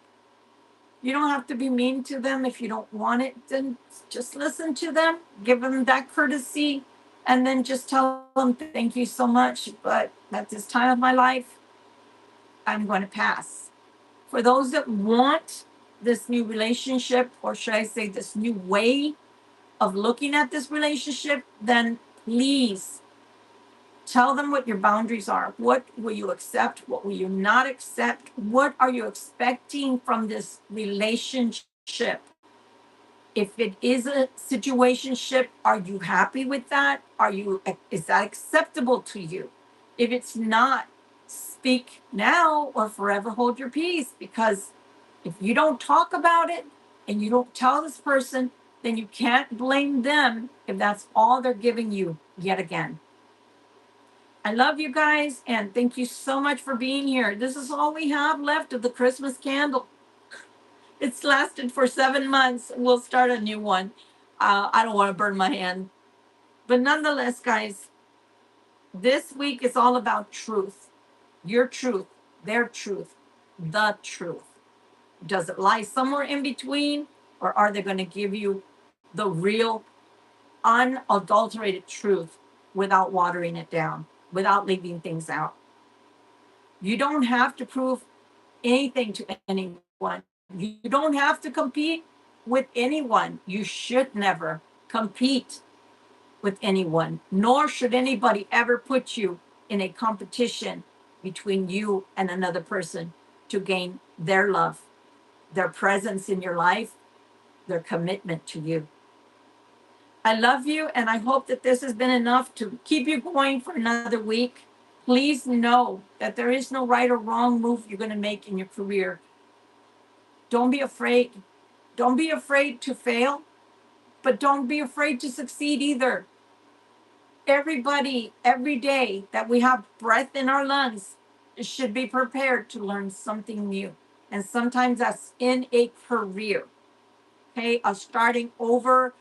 You don't have to be mean to them. If you don't want it, then just listen to them, give them that courtesy, and then just tell them, thank you so much, but at this time of my life, I'm going to pass. For those that want this new relationship, or should I say this new way of looking at this relationship, then please tell them what your boundaries are. What will you accept? What will you not accept? What are you expecting from this relationship? If it is a situationship, are you happy with that? Is that acceptable to you? If it's not, speak now or forever hold your peace, because if you don't talk about it and you don't tell this person, then you can't blame them if that's all they're giving you yet again. I love you guys, and thank you so much for being here. This is all we have left of the Christmas candle. It's lasted for 7 months. We'll start a new one. I don't want to burn my hand. But nonetheless, guys, this week is all about truth. Your truth, their truth, the truth. Does it lie somewhere in between, or are they going to give you the real, unadulterated truth without watering it down, without leaving things out? You don't have to prove anything to anyone. You don't have to compete with anyone. You should never compete with anyone, nor should anybody ever put you in a competition between you and another person to gain their love, their presence in your life, their commitment to you. I love you, and I hope that this has been enough to keep you going for another week. Please know that there is no right or wrong move you're going to make in your career. Don't be afraid. Don't be afraid to fail, but don't be afraid to succeed either. Everybody, every day that we have breath in our lungs, should be prepared to learn something new. And sometimes that's in a career, okay? Starting over,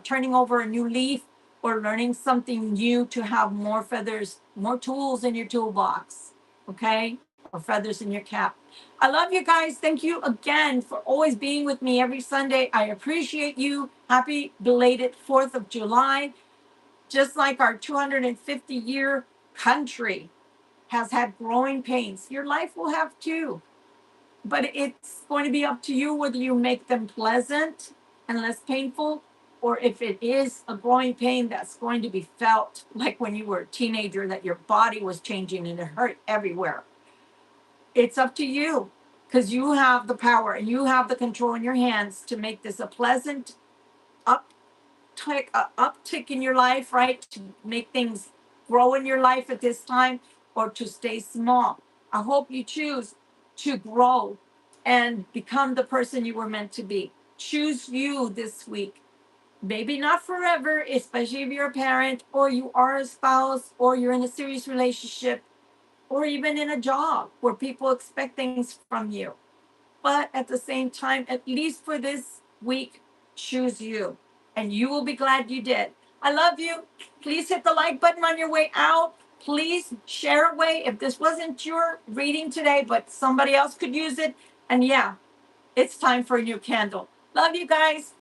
turning over a new leaf, or learning something new to have more feathers, more tools in your toolbox, okay? Or feathers in your cap. I love you guys. Thank you again for always being with me every Sunday. I appreciate you. Happy belated 4th of July. Just like our 250-year country has had growing pains, your life will have too. But it's going to be up to you whether you make them pleasant and less painful, or if it is a growing pain that's going to be felt like when you were a teenager, that your body was changing and it hurt everywhere. It's up to you, because you have the power and you have the control in your hands to make this a pleasant uptick in your life, right? To make things grow in your life at this time, or to stay small. I hope you choose to grow and become the person you were meant to be. choose you this week. Maybe not forever, especially if you're a parent or you are a spouse or you're in a serious relationship or even in a job where people expect things from you. But at the same time, at least for this week, choose you. And you will be glad you did. I love you. Please hit the like button on your way out. Please share away if this wasn't your reading today, but somebody else could use it. And yeah, it's time for a new candle. Love you guys.